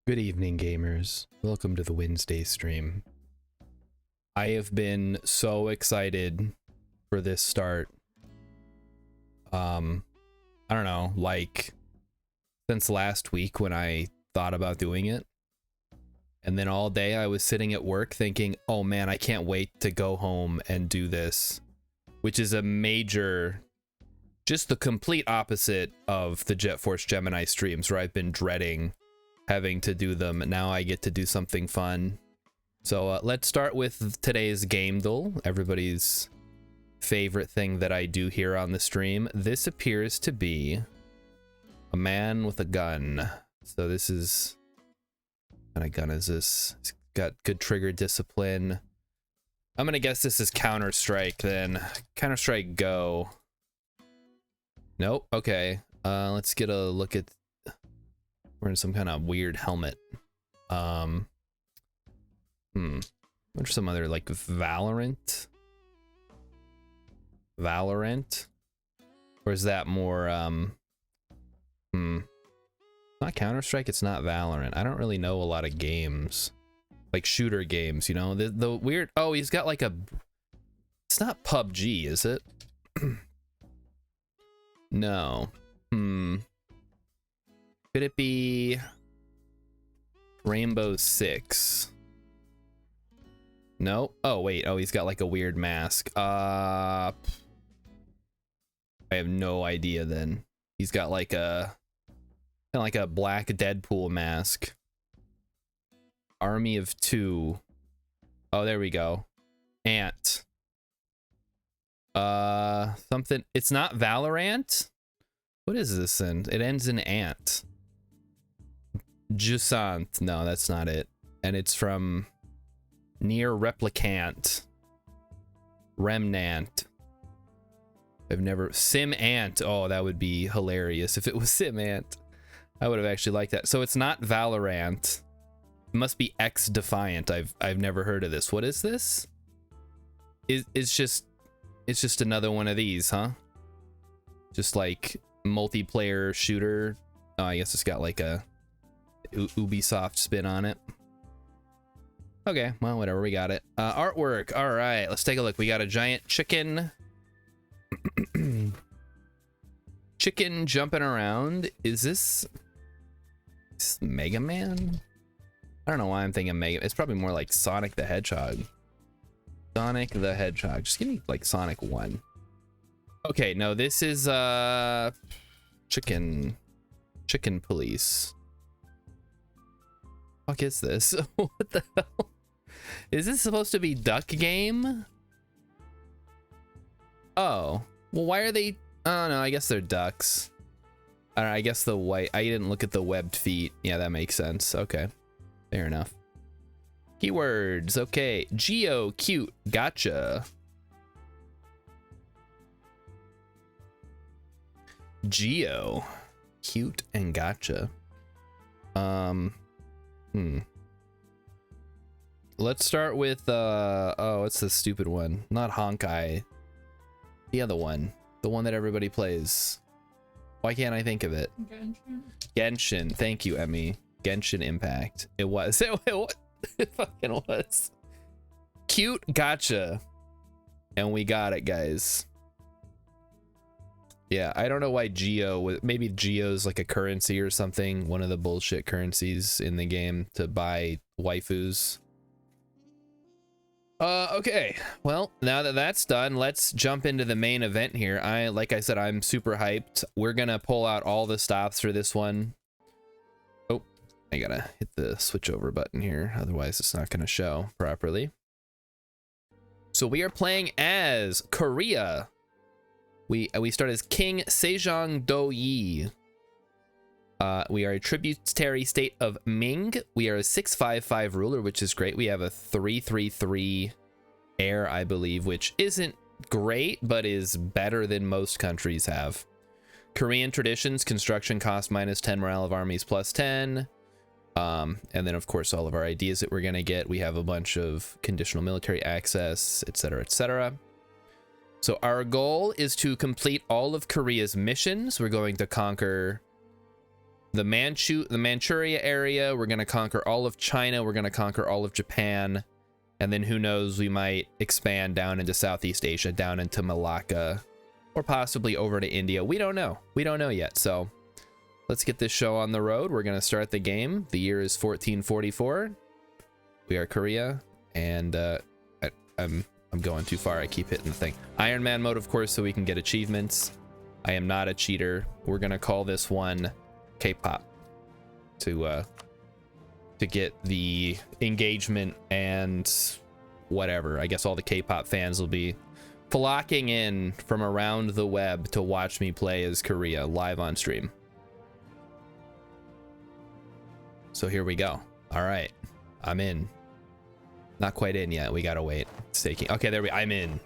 Good evening, gamers. Welcome to the Wednesday stream. I have been so excited for this start. I don't know, like since last week when I thought about doing it. And then all day I was sitting at work thinking, oh man, I can't wait to go home and do this, which is a major, just the complete opposite of the Jet Force Gemini streams where I've been dreading having to do them. Now I get to do something fun. So let's start with today's game duel, everybody's favorite thing that I do here on the stream. This appears to be a man with a gun. So this is, what kind of gun is this? It's got good trigger discipline. I'm gonna guess this is Counter-Strike then. Counter-Strike Go. Nope, okay. Let's get a look at, wearing some kind of weird helmet. What are some other, like, Valorant? Or is that more, not Counter-Strike, it's not Valorant. I don't really know a lot of games. Like, shooter games, you know? The weird, oh, he's got like a, it's not PUBG, is it? No. Could it be Rainbow Six? No. Oh wait. Oh, he's got like a weird mask. I have no idea. Then he's got like a kind of like a black Deadpool mask. Army of Two. Oh, there we go. Ant. Something. It's not Valorant. What is this in? It ends in Ant. Jusant. No, that's not it. And it's from Near Replicant. Remnant. I've never... Sim Ant. Oh, that would be hilarious if it was Sim Ant. I would have actually liked that. So it's not Valorant. It must be X Defiant. I've never heard of this. What is this? It's just another one of these, huh? Just like multiplayer shooter. Oh, I guess it's got like a Ubisoft spin on it. Okay, well, whatever, we got it. Artwork. All right, let's take a look. We got a giant chicken. Chicken jumping around. Is this Mega Man? I don't know why I'm thinking Mega. It's probably more like Sonic the Hedgehog. Sonic the Hedgehog. Just give me like Sonic 1. Okay, no, this is Chicken Police. Fuck is this? What the hell? Is this supposed to be Duck Game? Oh, well, why are they? Oh no, I guess they're ducks. I don't know, I guess the white. I didn't look at the webbed feet. Yeah, that makes sense. Okay, fair enough. Keywords. Okay, Geo, cute, gotcha. Geo, cute, and gotcha. Let's start with oh, it's the stupid one. Not Honkai. The other one. The one that everybody plays. Why can't I think of it? Genshin. Genshin. Thank you, Emmy. Genshin Impact. It was. It fucking was. Cute, gotcha. And we got it, guys. Yeah, I don't know why Geo, maybe Geo's like a currency or something, one of the bullshit currencies in the game to buy waifus. Okay, well, now that that's done, let's jump into the main event here. Like I said, I'm super hyped. We're gonna pull out all the stops for this one. Oh, I gotta hit the switch over button here, otherwise it's not gonna show properly. So we are playing as Korea. We start as King Sejong Do-yi. We are a tributary state of Ming. We are a 655 ruler, which is great. We have a 333 heir, I believe, which isn't great, but is better than most countries have. Korean traditions, construction cost -10, morale of armies +10. And then, of course, all of our ideas that we're going to get. We have a bunch of conditional military access, etc., etc. So our goal is to complete all of Korea's missions. We're going to conquer the Manchuria area. We're going to conquer all of China. We're going to conquer all of Japan. And then who knows, we might expand down into Southeast Asia, down into Malacca, or possibly over to India. We don't know. We don't know yet. So let's get this show on the road. We're going to start the game. The year is 1444. We are Korea. And I'm going too far. I keep hitting the thing. Iron Man mode, of course, so we can get achievements. I am not a cheater. We're going to call this one K-pop to get the engagement and whatever. I guess all the K-pop fans will be flocking in from around the web to watch me play as Korea live on stream. So here we go. All right, I'm in. Not quite in yet. We gotta wait. It's taking. Okay, I'm in.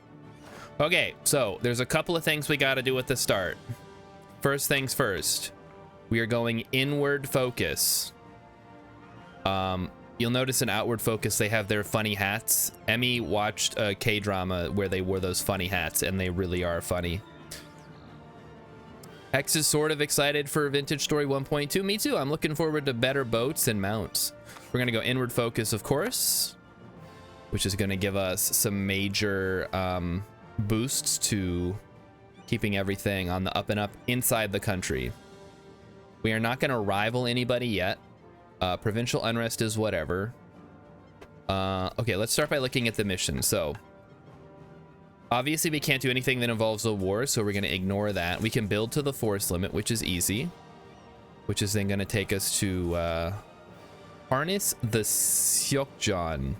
Okay, so there's a couple of things we gotta do at the start. First things first. We are going inward focus. You'll notice in outward focus they have their funny hats. Emmy watched a K-drama where they wore those funny hats, and they really are funny. X is sort of excited for Vintage Story 1.2. Me too. I'm looking forward to better boats and mounts. We're gonna go inward focus, of course, which is gonna give us some major boosts to keeping everything on the up and up inside the country. We are not gonna rival anybody yet. Provincial unrest is whatever. Okay, let's start by looking at the mission. So obviously we can't do anything that involves a war, so we're going to ignore that. We can build to the force limit, which is easy, which is then going to take us to harness the Seokjan.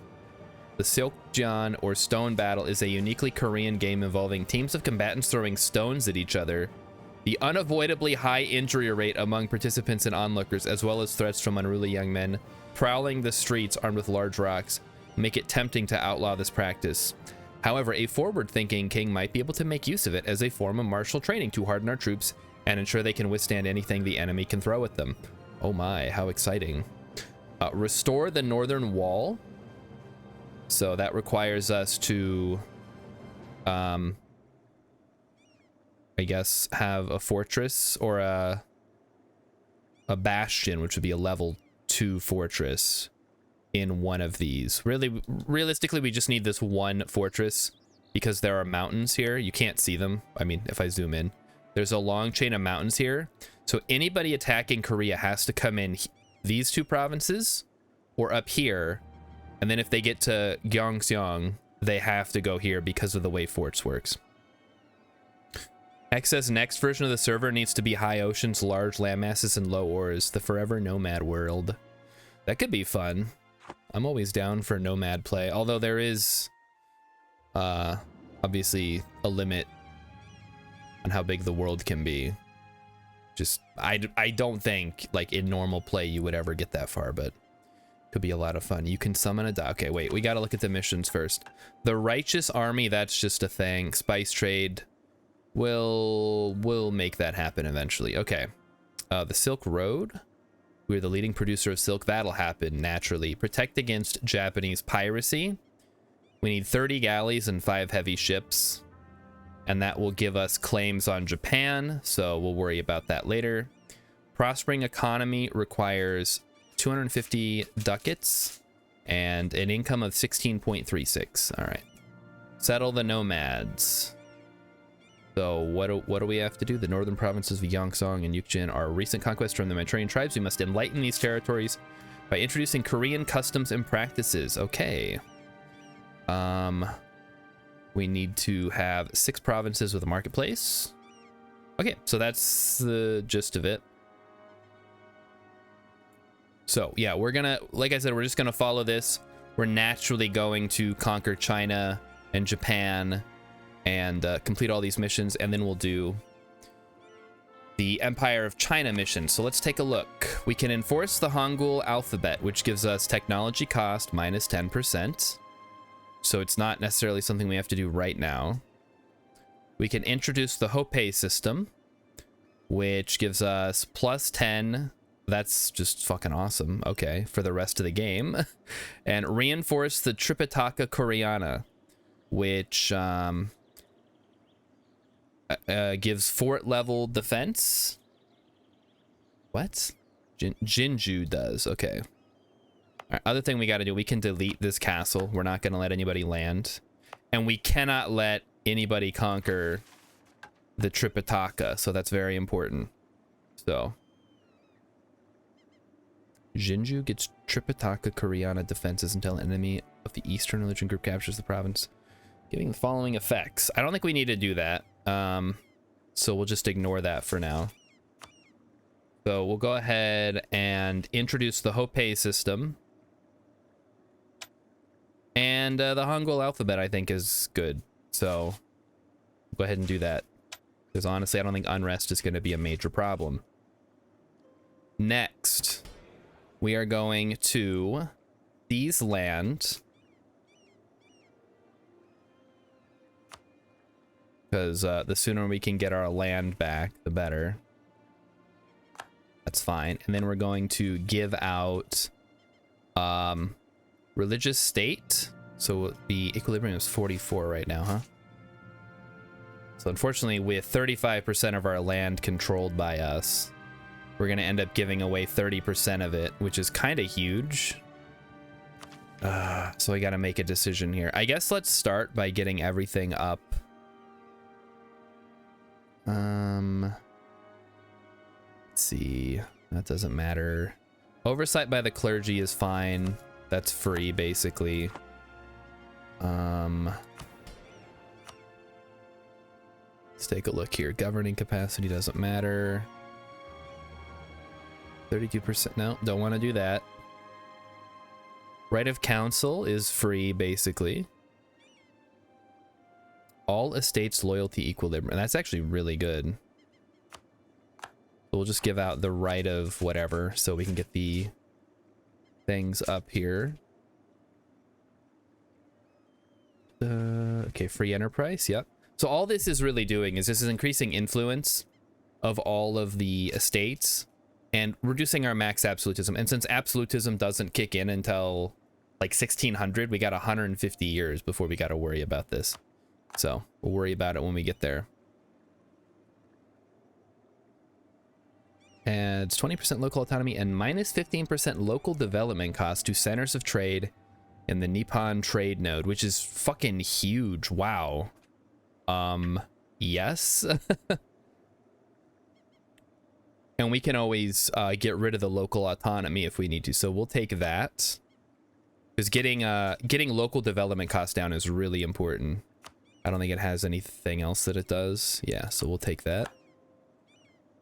The Seokjan, or Stone Battle, is a uniquely Korean game involving teams of combatants throwing stones at each other. The unavoidably high injury rate among participants and onlookers, as well as threats from unruly young men prowling the streets armed with large rocks, make it tempting to outlaw this practice. However, a forward-thinking king might be able to make use of it as a form of martial training to harden our troops and ensure they can withstand anything the enemy can throw at them. Oh my, how exciting. Restore the northern wall. So that requires us to I guess have a fortress or a bastion, which would be a level 2 fortress in one of these. Realistically, we just need this one fortress because there are mountains here. You can't see them. I mean, if I zoom in, there's a long chain of mountains here. So anybody attacking Korea has to come in these two provinces or up here. And then if they get to Gyeongseong, they have to go here because of the way forts works. XS next version of the server needs to be high oceans, large landmasses, and low ores. The forever nomad world. That could be fun. I'm always down for nomad play, although there is obviously a limit on how big the world can be. Just I don't think like in normal play you would ever get that far, but could be a lot of fun. You can summon a okay, wait, we gotta look at the missions first. The Righteous Army, that's just a thing. Spice trade. We'll make that happen eventually. Okay. The Silk Road. We're the leading producer of silk. That'll happen naturally. Protect against Japanese piracy. We need 30 galleys and 5 heavy ships. And that will give us claims on Japan, so we'll worry about that later. Prospering economy requires 250 ducats and an income of 16.36. All right. Settle the nomads. So what do we have to do? The northern provinces of Gyeongsang and Yukjin are recent conquests from the Manchurian tribes. We must enlighten these territories by introducing Korean customs and practices. Okay. We need to have 6 provinces with a marketplace. Okay, so that's the gist of it. So yeah, we're gonna, like I said, we're just gonna follow this. We're naturally going to conquer China and Japan and complete all these missions, and then we'll do the Empire of China mission. So let's take a look. We can enforce the Hangul alphabet, which gives us technology cost minus 10%. So it's not necessarily something we have to do right now. We can introduce the Hopei system, which gives us plus 10. That's just fucking awesome. Okay, for the rest of the game. And reinforce the Tripitaka Koreana, which gives fort level defense. What? Jinju does. Okay. All right, other thing we got to do, we can delete this castle. We're not going to let anybody land. And we cannot let anybody conquer the Tripitaka. So that's very important. So Jinju gets Tripitaka Koreana defenses until an enemy of the Eastern Religion group captures the province, giving the following effects. I don't think we need to do that. So we'll just ignore that for now. So we'll go ahead and introduce the Hopei system. And the Hangul alphabet, I think, is good. So go ahead and do that. Because honestly, I don't think unrest is going to be a major problem. Next, we are going to seize land. Because the sooner we can get our land back, the better. That's fine. And then we're going to give out religious state. So the equilibrium is 44 right now, huh? So unfortunately, with 35% of our land controlled by us, we're going to end up giving away 30% of it, which is kind of huge. So I got to make a decision here. I guess let's start by getting everything up. Let's see. That doesn't matter. Oversight by the clergy is fine. That's free, basically. Let's take a look here. Governing capacity doesn't matter. 32%. No, don't want to do that. Right of council is free, basically. All estates loyalty equilibrium. That's actually really good. We'll just give out the right of whatever so we can get the things up here. Okay, free enterprise. Yep. So all this is really doing is this is increasing influence of all of the estates and reducing our max absolutism. And since absolutism doesn't kick in until like 1600, we got 150 years before we got to worry about this. So we'll worry about it when we get there. Adds 20% local autonomy and minus 15% local development cost to centers of trade in the Nippon trade node, which is fucking huge. Wow. Yes. And we can always get rid of the local autonomy if we need to. So we'll take that. Because getting local development costs down is really important. I don't think it has anything else that it does. Yeah, so we'll take that.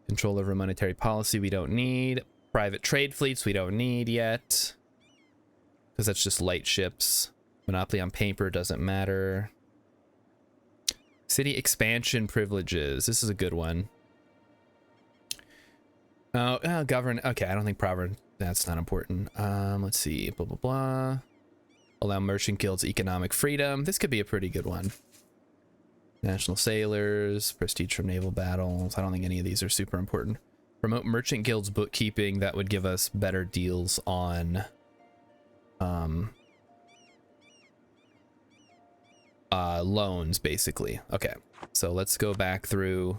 Control over monetary policy we don't need. Private trade fleets we don't need yet. Because that's just light ships. Monopoly on paper doesn't matter. City expansion privileges. This is a good one. Oh, govern. Okay, I don't think proper. That's not important. Let's see. Blah, blah, blah. Allow merchant guilds economic freedom. This could be a pretty good one. National sailors, prestige from naval battles. I don't think any of these are super important. Promote merchant guilds bookkeeping. That would give us better deals on loans, basically. Okay, so let's go back through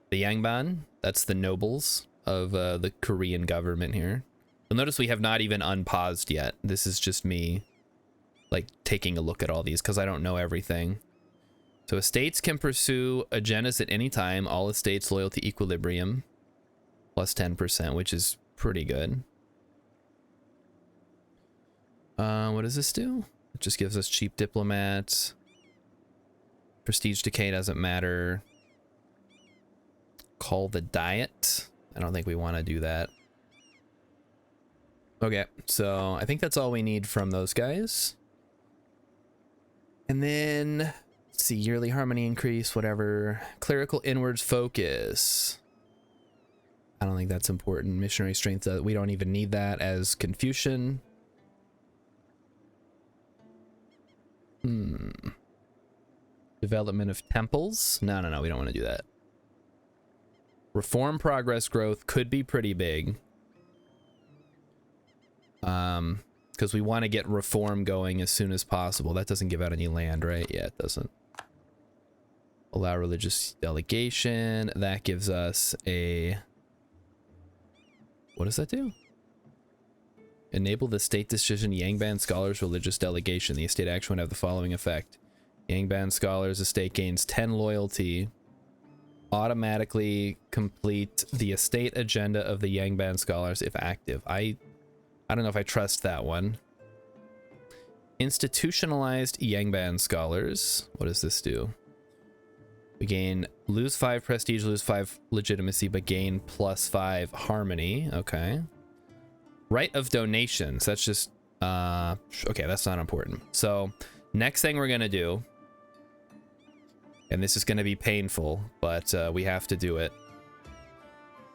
the Yangban. That's the nobles of the Korean government here. You'll notice we have not even unpaused yet. This is just me like taking a look at all these because I don't know everything. So estates can pursue agendas at any time. All estates loyalty equilibrium plus 10%, which is pretty good. What does this do? It just gives us cheap diplomats. Prestige decay doesn't matter. Call the diet. I don't think we want to do that. Okay, so I think that's all we need from those guys. And then let's see, yearly harmony increase, whatever. Clerical inwards focus. I don't think that's important. Missionary strength, we don't even need that as Confucian. Development of temples. No, we don't want to do that. Reform progress growth could be pretty big. Because we want to get reform going as soon as possible. That doesn't give out any land, right? Yeah, it doesn't. Allow religious delegation. That gives us a... What does that do? Enable the state decision Yangban Scholars Religious Delegation. The estate action would have the following effect. Yangban Scholars estate gains 10 loyalty. Automatically complete the estate agenda of the Yangban Scholars if active. I don't know if I trust that one. Institutionalized Yangban Scholars. What does this do? We gain lose 5 prestige, lose 5 legitimacy, but gain +5 harmony. Okay. Right of donations. That's just okay, that's not important. So next thing we're gonna do, and this is gonna be painful, but we have to do it,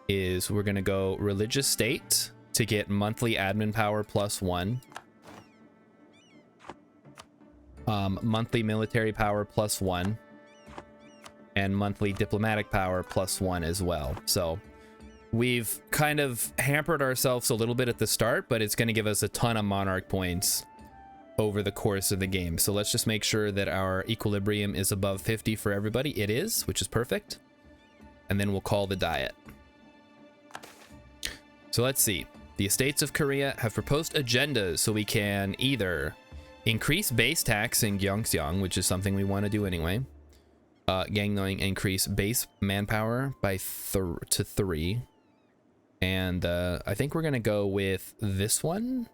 is we're gonna go religious state to get monthly admin power +1. Monthly military power +1. And monthly diplomatic power +1 as well. So we've kind of hampered ourselves a little bit at the start, but it's going to give us a ton of monarch points over the course of the game. So let's just make sure that our equilibrium is above 50 for everybody. It is, which is perfect. And then we'll call the diet. So let's see. The estates of Korea have proposed agendas so we can either increase base tax in Gyeongseong, which is something we want to do anyway. Gangneung increase base manpower by to 3. And I think we're going to go with this one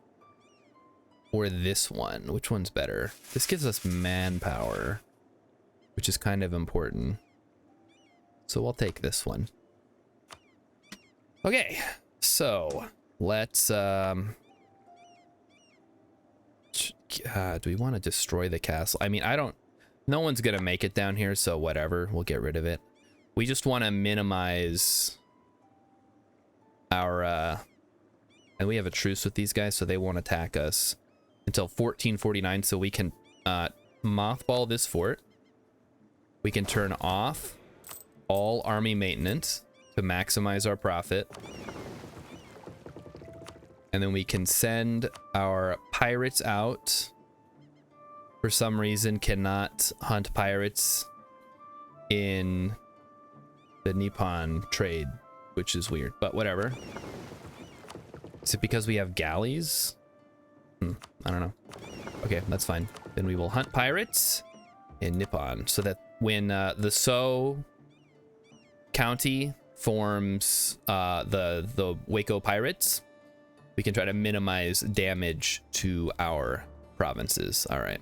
or this one. Which one's better? This gives us manpower, which is kind of important. So we'll take this one. Okay, so let's... do we want to destroy the castle? I mean, I don't... No one's gonna make it down here, so whatever. We'll get rid of it. We just want to minimize our... and we have a truce with these guys, so they won't attack us until 1449, so we can mothball this fort. We can turn off all army maintenance to maximize our profit. And then we can send our pirates out. For some reason, cannot hunt pirates in the Nippon trade, which is weird, but whatever. Is it because we have galleys? I don't know. Okay, that's fine. Then we will hunt pirates in Nippon so that when the So County forms the Waco pirates, we can try to minimize damage to our provinces. All right.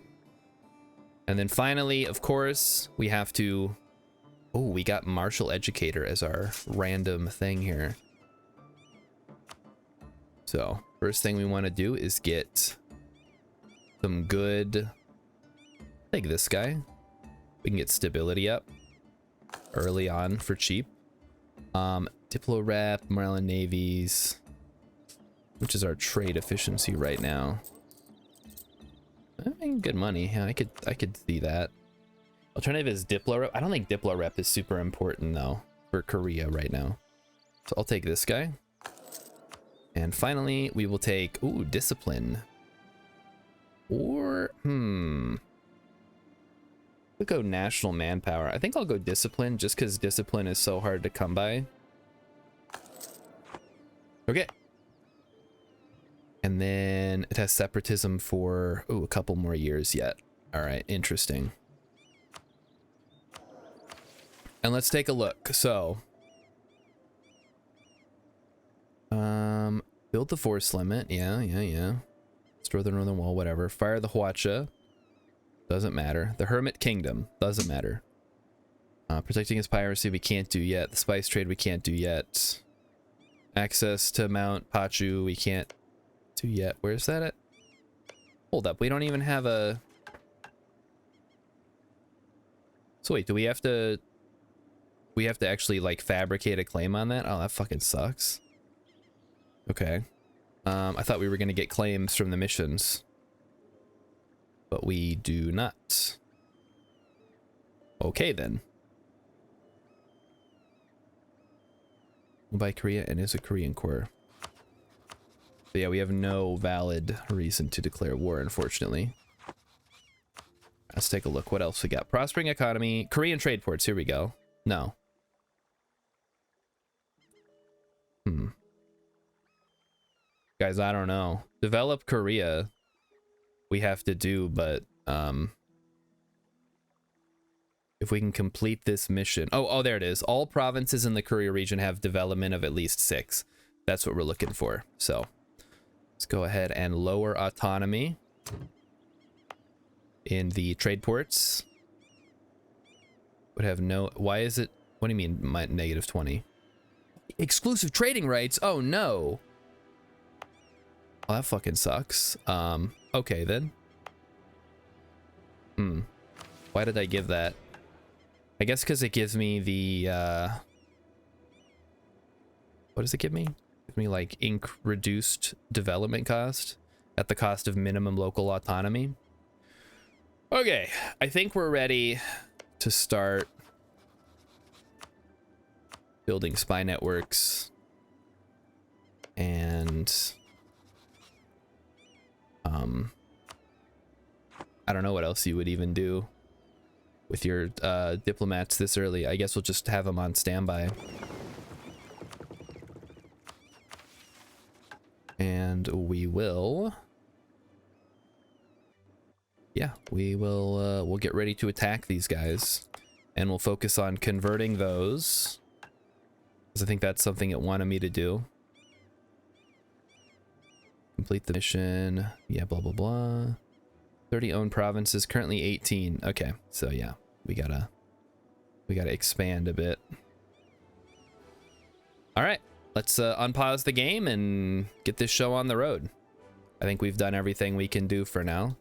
And then finally, of course, we have to... Oh, we got Martial Educator as our random thing here. So, first thing we want to do is get some good... Like this guy. We can get stability up early on for cheap. Diplo Rep, Maryland Navies, which is our trade efficiency right now. I mean, good money. Yeah, I could see that. Alternative is Diplo Rep. I don't think Diplo Rep is super important though for Korea right now. So I'll take this guy. And finally, we will take Discipline. Or we'll go National Manpower. I think I'll go Discipline just because Discipline is so hard to come by. Okay. And then it has separatism for, a couple more years yet. All right, interesting. And let's take a look. So, build the force limit. Yeah. Destroy the northern wall, whatever. Fire the Hwacha. Doesn't matter. The Hermit Kingdom. Doesn't matter. Protecting his piracy, we can't do yet. The spice trade, we can't do yet. Access to Mount Pachu, we can't do yet. Where's that at? Hold up, we don't even have a... So wait, do we have to... We have to actually, like, fabricate a claim on that? Oh, that fucking sucks. Okay. I thought we were gonna get claims from the missions. But we do not. Okay, then. By Korea and is a Korean core. So yeah, we have no valid reason to declare war, unfortunately. Let's take a look. What else we got? Prospering economy. Korean trade ports. Here we go. No. Guys, I don't know. Develop Korea we have to do, but if we can complete this mission. Oh, there it is. All provinces in the Korea region have development of at least 6. That's what we're looking for. So let's go ahead and lower autonomy in the trade ports. Would have no, why is it, what do you mean my negative 20? Exclusive trading rights? Oh no. Well, that fucking sucks. Okay then. Why did I give that? I guess because it gives me the, what does it give me? Give me like reduced development cost at the cost of minimum local autonomy. Okay, I think we're ready to start building spy networks and I don't know what else you would even do with your diplomats this early. I guess we'll just have them on standby. And we will, yeah, we'll get ready to attack these guys, and we'll focus on converting those, because I think that's something it wanted me to do. Complete the mission. Yeah, blah, blah, blah. 30 owned provinces, currently 18. Okay, so yeah, we gotta expand a bit. All right, let's unpause the game and get this show on the road. I think we've done everything we can do for now.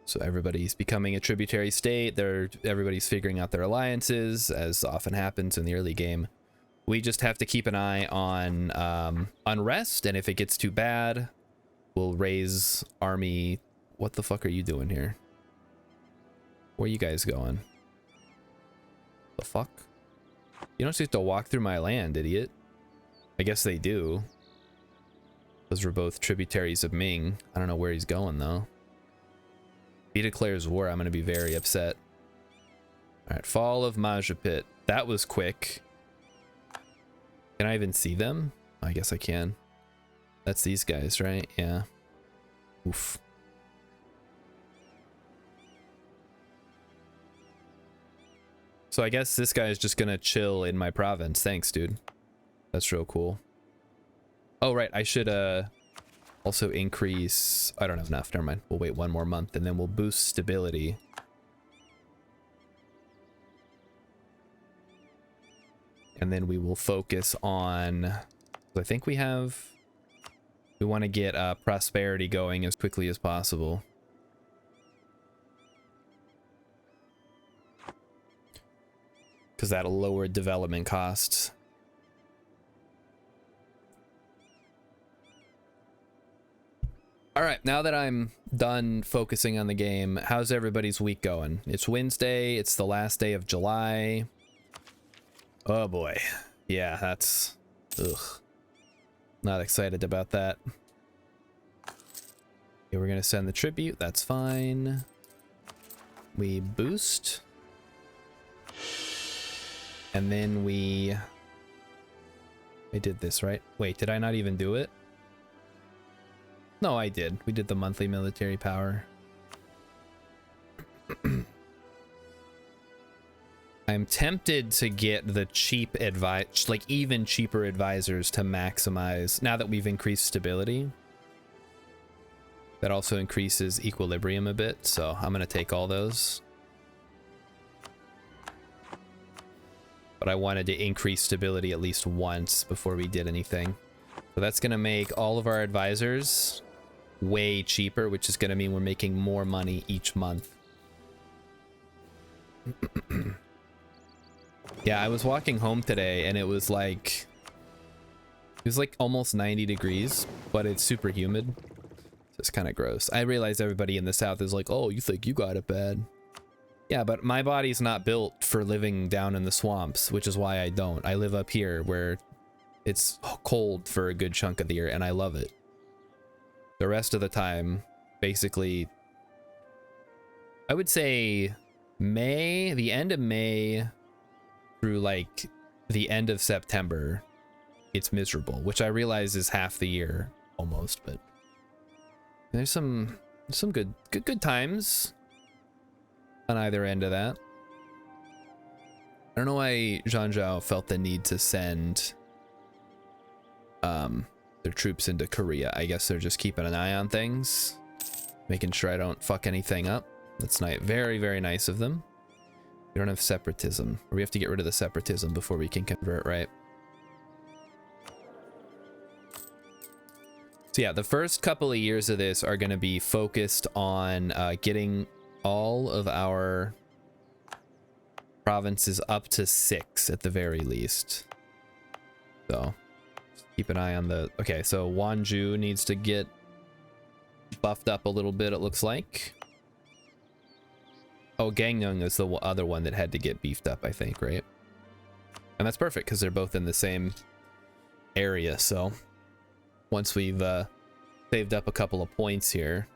So everybody's becoming a tributary state. Everybody's figuring out their alliances, as often happens in the early game. We just have to keep an eye on unrest, and if it gets too bad, we'll raise army. What the fuck are you doing here? Where are you guys going? The fuck? You don't just have to walk through my land, idiot. I guess they do. Those were both tributaries of Ming. I don't know where he's going, though. If he declares war, I'm going to be very upset. Alright, Fall of Majapahit. That was quick. Can I even see them? I guess I can. That's these guys, right? Yeah. Oof. So I guess this guy is just gonna chill in my province. Thanks, dude. That's real cool. Oh, right. I should also increase... I don't have enough. Never mind. We'll wait one more month and then we'll boost stability. And then we will focus on... I think we have... We want to get prosperity going as quickly as possible. Because that'll lower development costs. Alright, now that I'm done focusing on the game, how's everybody's week going? It's Wednesday, it's the last day of July. Oh boy. Yeah, that's... Ugh. Not excited about that. Okay, we're gonna send the tribute, that's fine. We boost. And then I did this, right? Wait, did I not even do it? No, I did. We did the monthly military power. I'm tempted to get the cheap like even cheaper advisors to maximize, now that we've increased stability. That also increases equilibrium a bit, so I'm gonna take all those. But I wanted to increase stability at least once before we did anything. So that's gonna make all of our advisors way cheaper, which is gonna mean we're making more money each month. Yeah, I was walking home today and it was like almost 90 degrees, but it's super humid. So it's kind of gross. I realize everybody in the South is like, oh, you think you got it bad. Yeah, but my body's not built for living down in the swamps, which is why I don't. I live up here where it's cold for a good chunk of the year and I love it. The rest of the time, basically, I would say May, the end of May through like the end of September it's miserable, which I realize is half the year almost, but there's some good times on either end of that. I don't know why Zhang Zhao felt the need to send their troops into Korea. I guess they're just keeping an eye on things, making sure I don't fuck anything up. That's nice. Very, very nice of them. We don't have separatism. Or we have to get rid of the separatism before we can convert, right? So yeah, the first couple of years of this are going to be focused on getting all of our provinces up to 6 at the very least. So keep an eye on the... Okay, so Wanju needs to get buffed up a little bit, it looks like. Oh, Gangneung is the other one that had to get beefed up, I think, right? And that's perfect because they're both in the same area. So once we've saved up a couple of points here,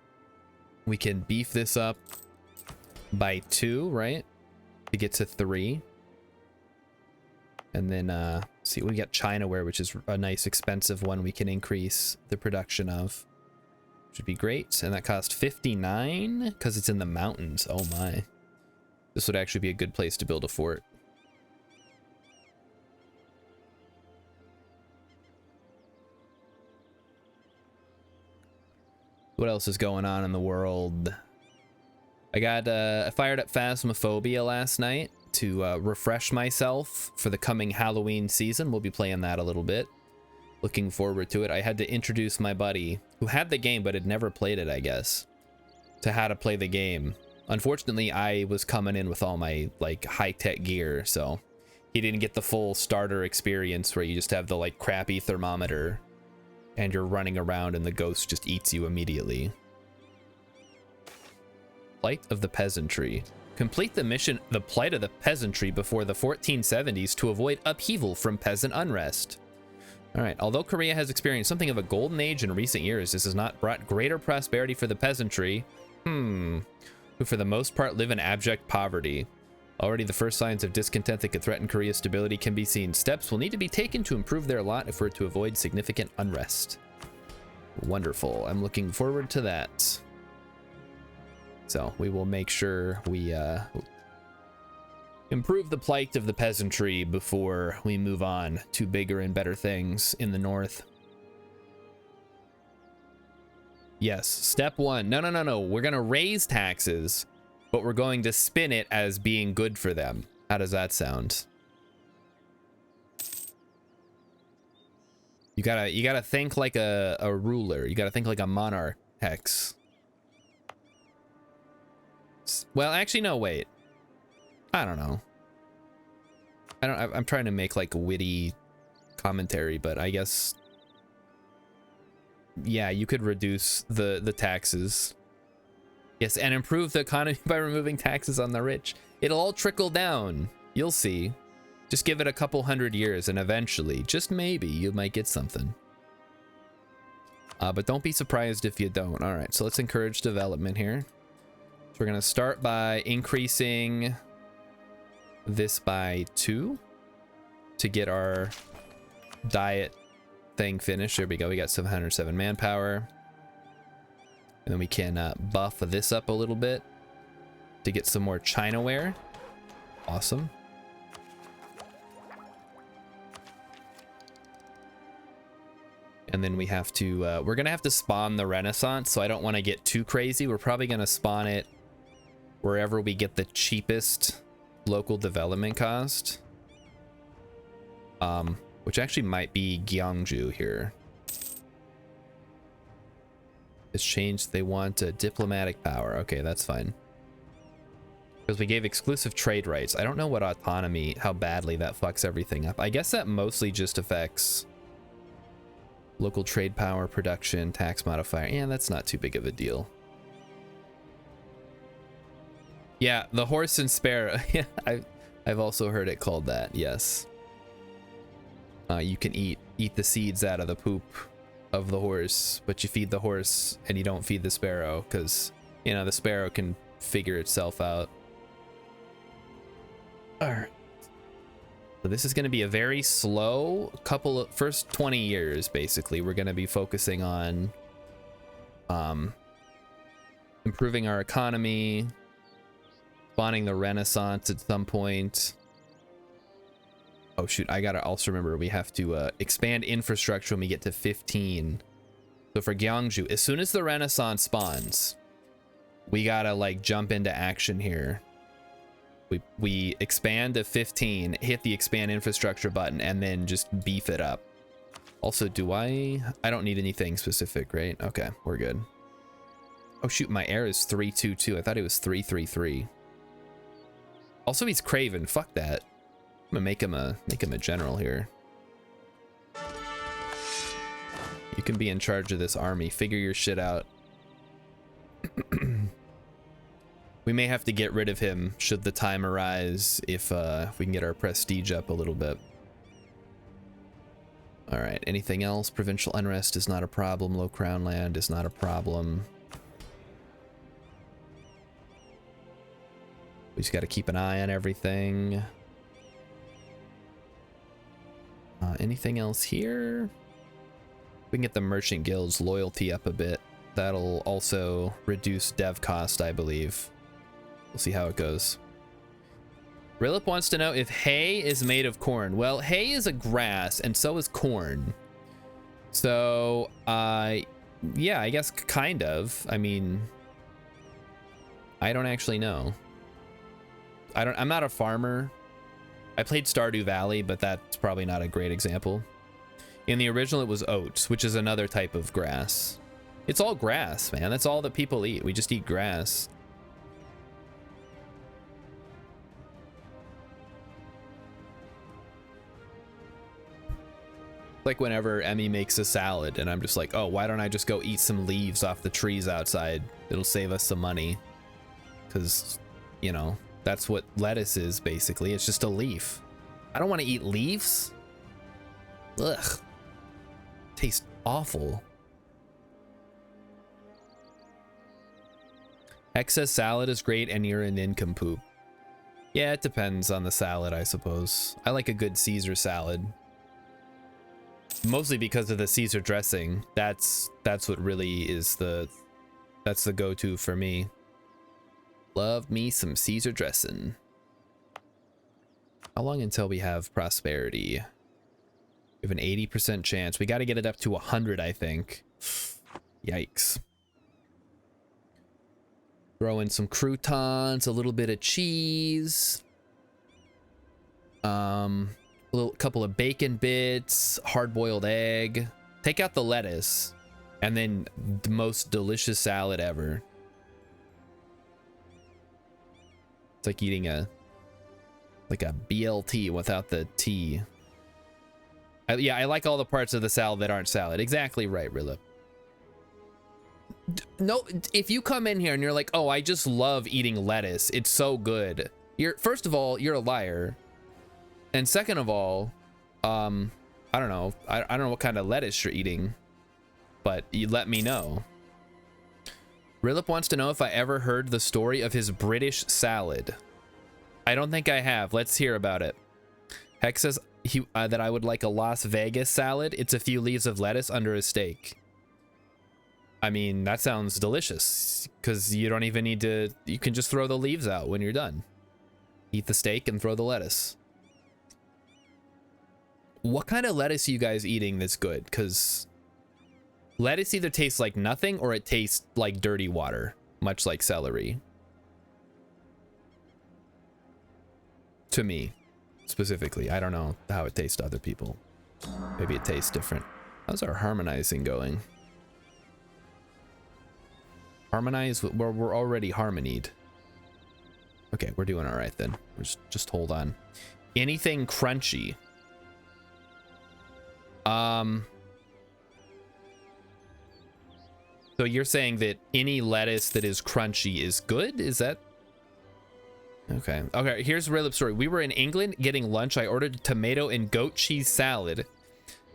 we can beef this up by 2, right? To get to 3. And then see, we got Chinaware, which is a nice expensive one we can increase the production of. Should be great. And that cost 59 because it's in the mountains. Oh my. This would actually be a good place to build a fort. What else is going on in the world? I fired up Phasmophobia last night to refresh myself for the coming Halloween season. We'll be playing that a little bit. Looking forward to it. I had to introduce my buddy, who had the game but had never played it, I guess, to how to play the game. Unfortunately, I was coming in with all my like high-tech gear, so he didn't get the full starter experience where you just have the like crappy thermometer and you're running around and the ghost just eats you immediately. Plight of the Peasantry. Complete the mission, the Plight of the Peasantry, before the 1470s to avoid upheaval from peasant unrest. All right, although Korea has experienced something of a golden age in recent years, this has not brought greater prosperity for the peasantry, who for the most part live in abject poverty. Already the first signs of discontent that could threaten Korea's stability can be seen. Steps will need to be taken to improve their lot if we're to avoid significant unrest. Wonderful. I'm looking forward to that. So we will make sure we improve the plight of the peasantry before we move on to bigger and better things in the north. Yes, step 1. No. We're going to raise taxes, but we're going to spin it as being good for them. How does that sound? You gotta think like a ruler. You gotta think like a monarch, Hex. Well, actually, no, wait. I don't know. I'm trying to make like a witty commentary, but I guess, yeah, you could reduce the taxes. Yes, and improve the economy by removing taxes on the rich. It'll all trickle down. You'll see. Just give it a couple 100 years and eventually, just maybe, you might get something. But don't be surprised if you don't. All right, so let's encourage development here. So we're gonna start by increasing this by 2 to get our diet thing finished. There we go. We got 707 manpower. And then we can buff this up a little bit to get some more Chinaware. Awesome. And then we have to, we're going to have to spawn the Renaissance, so I don't want to get too crazy. We're probably going to spawn it wherever we get the cheapest local development cost. Which actually might be Gyeongju here. It's changed. They want a diplomatic power. Okay, that's fine. Because we gave exclusive trade rights. I don't know what autonomy, how badly that fucks everything up. I guess that mostly just affects local trade power, production, tax modifier. Yeah, that's not too big of a deal. Yeah, the horse and sparrow. Yeah, I've also heard it called that. Yes. You can eat the seeds out of the poop of the horse, but you feed the horse and you don't feed the sparrow because, you know, the sparrow can figure itself out. All right. So this is going to be a very slow couple of first 20 years. Basically, we're going to be focusing on improving our economy, spawning the Renaissance at some point. Oh shoot, I gotta also remember we have to expand infrastructure when we get to 15. So for Gyeongju, as soon as the Renaissance spawns, we gotta like jump into action here. We expand to 15, hit the expand infrastructure button, and then just beef it up. Also, I don't need anything specific, right? Okay, we're good. Oh shoot, my heir is 322. I thought it was 333. Also, he's Craven. Fuck that. I'm gonna make him a general here. You can be in charge of this army. Figure your shit out. We may have to get rid of him should the time arise if we can get our prestige up a little bit. All right, anything else? Provincial unrest is not a problem. Low crown land is not a problem. We just got to keep an eye on everything. Anything else here? We can get the Merchant Guild's loyalty up a bit. That'll also reduce dev cost, I believe. We'll see how it goes. Rilip wants to know if hay is made of corn. Well, hay is a grass, and so is corn. So, yeah, I guess kind of. I mean, I don't actually know. I'm not a farmer. I played Stardew Valley, but that's probably not a great example. In the original, it was oats, which is another type of grass. It's all grass, man. That's all that people eat. We just eat grass. Like whenever Emmy makes a salad and I'm just like, oh, why don't I just go eat some leaves off the trees outside? It'll save us some money. Because, you know, that's what lettuce is basically. It's just a leaf. I don't want to eat leaves. Ugh. Tastes awful. Excess salad is great and you're an nincompoop. Yeah, it depends on the salad, I suppose. I like a good Caesar salad. Mostly because of the Caesar dressing. That's what really is that's the go-to for me. Love me some Caesar dressing. How long until we have prosperity? We have an 80% chance. We got to get it up to 100, I think. Yikes. Throw in some croutons, a little bit of cheese. A little couple of bacon bits, hard-boiled egg. Take out the lettuce, and then the most delicious salad ever. It's like eating a BLT without the T. Yeah, I like all the parts of the salad that aren't salad. Exactly right, Rilla. No, if you come in here and you're like, oh, I just love eating lettuce, it's so good. First of all, you're a liar. And second of all, I don't know. I don't know what kind of lettuce you're eating, but you let me know. Rilip wants to know if I ever heard the story of his British salad. I don't think I have. Let's hear about it. Hex says that I would like a Las Vegas salad. It's a few leaves of lettuce under a steak. I mean, that sounds delicious because you don't even need to, you can just throw the leaves out when you're done. Eat the steak and throw the lettuce. What kind of lettuce are you guys eating that's good? Because lettuce either tastes like nothing or it tastes like dirty water, much like celery. To me, specifically. I don't know how it tastes to other people. Maybe it tastes different. How's our harmonizing going? Harmonize? We're already harmonied. Okay, we're doing all right then. Just hold on. Anything crunchy? So you're saying that any lettuce that is crunchy is good? Is that? Okay. Okay, here's a real story. We were in England getting lunch. I ordered a tomato and goat cheese salad,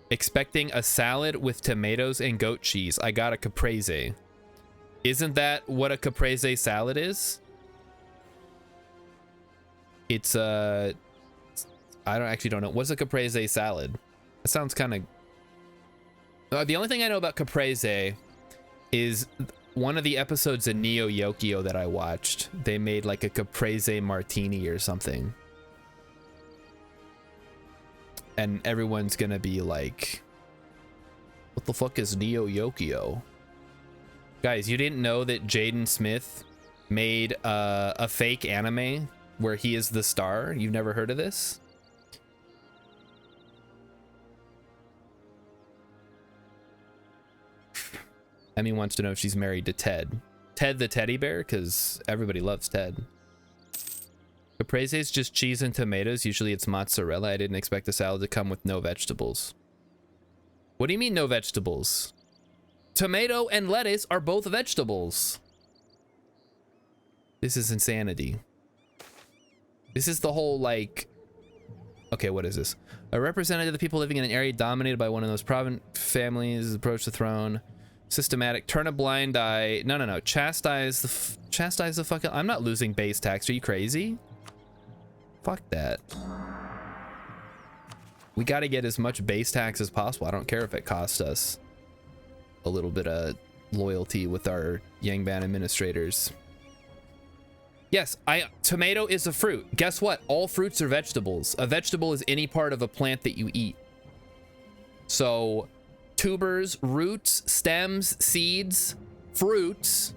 expecting a salad with tomatoes and goat cheese. I got a caprese. Isn't that what a caprese salad is? It's I don't know. What's a caprese salad? It sounds kind of... the only thing I know about caprese is one of the episodes of Neo Yokio that I watched. They made like a caprese martini or something. And everyone's gonna be like, what the fuck is Neo Yokio? Guys, you didn't know that Jaden Smith made a fake anime where he is the star? You've never heard of this? Emmy wants to know if she's married to Ted. Ted the teddy bear? Because everybody loves Ted. Caprese is just cheese and tomatoes. Usually it's mozzarella. I didn't expect the salad to come with no vegetables. What do you mean no vegetables? Tomato and lettuce are both vegetables. This is insanity. This is the whole like... Okay, what is this? A representative of the people living in an area dominated by one of those province families approach the throne. Systematic. Turn a blind eye. No. Chastise the fucking... I'm not losing base tax. Are you crazy? Fuck that. We got to get as much base tax as possible. I don't care if it costs us a little bit of loyalty with our Yangban administrators. Yes, tomato is a fruit. Guess what? All fruits are vegetables. A vegetable is any part of a plant that you eat. So tubers, roots, stems, seeds, fruits,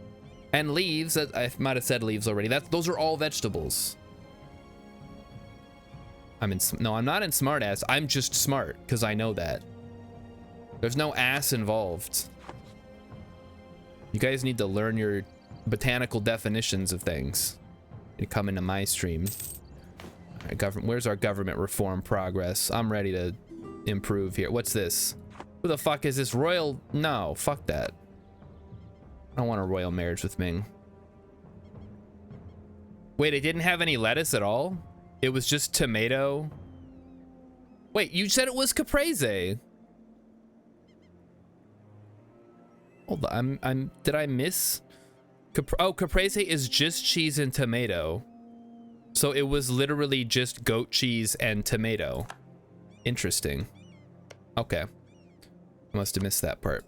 and leaves. I might have said leaves already. Those are all vegetables. No, I'm not in smart ass. I'm just smart because I know that. There's no ass involved. You guys need to learn your botanical definitions of things. You come into my stream. All right, where's our government reform progress? I'm ready to improve here. What's this? Who the fuck is this? Royal? No, fuck that. I don't want a royal marriage with Ming. Wait, it didn't have any lettuce at all? It was just tomato? Wait, you said it was caprese. Hold on, did I miss? Oh, caprese is just cheese and tomato. So it was literally just goat cheese and tomato. Interesting. Okay. I must have missed that part.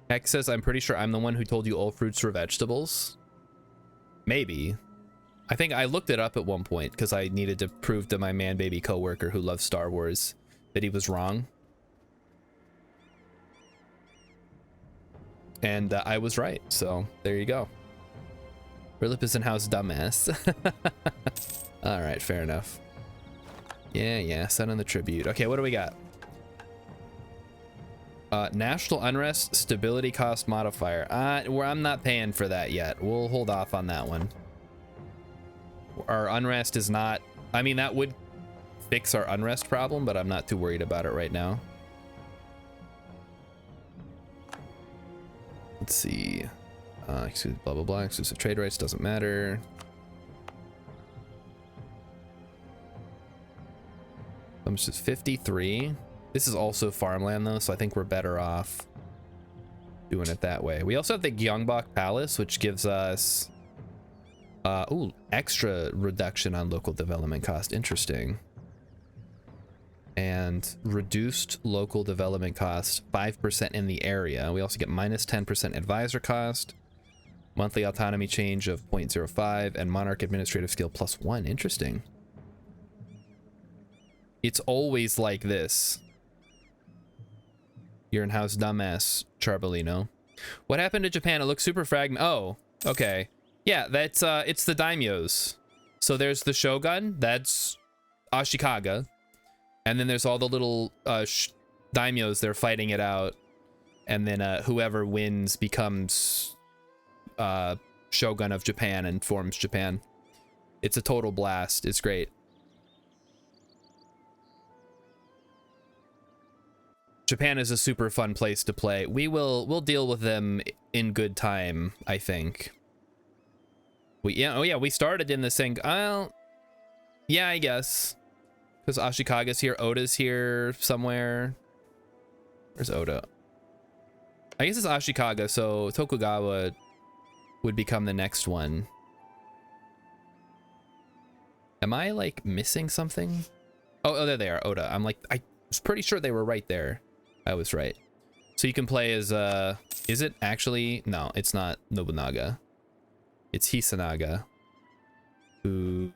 Heck says, I'm pretty sure I'm the one who told you all fruits were vegetables. Maybe. I think I looked it up at one point because I needed to prove to my man-baby coworker who loves Star Wars that he was wrong. And I was right, so there you go. Rilip is in house, dumbass. All right, fair enough. Yeah, send in the tribute. Okay, what do we got? National unrest stability cost modifier. I'm not paying for that yet. We'll hold off on that one. Our unrest is not... I mean, that would fix our unrest problem, but I'm not too worried about it right now. Let's see. Blah, blah, blah. Exclusive trade rights doesn't matter. I'm just 53. This is also farmland though, so I think we're better off doing it that way. We also have the Gyeongbok Palace, which gives us extra reduction on local development cost. Interesting. And reduced local development cost 5% in the area. We also get minus 10% advisor cost, monthly autonomy change of 0.05, and monarch administrative skill +1. Interesting. It's always like this. You're in house, dumbass, Charbolino. What happened to Japan? It looks super fragmented. Oh, okay. Yeah, that's it's the daimyos. So there's the shogun, that's Ashikaga. And then there's all the little daimyos, they're fighting it out. And then whoever wins becomes shogun of Japan and forms Japan. It's a total blast. It's great. Japan is a super fun place to play. We'll deal with them in good time, I think. We started in the same... yeah, I guess. Because Ashikaga's here, Oda's here somewhere. Where's Oda? I guess it's Ashikaga, so Tokugawa would become the next one. Am I like missing something? Oh, there they are, Oda. I'm like, I was pretty sure they were right there. I was right. So you can play as, is it actually? No, it's not Nobunaga. It's Hisanaga. Who...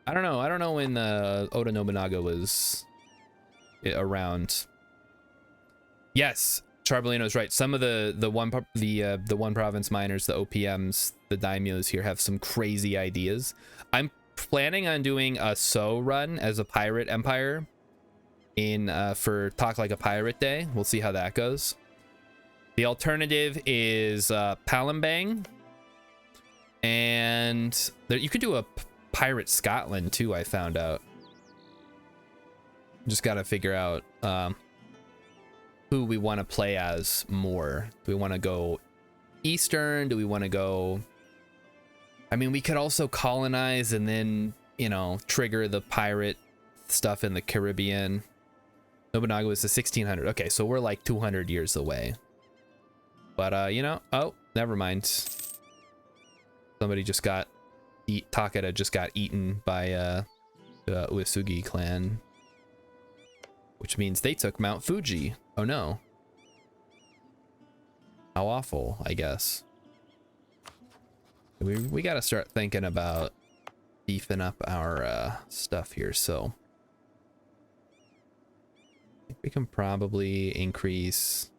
I don't know. I don't know when Oda Nobunaga was around. Yes, Charbellino's right. Some of the one province miners, the OPMs, the daimyos here have some crazy ideas. I'm planning on doing a So run as a pirate empire in for Talk Like a Pirate Day. We'll see how that goes. The alternative is Palembang, and there, you could do a Pirate Scotland too. I found out. Just got to figure out who we want to play as more. Do we want to go Eastern? Do we want to go... I mean, we could also colonize and then, you know, trigger the pirate stuff in the Caribbean. Nobunaga was the 1600. Okay, so we're like 200 years away. But, you know, oh, never mind. Somebody just got... Takeda just got eaten by the Uesugi clan. Which means they took Mount Fuji. Oh no. How awful, I guess. We gotta start thinking about beefing up our stuff here, so I think we can probably increase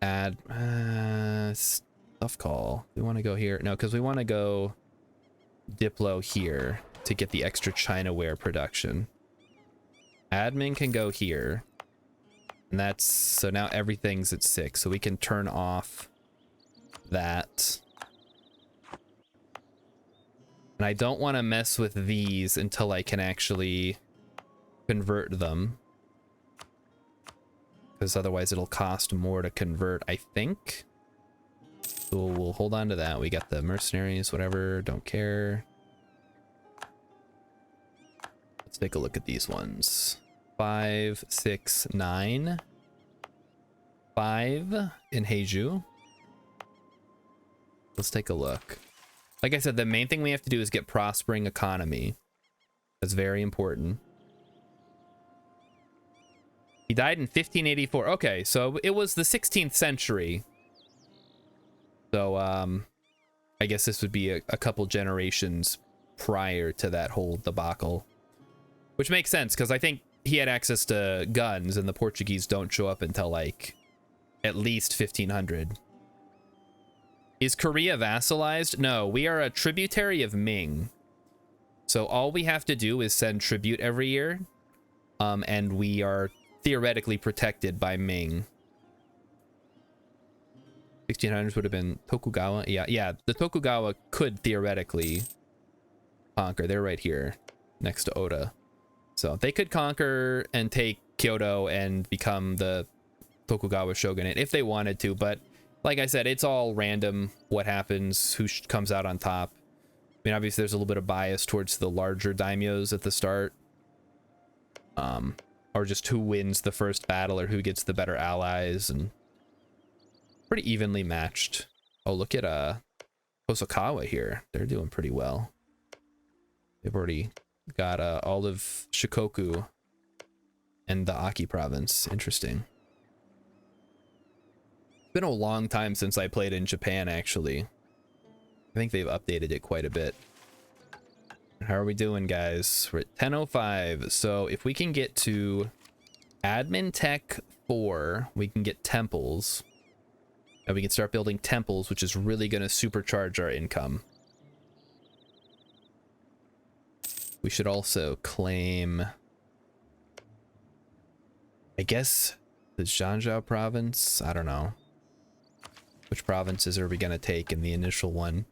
add stuff call. We want to go here. No, because we want to go Diplo here to get the extra Chinaware production. Admin can go here. And that's, so now everything's at 6, so we can turn off that. And I don't want to mess with these until I can actually convert them, because otherwise it'll cost more to convert, I think. So we'll hold on to that. We got the mercenaries, whatever, don't care. Let's take a look at these ones. 5, 6, 9. 5 in Heiju. Let's take a look. Like I said, the main thing we have to do is get prospering economy. That's very important. He died in 1584. Okay, so it was the 16th century. So, I guess this would be a couple generations prior to that whole debacle. Which makes sense, because I think he had access to guns, and the Portuguese don't show up until, like, at least 1500. Is Korea vassalized? No, we are a tributary of Ming. So all we have to do is send tribute every year, and we are theoretically protected by Ming. 1600s would have been Tokugawa. Yeah, the Tokugawa could theoretically conquer. They're right here next to Oda. So they could conquer and take Kyoto and become the Tokugawa shogunate if they wanted to, but like I said, it's all random what happens, who comes out on top. I mean, obviously there's a little bit of bias towards the larger daimyos at the start. Or just who wins the first battle or who gets the better allies, and pretty evenly matched. Oh, look at Hosokawa here. They're doing pretty well. They've already got all of Shikoku and the Aki province. Interesting. It's been a long time since I played in Japan, actually. I think they've updated it quite a bit. How are we doing, guys? We're at 10:05. So if we can get to admin tech 4, we can get temples. And we can start building temples, which is really going to supercharge our income. We should also claim, I guess, the Zhanjiao province. I don't know. Which provinces are we going to take in the initial one?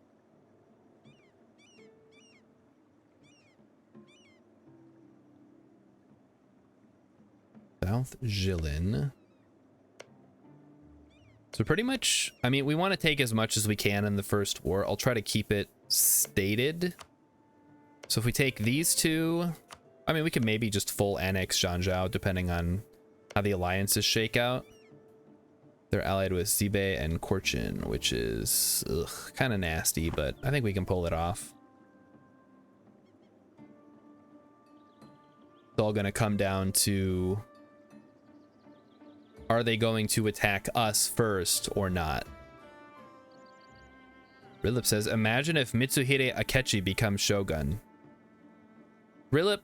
South Jilin. So pretty much, I mean, we want to take as much as we can in the first war. I'll try to keep it stated. So if we take these two, I mean, we could maybe just full annex Zhanjiao, depending on how the alliances shake out. They're allied with Zibe and Korchin, which is kind of nasty, but I think we can pull it off. It's all going to come down to, are they going to attack us first or not? Rilip says, imagine if Mitsuhide Akechi becomes shogun. Rilip,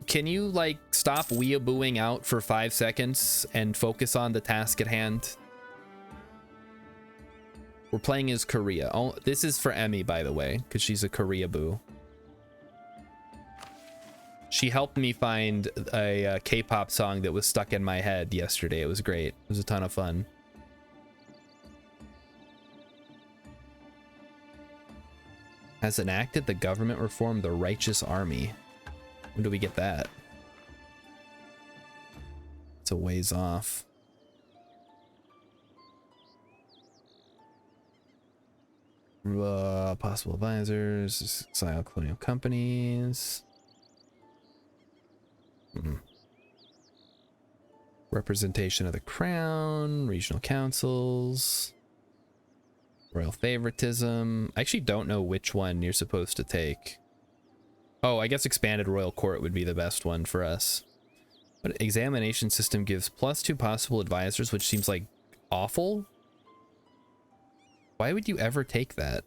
can you like stop weeabooing out for 5 seconds and focus on the task at hand? We're playing as Korea. Oh, this is for Emmy, by the way, because she's a Korea boo. She helped me find a K-pop song that was stuck in my head yesterday. It was great. It was a ton of fun. Has enacted the government reform the Righteous Army. When do we get that? It's a ways off. Possible advisors, exile colonial companies. Representation of the crown, regional councils, royal favoritism. I actually don't know which one you're supposed to take. Oh, I guess expanded royal court would be the best one for us. But examination system gives +2 possible advisors, which seems like awful. Why would you ever take that?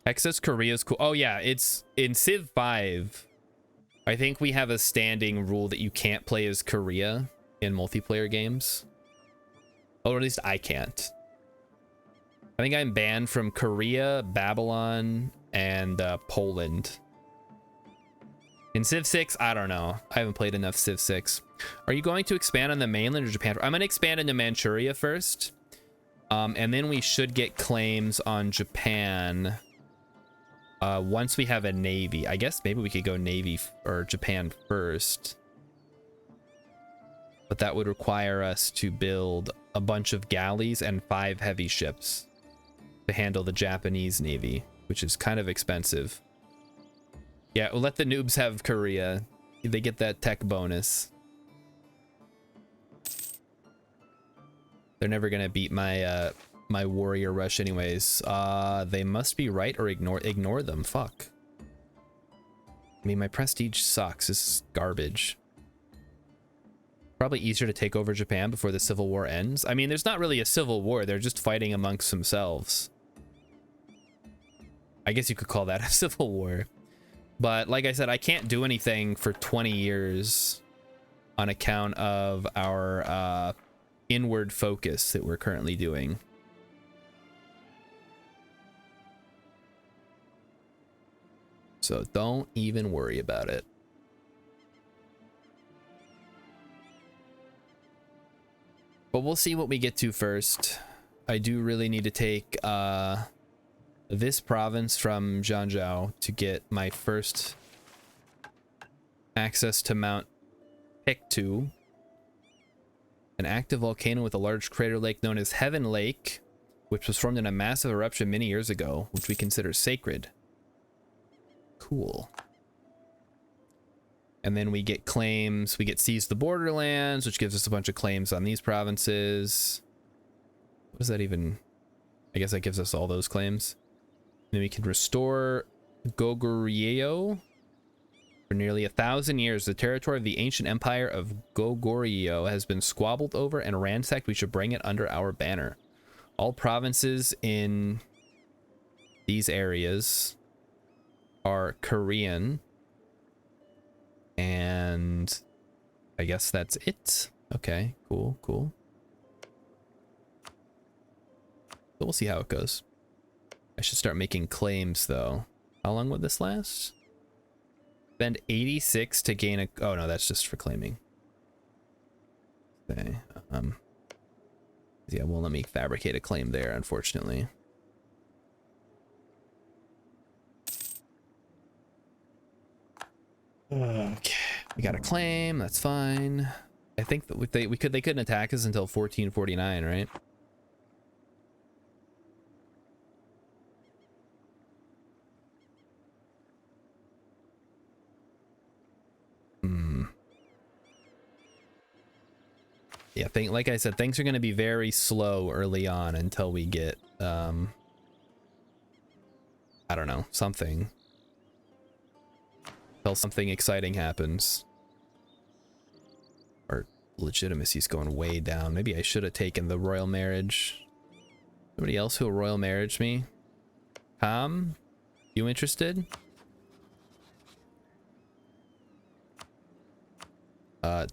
Excess Korea's cool. Oh yeah, it's in Civ 5. I think we have a standing rule that you can't play as Korea in multiplayer games. Or at least I can't. I think I'm banned from Korea, Babylon, and Poland. In Civ 6, I don't know. I haven't played enough Civ 6. Are you going to expand on the mainland or Japan? I'm going to expand into Manchuria first. And then we should get claims on Japan once we have a navy. I guess maybe we could go Navy or Japan first. But that would require us to build a bunch of galleys and 5 heavy ships to handle the Japanese Navy, which is kind of expensive. Yeah, we'll let the noobs have Korea. They get that tech bonus. They're never gonna beat my my warrior rush anyways. They must be right or ignore them. Fuck. I mean, my prestige sucks. This is garbage. Probably easier to take over Japan before the civil war ends. I mean, there's not really a civil war. They're just fighting amongst themselves. I guess you could call that a civil war. But like I said, I can't do anything for 20 years on account of our inward focus that we're currently doing. So don't even worry about it. But we'll see what we get to first. I do really need to take this province from Zhangzhou to get my first access to Mount Pictou, an active volcano with a large crater lake known as Heaven Lake, which was formed in a massive eruption many years ago, which we consider sacred. Cool. And then we get claims. We get Seize the Borderlands, which gives us a bunch of claims on these provinces. What does that even... I guess that gives us all those claims. Then we can restore Goguryeo. For nearly 1,000 years, the territory of the ancient empire of Goguryeo has been squabbled over and ransacked. We should bring it under our banner. All provinces in these areas are Korean. And I guess that's it. Okay, cool, cool. So we'll see how it goes. I should start making claims, though. How long would this last? Spend 86 to gain a... Oh, no, that's just for claiming. Okay. Yeah, won't let me fabricate a claim there, unfortunately. Okay. We got a claim. That's fine. I think that they couldn't attack us until 1449, right? Yeah, like I said, things are going to be very slow early on until we get, I don't know, something. Until something exciting happens. Our legitimacy's going way down. Maybe I should have taken the royal marriage. Somebody else who'll royal marriage me? Tom? You interested?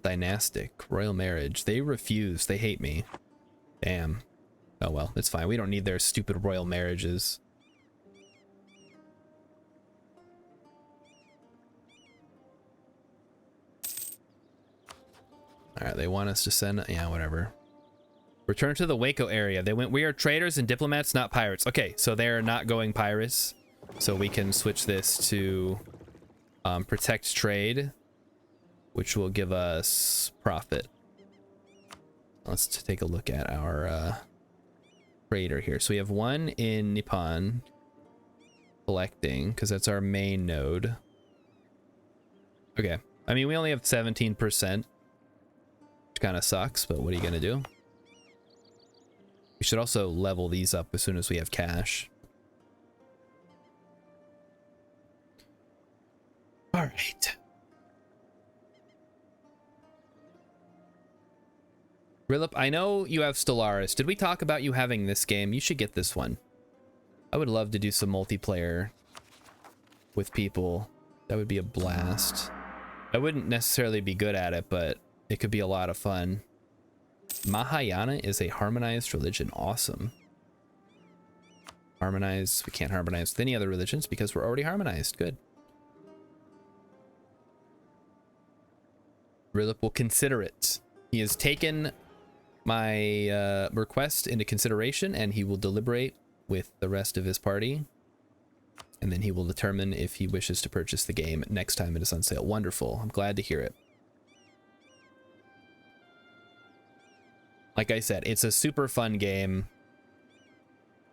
Dynastic. Royal marriage. They refuse. They hate me. Damn. Oh well, it's fine. We don't need their stupid royal marriages. Alright, they want us to send... Yeah, whatever. Return to the Waco area. They went, we are traders and diplomats, not pirates. Okay, so they're not going pirates. So we can switch this to protect trade, which will give us profit. Let's take a look at our trader here. So we have one in Nippon collecting, because that's our main node. Okay. I mean, we only have 17%, which kind of sucks, but what are you going to do? We should also level these up as soon as we have cash. All right. Rilip, I know you have Stellaris. Did we talk about you having this game? You should get this one. I would love to do some multiplayer with people. That would be a blast. I wouldn't necessarily be good at it, but it could be a lot of fun. Mahayana is a harmonized religion. Awesome. Harmonize. We can't harmonize with any other religions because we're already harmonized. Good. Rilip will consider it. He has taken my request into consideration, and he will deliberate with the rest of his party, and then he will determine if he wishes to purchase the game next time it is on sale. Wonderful. I'm glad to hear it. Like I said, it's a super fun game.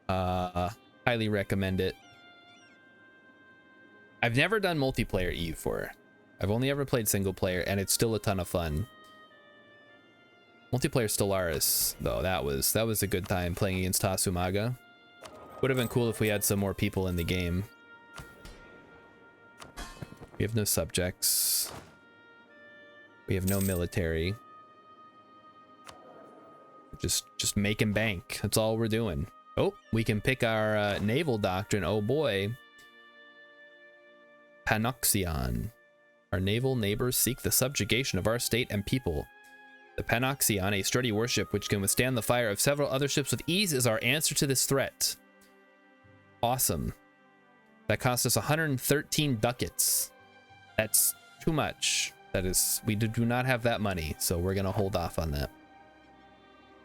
Highly recommend it. I've never done multiplayer EU4. I've only ever played single player, and it's still a ton of fun. Multiplayer Stellaris, though, that was a good time playing against Tasumaga. Would have been cool if we had some more people in the game. We have no subjects. We have no military. Just making bank. That's all we're doing. Oh, we can pick our naval doctrine. Oh boy. Panoxion. Our naval neighbors seek the subjugation of our state and people. The Panoxion, a sturdy warship which can withstand the fire of several other ships with ease, is our answer to this threat. Awesome. That cost us 113 ducats. That's too much. That is, we do not have that money, so we're gonna hold off on that.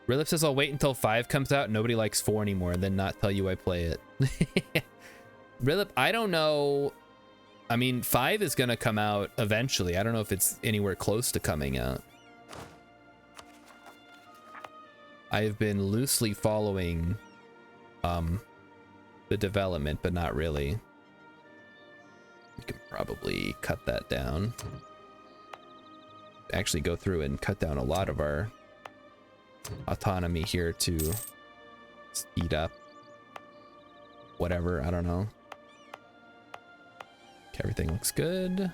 Rilip says I'll wait until 5 comes out. Nobody likes 4 anymore, and then not tell you I play it. Rilip, I don't know. I mean, 5 is gonna come out eventually. I don't know if it's anywhere close to coming out. I've been loosely following the development, but not really. We can probably cut that down. Actually go through and cut down a lot of our autonomy here to speed up whatever. I don't know. Okay, everything looks good.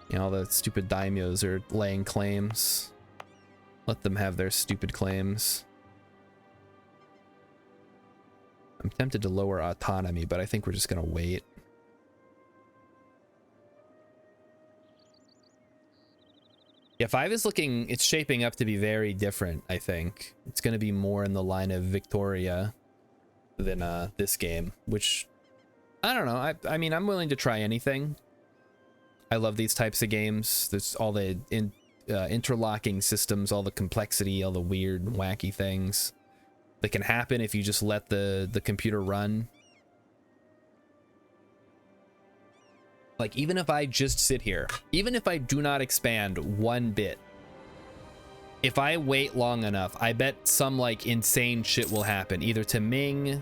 You know, all the stupid daimyos are laying claims. Let them have their stupid claims. I'm tempted to lower autonomy, but I think we're just gonna wait. Yeah, 5 is looking, it's shaping up to be very different, I think. It's gonna be more in the line of Victoria than this game, which, I don't know. I mean, I'm willing to try anything. I love these types of games. There's all the interlocking systems, all the complexity, all the weird, wacky things that can happen if you just let the computer run. Like, even if I just sit here, even if I do not expand one bit, if I wait long enough, I bet some like insane shit will happen, either to Ming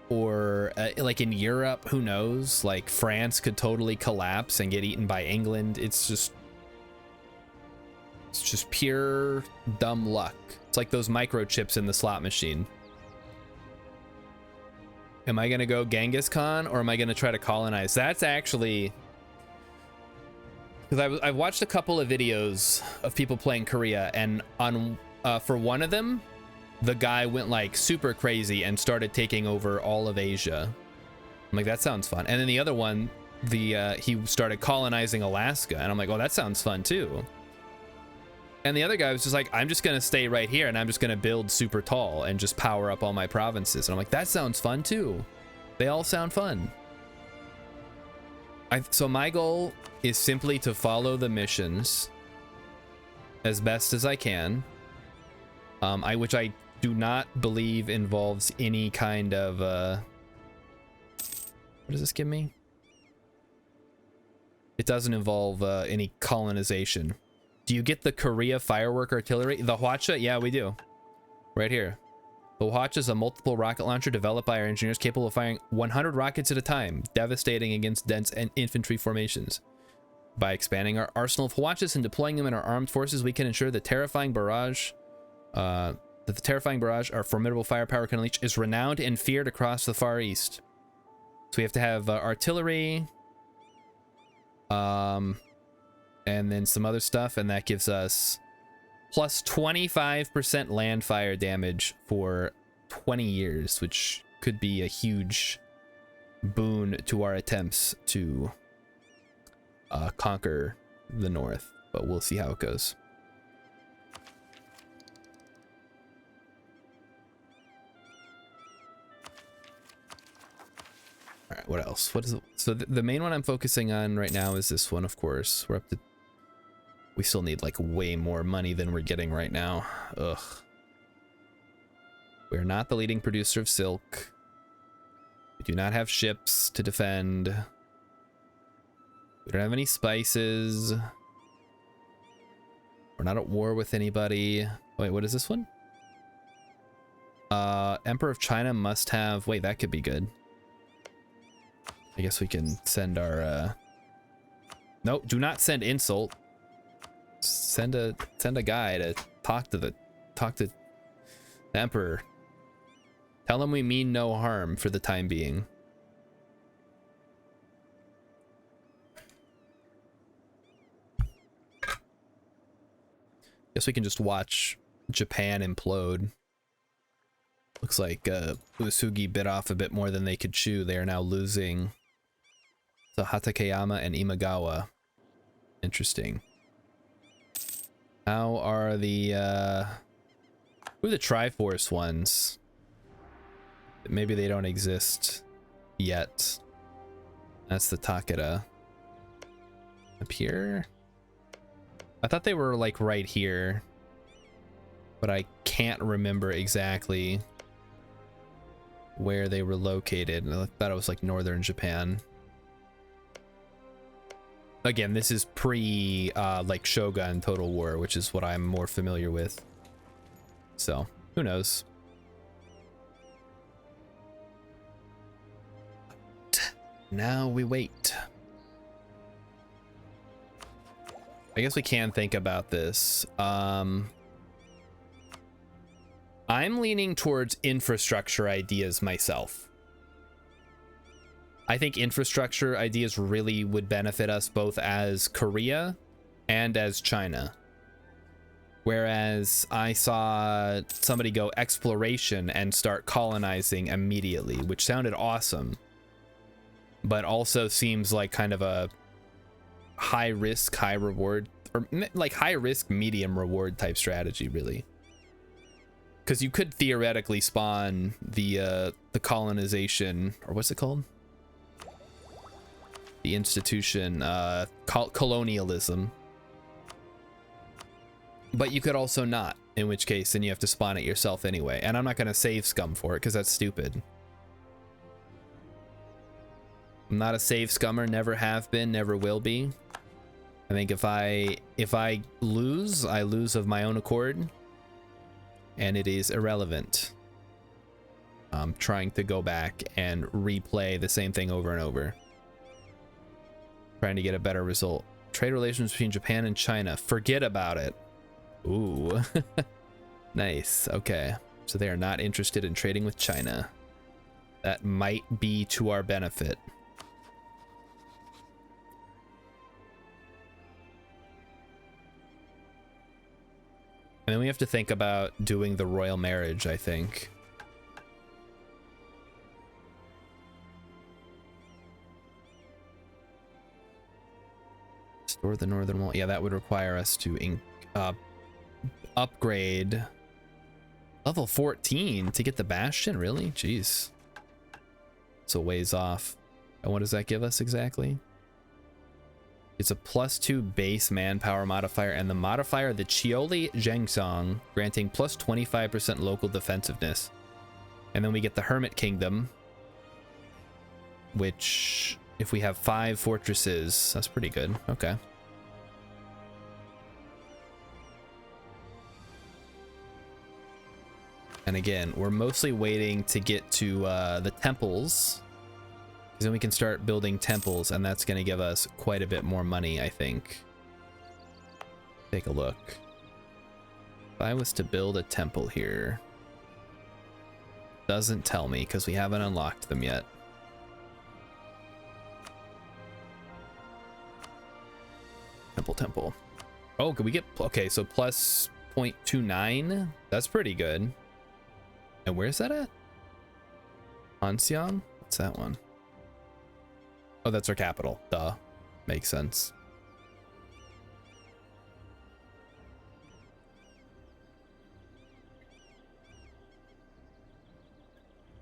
or like in Europe, who knows? Like France could totally collapse and get eaten by England. It's just, It's just pure dumb luck. It's like those microchips in the slot machine. Am I gonna go Genghis Khan or am I gonna try to colonize? That's actually, because I've watched a couple of videos of people playing Korea, and on for one of them, the guy went like super crazy and started taking over all of Asia. I'm like, that sounds fun. And then the other one, he started colonizing Alaska, and I'm like, oh, that sounds fun too. And the other guy was just like, I'm just gonna stay right here and I'm just gonna build super tall and just power up all my provinces. And I'm like, that sounds fun too. They all sound fun. So my goal is simply to follow the missions as best as I can, which I do not believe involves any kind of what does this give me? It doesn't involve any colonization. Do you get the Korea firework artillery? The Hwacha? Yeah, we do. Right here. The Hwacha is a multiple rocket launcher developed by our engineers capable of firing 100 rockets at a time, devastating against dense and infantry formations. By expanding our arsenal of Hwachas and deploying them in our armed forces, we can ensure the terrifying barrage, our formidable firepower can unleash, is renowned and feared across the Far East. So we have to have artillery, and then some other stuff, and that gives us plus 25% land fire damage for 20 years, which could be a huge boon to our attempts to conquer the north, but we'll see how it goes. All right, what else? What is it? So the main one I'm focusing on right now is this one, of course. We're up to, we still need like way more money than we're getting right now. Ugh. We're not the leading producer of silk. We do not have ships to defend. We don't have any spices. We're not at war with anybody. Wait, what is this one? Emperor of China must have, wait, that could be good. I guess we can send our nope, do not send insult. Send a guy to talk to the emperor. Tell him we mean no harm for the time being. Guess we can just watch Japan implode. Looks like Uesugi bit off a bit more than they could chew. They are now losing to Hatakeyama and Imagawa. Interesting. How are the who are the Triforce ones? Maybe they don't exist yet. That's the Takeda. Up here? I thought they were like right here, but I can't remember exactly where they were located. I thought it was like northern Japan. Again, this is pre like Shogun Total War, which is what I'm more familiar with. So, who knows? Now we wait. I guess we can think about this. I'm leaning towards infrastructure ideas myself. I think infrastructure ideas really would benefit us both as Korea and as China. Whereas I saw somebody go exploration and start colonizing immediately, which sounded awesome, but also seems like kind of a high risk, high reward, or like high risk, medium reward type strategy, really. Because you could theoretically spawn the colonization, or what's it called? The institution, colonialism. But you could also not, in which case then you have to spawn it yourself anyway. And I'm not going to save scum for it because that's stupid. I'm not a save scummer, never have been, never will be. I think if I lose, I lose of my own accord, and it is irrelevant. I'm trying to go back and replay the same thing over and over, trying to get a better result. Trade relations between Japan and China, forget about it. Ooh. Nice. Okay. So they are not interested in trading with China. That might be to our benefit. And then we have to think about doing the royal marriage, I think. Restore the northern wall. Yeah, that would require us to upgrade level 14 to get the bastion. Really? Jeez. It's a ways off. And what does that give us exactly? It's a +2 base manpower modifier, and the modifier, the Chioli Zhengsong, granting plus 25% local defensiveness. And then we get the Hermit Kingdom, which, if we have 5 fortresses, that's pretty good. Okay. And again, we're mostly waiting to get to the temples, because then we can start building temples, and that's going to give us quite a bit more money, I think. Take a look. If I was to build a temple here, doesn't tell me because we haven't unlocked them yet. Temple. Oh, could we get, okay, so plus 0.29? That's pretty good. And where's that at? Anxiang? What's that one? Oh, that's our capital. Duh. Makes sense.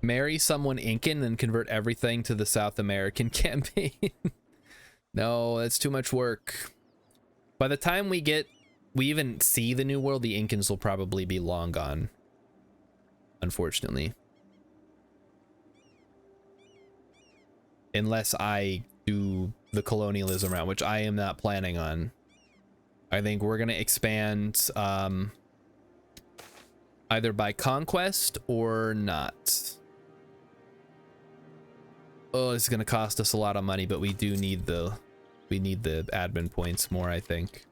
Marry someone Incan and convert everything to the South American campaign. No, that's too much work. By the time we even see the New World, the Incans will probably be long gone. Unfortunately. Unless I do the colonialism route, which I am not planning on. I think we're going to expand either by conquest or not. Oh, it's going to cost us a lot of money, but we do need the admin points more, I think.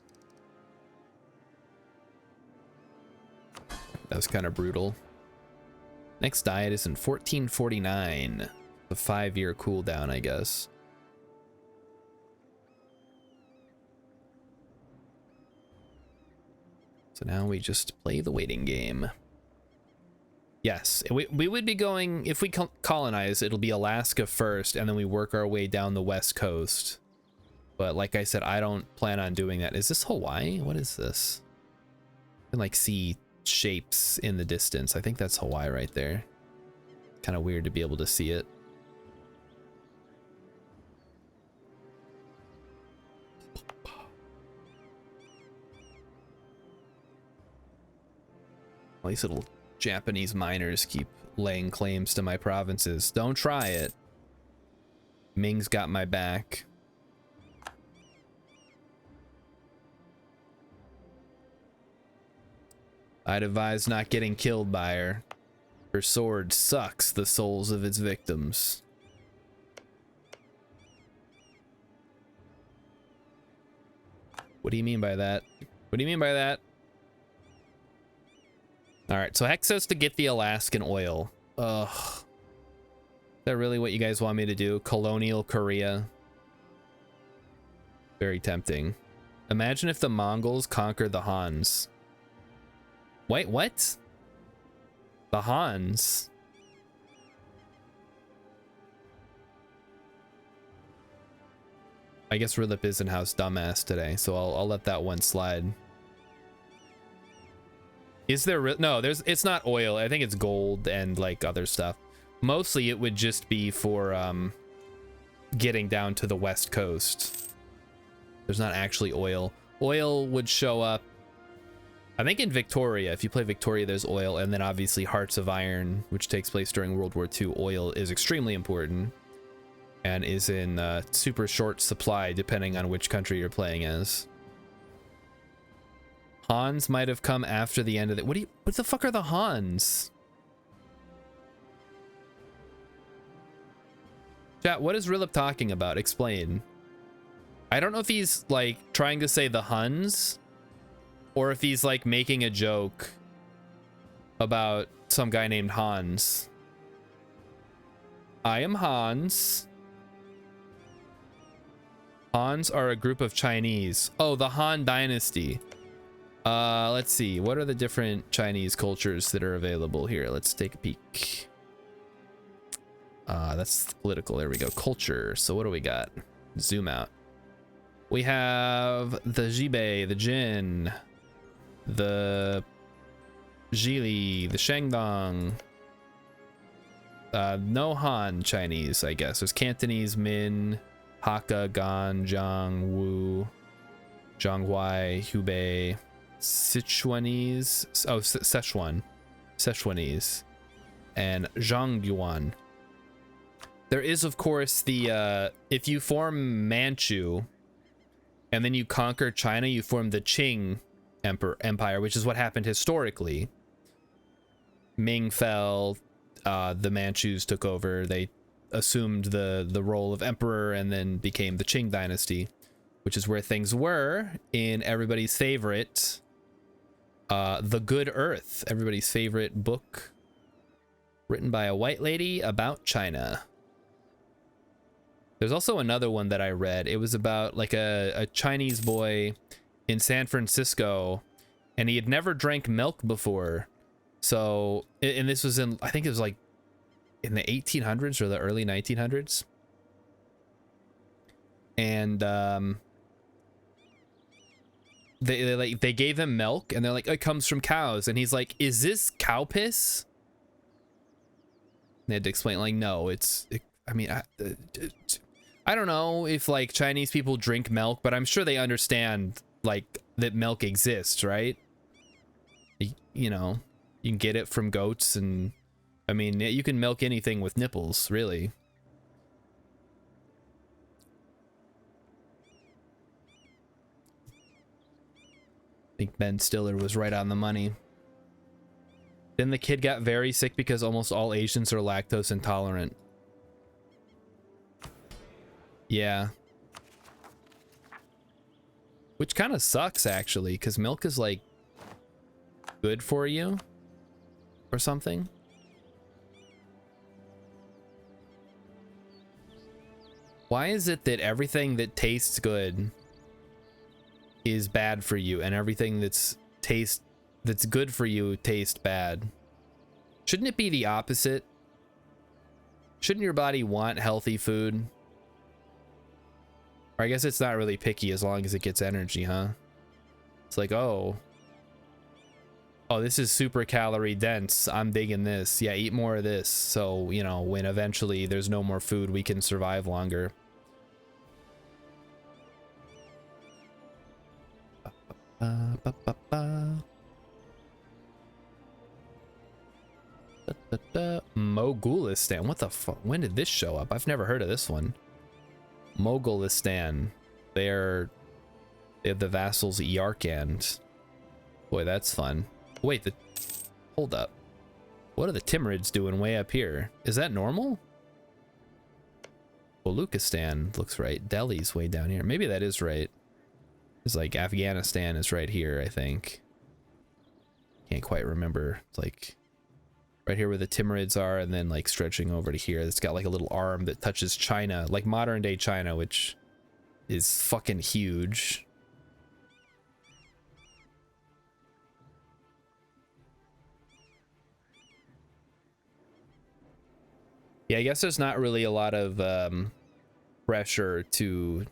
That was kind of brutal. Next diet is in 1449. A 5-year cooldown, I guess. So now we just play the waiting game. Yes, we would be going, if we colonize, it'll be Alaska first, and then we work our way down the west coast. But like I said, I don't plan on doing that. Is this Hawaii? What is this? I can like see shapes in the distance. I think that's Hawaii right there. Kind of weird to be able to see it. All these little Japanese miners keep laying claims to my provinces. Don't try it. Ming's got my back. I'd advise not getting killed by her. Her sword sucks the souls of its victims. What do you mean by that? What do you mean by that? Alright, so Hex says to get the Alaskan oil. Ugh. Is that really what you guys want me to do? Colonial Korea? Very tempting. Imagine if the Mongols conquered the Hans. Wait, what? The Hans? I guess Rilip is in house dumbass today, so I'll let that one slide. Is there no, it's not oil. I think it's gold and like other stuff. Mostly it would just be for getting down to the west coast. There's not actually oil. Oil would show up, I think, in Victoria. If you play Victoria, there's oil, and then obviously Hearts of Iron, which takes place during World War II. Oil is extremely important and is in super short supply depending on which country you're playing as. Hans might have come after the end of the... What the fuck are the Hans? Chat, what is Rilip talking about? Explain. I don't know if he's like trying to say the Huns Or if he's like making a joke about some guy named Hans. I am Hans. Hans are a group of Chinese. Oh, the Han Dynasty. Let's see. What are the different Chinese cultures that are available here? Let's take a peek. That's political. There we go. Culture. So what do we got? Zoom out. We have the Jibei, the Jin, the Zhili, the Shandong. No Han Chinese, I guess. There's Cantonese, Min, Hakka, Gan, Zhang, Wu, Zhanghuai, Hubei, Sichuanese, oh, Sichuanese, and Zhongyuan. There is, of course, the, if you form Manchu, and then you conquer China, you form the Qing Empire, which is what happened historically. Ming fell, the Manchus took over, they assumed the role of emperor, and then became the Qing dynasty, which is where things were in everybody's favorite, The Good Earth, everybody's favorite book written by a white lady about China. There's also another one that I read. It was about like a Chinese boy in San Francisco, and he had never drank milk before. So, and this was in, I think it was like in the 1800s or the early 1900s. And they gave him milk, and they're like, it comes from cows, and he's like, is this cow piss? And they had to explain, like, no, I don't know if like Chinese people drink milk, but I'm sure they understand like that milk exists, right? You know, you can get it from goats, and I mean, you can milk anything with nipples, really. I think Ben Stiller was right on the money. Then the kid got very sick because almost all Asians are lactose intolerant. Yeah. Which kind of sucks, actually, because milk is like good for you or something. Why is it that everything that tastes good is bad for you, and everything that's good for you tastes bad? Shouldn't it be the opposite? Shouldn't your body want healthy food? Or I guess it's not really picky as long as it gets energy, huh? It's like, oh, this is super calorie dense. I'm digging this. Yeah, eat more of this. So, you know, when eventually there's no more food, we can survive longer. Mogulistan. What the fuck? When did this show up? I've never heard of this one. Mogulistan. They have the vassals Yarkand. Boy, that's fun. Wait, hold up. What are the Timurids doing way up here? Is that normal? Baluchistan looks right. Delhi's way down here. Maybe that is right. It's like Afghanistan is right here, I think. Can't quite remember. It's like right here where the Timurids are, and then like stretching over to here. It's got like a little arm that touches China, like modern day China, which is fucking huge. Yeah, I guess there's not really a lot of pressure to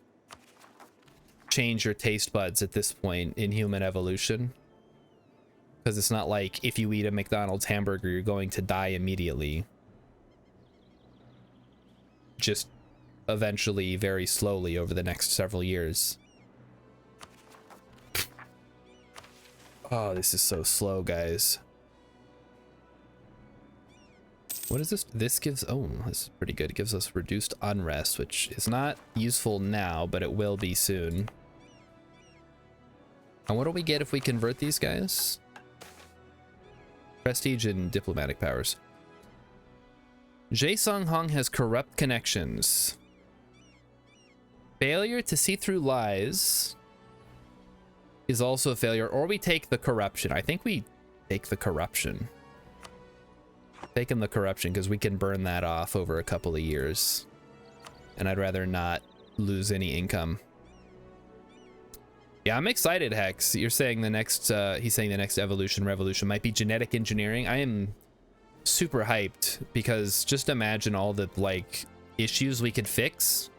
change your taste buds at this point in human evolution. Because it's not like if you eat a McDonald's hamburger, you're going to die immediately. Just eventually, very slowly over the next several years. Oh, this is so slow, guys. What is this? This gives, oh, this is pretty good. It gives us reduced unrest, which is not useful now, but it will be soon. And what do we get if we convert these guys? Prestige and diplomatic powers. Jae-Sung Hong has corrupt connections. Failure to see through lies. is also a failure, or we take the corruption. I think we take the corruption. Taking the corruption because we can burn that off over a couple of years. And I'd rather not lose any income. Yeah, I'm excited, Hex. You're saying the next, he's saying the next revolution might be genetic engineering. I am super hyped because just imagine all the, like, issues we could fix.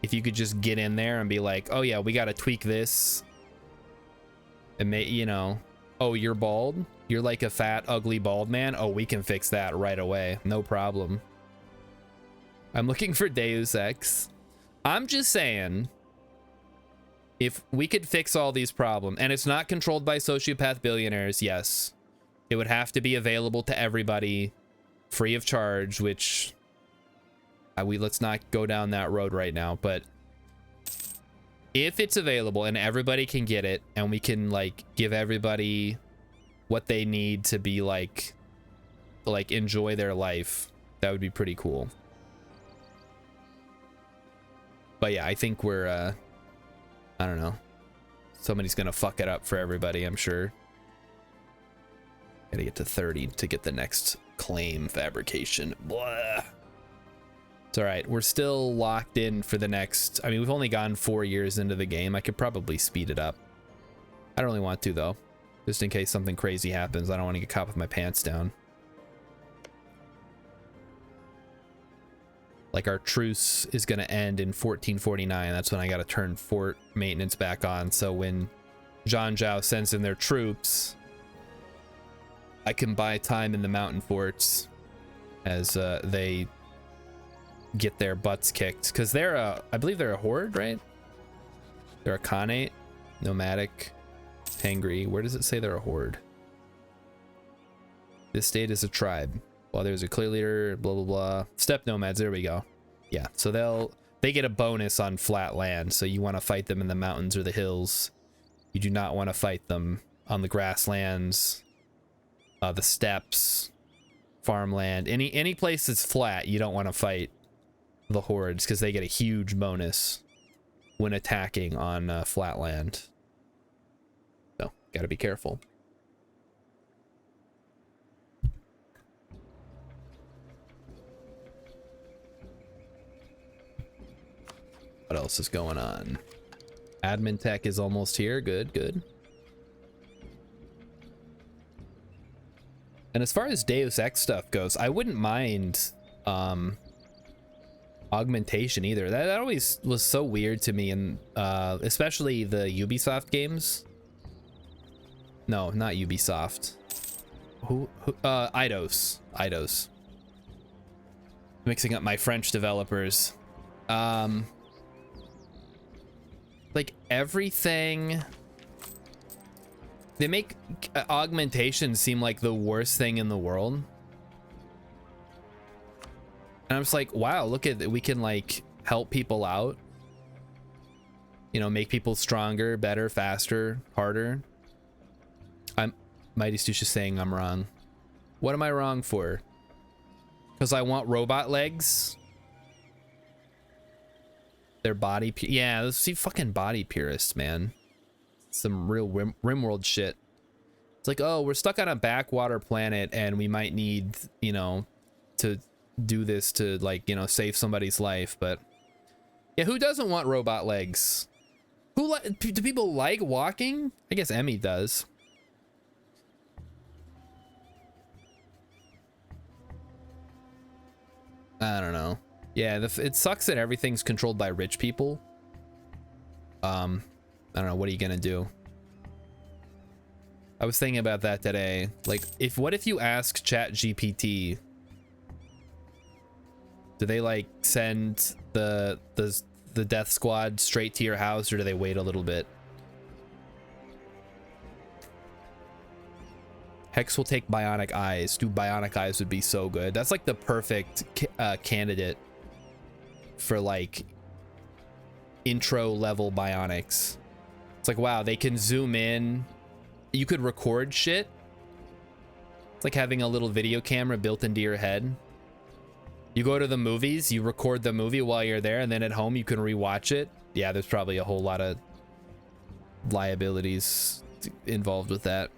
If you could just get in there and be like, oh yeah, we got to tweak this. And you know, oh, you're bald? You're like a fat, ugly, bald man? Oh, we can fix that right away. No problem. I'm looking for Deus Ex. I'm just saying, if we could fix all these problems, and it's not controlled by sociopath billionaires, yes, it would have to be available to everybody free of charge, which let's not go down that road right now. But if it's available and everybody can get it, and we can like give everybody what they need to be like enjoy their life, that would be pretty cool. But yeah, I think we're I don't know, somebody's gonna fuck it up for everybody, I'm sure. Gotta get to 30 to get the next claim fabrication. Blah. It's all right, we're still locked in for the next, I mean, we've only gone 4 years into the game. I could probably speed it up. I don't really want to though, just in case something crazy happens. I don't want to get caught with my pants down. Like our truce is going to end in 1449. That's when I got to turn fort maintenance back on. So when Zhang Zhao sends in their troops, I can buy time in the mountain forts as they get their butts kicked. Because they're I believe they're a horde, right? They're a Khanate, nomadic, Tengri. Where does it say they're a horde? This state is a tribe. Well, there's a clear leader, blah, blah, blah. Steppe nomads, there we go. Yeah, so they get a bonus on flat land, so you want to fight them in the mountains or the hills. You do not want to fight them on the grasslands, the steppes, farmland. Any place that's flat, you don't want to fight the hordes, because they get a huge bonus when attacking on flat land. So, gotta be careful. What else is going on? Admin tech is almost here. Good, good. And as far as Deus Ex stuff goes, I wouldn't mind augmentation either. That always was so weird to me, and especially the Ubisoft games. No, not Ubisoft. Who Eidos. Mixing up my French developers. Like everything, they make augmentation seem like the worst thing in the world. And I'm just like, wow, look at that, we can like help people out, you know, make people stronger, better, faster, harder. Mighty Stoosh is saying I'm wrong. What am I wrong for? Because I want robot legs. Their body, yeah, let's see, fucking body purists, man. Some real RimWorld shit. It's like, oh, we're stuck on a backwater planet and we might need, you know, to do this to, like, you know, save somebody's life. But yeah, who doesn't want robot legs? Do people like walking? I guess Emmy does. I don't know. Yeah, it sucks that everything's controlled by rich people. I don't know, what are you gonna do? I was thinking about that today. Like, what if you ask ChatGPT, do they like send the death squad straight to your house, or do they wait a little bit? Hex will take bionic eyes. Dude, bionic eyes would be so good. That's like the perfect candidate for like intro level bionics. It's like, wow, they can zoom in. You could record shit. It's like having a little video camera built into your head. You go to the movies, you record the movie while you're there, and then at home you can rewatch it. Yeah, there's probably a whole lot of liabilities involved with that.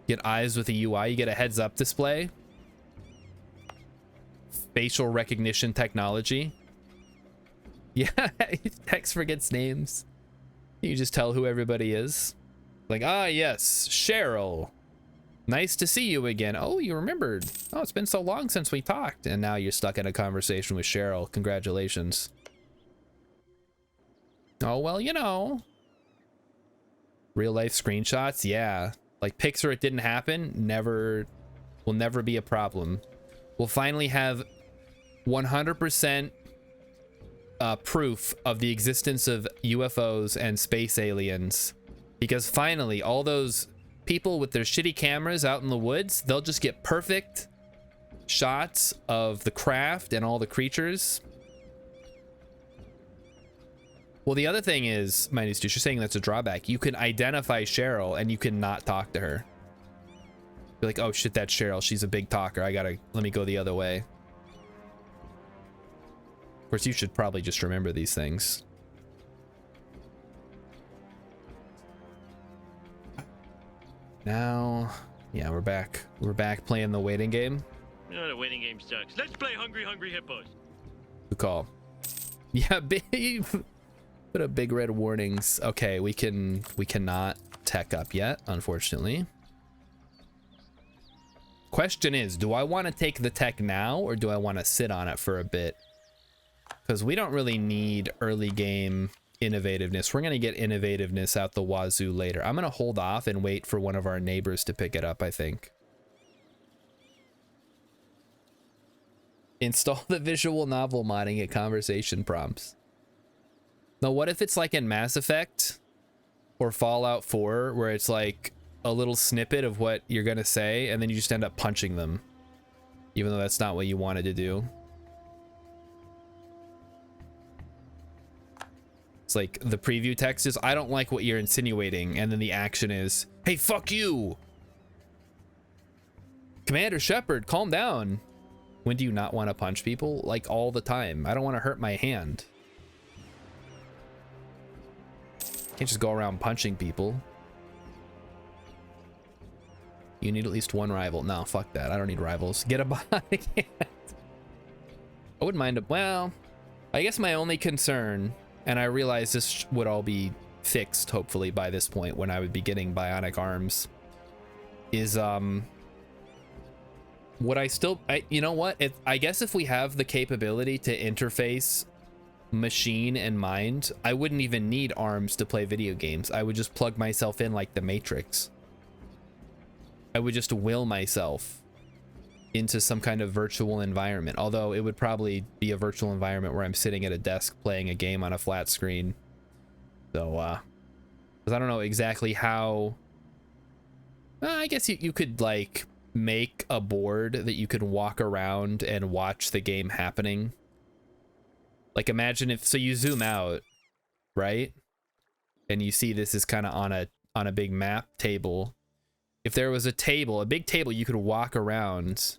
Get eyes with a UI, you get a heads up display, facial recognition technology. Yeah, Hex forgets names. You just tell who everybody is. Like, ah, yes, Cheryl. Nice to see you again. Oh, you remembered. Oh, it's been so long since we talked. And now you're stuck in a conversation with Cheryl. Congratulations. Oh, well, you know. Real life screenshots, yeah. Like Pixar, it didn't happen. Never, will never be a problem. We'll finally have 100% proof of the existence of UFOs and space aliens, because finally all those people with their shitty cameras out in the woods, they'll just get perfect shots of the craft and all the creatures. Well, the other thing is, Mighty Stoosh, you're saying that's a drawback. You can identify Cheryl and you can not talk to her. You're like, oh shit, that's Cheryl, she's a big talker, let me go the other way. Of course, you should probably just remember these things. Now, yeah, we're back. We're back playing the waiting game. No, the waiting game sucks. Let's play Hungry Hungry Hippos. Good call. Yeah, big. Put up big red warnings. Okay, we cannot tech up yet, unfortunately. Question is, do I want to take the tech now or do I want to sit on it for a bit? Because we don't really need early game innovativeness. We're going to get innovativeness out the wazoo later. I'm going to hold off and wait for one of our neighbors to pick it up, I think. Install the visual novel modding at conversation prompts. Now, what if it's like in Mass Effect or Fallout 4, where it's like a little snippet of what you're going to say, and then you just end up punching them, even though that's not what you wanted to do? It's like the preview text is, I don't like what you're insinuating, and then the action is, hey, fuck you! Commander Shepard, calm down. When do you not want to punch people? Like all the time. I don't want to hurt my hand. Can't just go around punching people. You need at least one rival. No, fuck that. I don't need rivals. Get a bot. I can't. I wouldn't mind well, I guess my only concern, and I realize this would all be fixed hopefully by this point when I would be getting bionic arms, is would I still, you know what, I guess if we have the capability to interface machine and mind, I wouldn't even need arms to play video games. I would just plug myself in like the Matrix. I would just will myself into some kind of virtual environment, although it would probably be a virtual environment where I'm sitting at a desk playing a game on a flat screen. So because I don't know exactly how, I guess you could like make a board that you could walk around and watch the game happening. Like imagine if, so you zoom out, right? And you see this is kind of on a big map table. If there was a table, a big table, you could walk around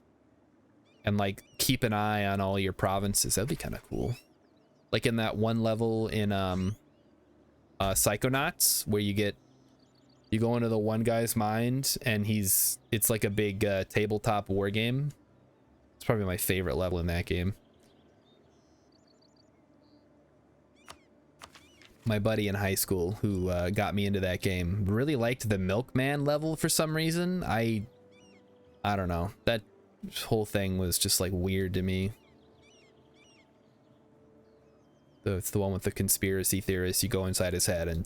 and like keep an eye on all your provinces. That'd be kind of cool. Like in that one level in Psychonauts, where you go into the one guy's mind and it's like a big tabletop war game. It's probably my favorite level in that game. My buddy in high school who got me into that game really liked the Milkman level for some reason. I don't know. That whole thing was just like weird to me. It's the one with the conspiracy theorists. You go inside his head and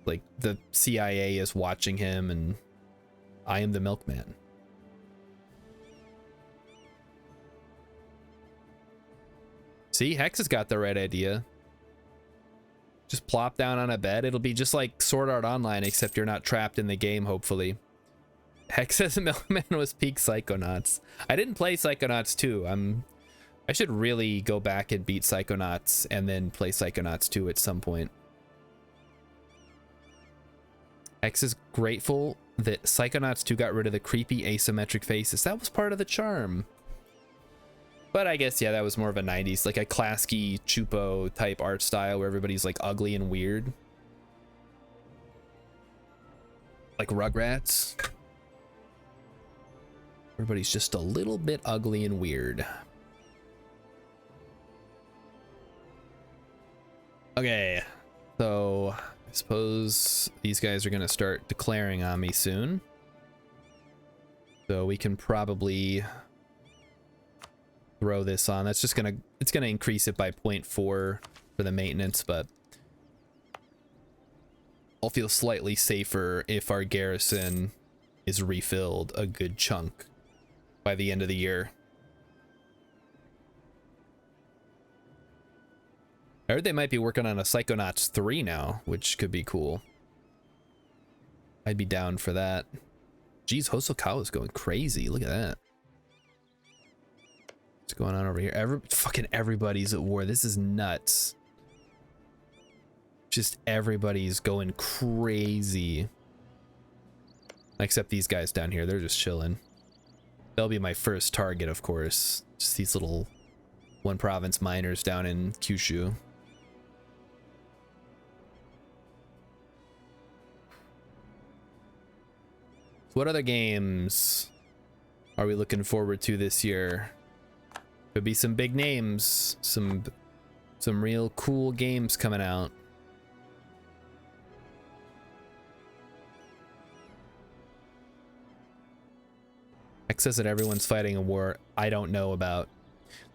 like the CIA is watching him and I am the Milkman. See, Hex has got the right idea. Just plop down on a bed. It'll be just like Sword Art Online, except you're not trapped in the game, hopefully. Hex says Milkman was peak Psychonauts. I didn't play Psychonauts 2. I should really go back and beat Psychonauts and then play Psychonauts 2 at some point. Hex is grateful that Psychonauts 2 got rid of the creepy asymmetric faces. That was part of the charm. But I guess, yeah, that was more of a 90s, like a Klasky Chupo type art style where everybody's like ugly and weird. Like Rugrats. Everybody's just a little bit ugly and weird. Okay, so I suppose these guys are gonna start declaring on me soon. So we can probably throw this on. That's just gonna, it's gonna increase it by 0.4 for the maintenance, but I'll feel slightly safer if our garrison is refilled a good chunk by the end of the year. I heard they might be working on a Psychonauts 3 now, which could be cool. I'd be down for that. Geez, Hosokawa's going crazy. Look at that. What's going on over here? Fucking everybody's at war. This is nuts. Just everybody's going crazy. Except these guys down here. They're just chilling. They'll be my first target, of course. Just these little one province miners down in Kyushu. What other games are we looking forward to this year? Could be some big names, some real cool games coming out. X says that everyone's fighting a war I don't know about.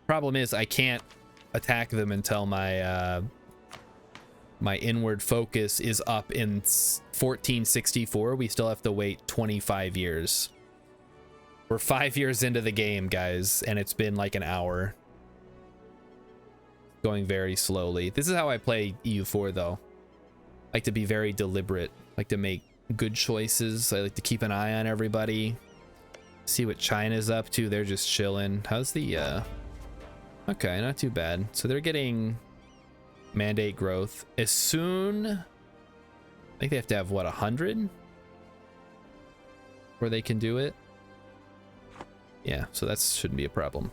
Problem is I can't attack them until my my inward focus is up in 1464. We still have to wait 25 years. We're 5 years into the game, guys, and it's been like an hour. Going very slowly. This is how I play EU4 though. I like to be very deliberate. I like to make good choices. I like to keep an eye on everybody. See what China's up to. They're just chilling. How's the okay, not too bad. So they're getting mandate growth as soon, I think they have to have what, 100 where they can do it. Yeah, so that shouldn't be a problem.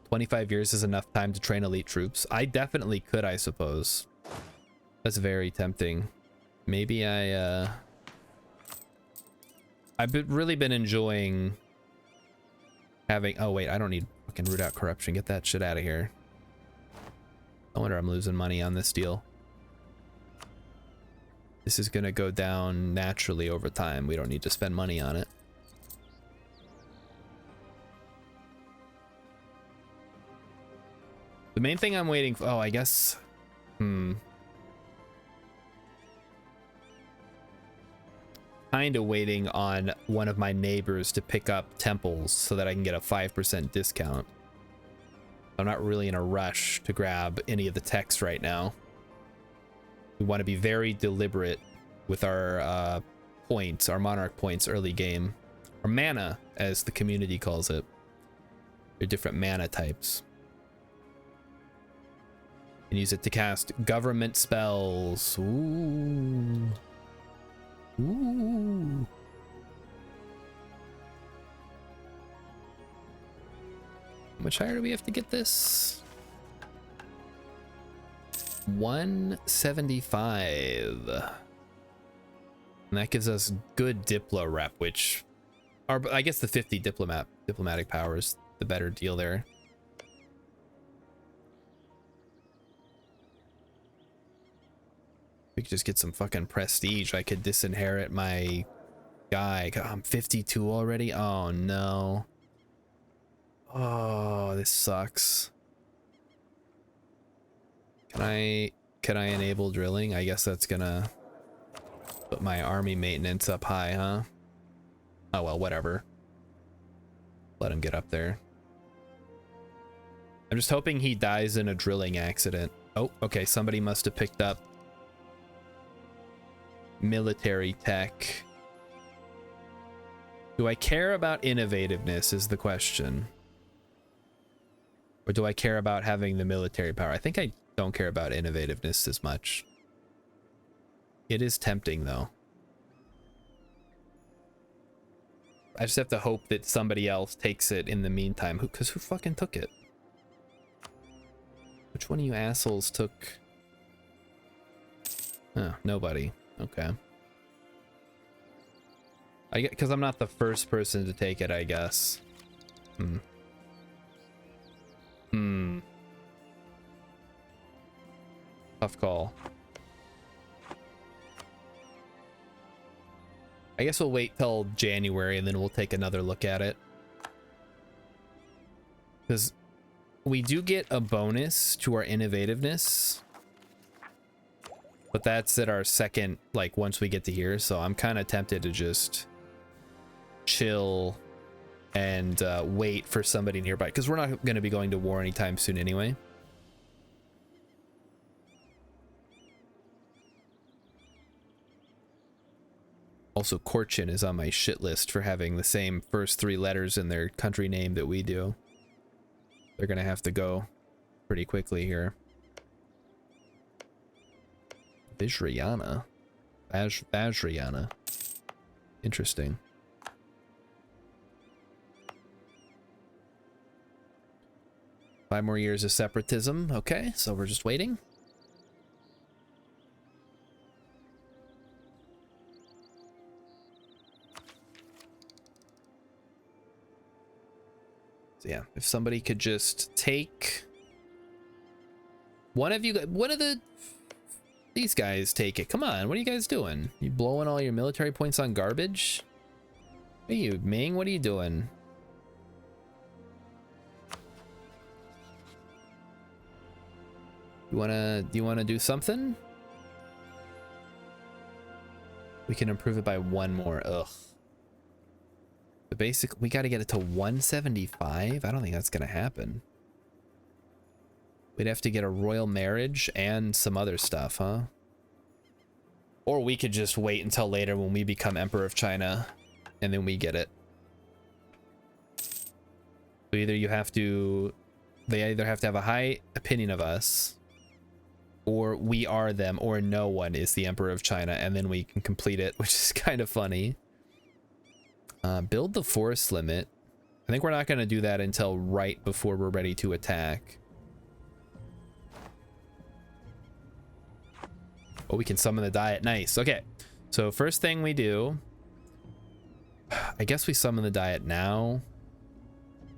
25 years is enough time to train elite troops. I definitely could, I suppose. That's very tempting. Maybe I've really been enjoying having, oh wait, I don't need fucking root out corruption. Get that shit out of here. No wonder I'm losing money on this deal. This is gonna go down naturally over time. We don't need to spend money on it. The main thing I'm waiting for, oh, I guess, kinda waiting on one of my neighbors to pick up temples so that I can get a 5% discount. I'm not really in a rush to grab any of the techs right now. We want to be very deliberate with our points, our monarch points early game. Or mana, as the community calls it. They're different mana types. You can use it to cast government spells. Ooh. Ooh. How much higher do we have to get this? 175. And that gives us good Diplo rep, which are, I guess the 50 diplomatic powers, the better deal there. We could just get some fucking prestige. I could disinherit my guy. God, I'm 52 already. Oh no. Oh, this sucks. Can I enable drilling? I guess that's gonna put my army maintenance up high, huh? Oh well, whatever. Let him get up there. I'm just hoping he dies in a drilling accident. Oh, okay, somebody must have picked up military tech. Do I care about innovativeness is the question. Or do I care about having the military power? I think I don't care about innovativeness as much. It is tempting though. I just have to hope that somebody else takes it in the meantime. Who fucking took it? Which one of you assholes took? Oh, nobody. Okay. I get, because I'm not the first person to take it, I guess. Tough call. I guess we'll wait till January and then we'll take another look at it. Because we do get a bonus to our innovativeness. But that's at our second, like, once we get to here. So I'm kind of tempted to just chill and wait for somebody nearby. Because we're not going to be going to war anytime soon anyway. Also, Korchin is on my shit list for having the same first 3 letters in their country name that we do. They're gonna have to go pretty quickly here. Vajrayana. Vajrayana. Interesting. Five more years of separatism. Okay, so we're just waiting. Yeah, if somebody could just take one of these guys, take it. Come on, what are you guys doing? You blowing all your military points on garbage? Hey, you Ming, what are you doing? Do you wanna do something? We can improve it by 1 more. Ugh. The basic, we got to get it to 175. I don't think that's gonna happen. We'd have to get a royal marriage and some other stuff, huh? Or we could just wait until later when we become Emperor of China and then we get it. So either you have to, they either have to have a high opinion of us, or we are them, or no one is the Emperor of China, and then we can complete it, which is kind of funny. Build the forest limit. I think we're not going to do that until right before we're ready to attack. Oh, we can summon the Diet. Nice. Okay. So first thing we do, I guess we summon the Diet now.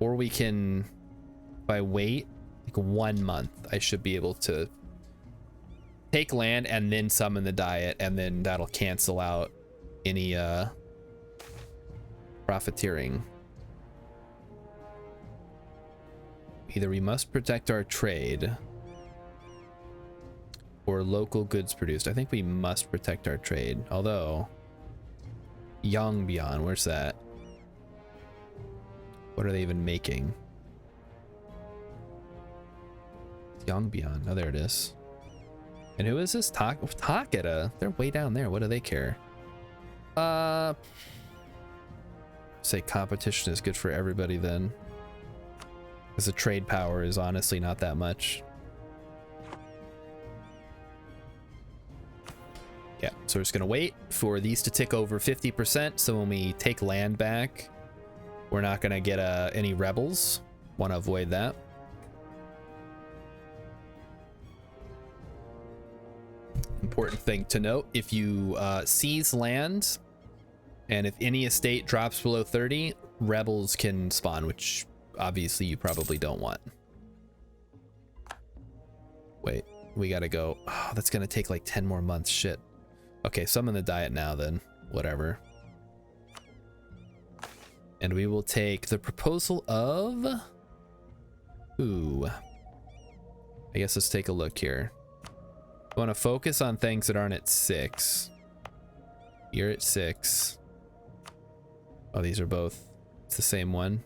Or we can, if I wait like 1 month, I should be able to take land and then summon the Diet, and then that'll cancel out any profiteering. Either we must protect our trade or local goods produced. I think we must protect our trade, although Yongbyon, where's that? What are they even making? Yongbyon. Oh, there it is. And who is this? Takeda. They're way down there. What do they care? Say competition is good for everybody then, because the trade power is honestly not that much. Yeah, so we're just gonna wait for these to tick over 50%, so when we take land back, we're not gonna get any rebels. Want to avoid that. Important thing to note, if you seize land and if any estate drops below 30, rebels can spawn, which obviously you probably don't want. Wait, we gotta go. Oh, that's gonna take like 10 more months. Shit. Okay, summon the Diet now then. Whatever. And we will take the proposal of... Ooh. I guess let's take a look here. I want to focus on things that aren't at 6. You're at 6. Oh, these are both. It's the same one.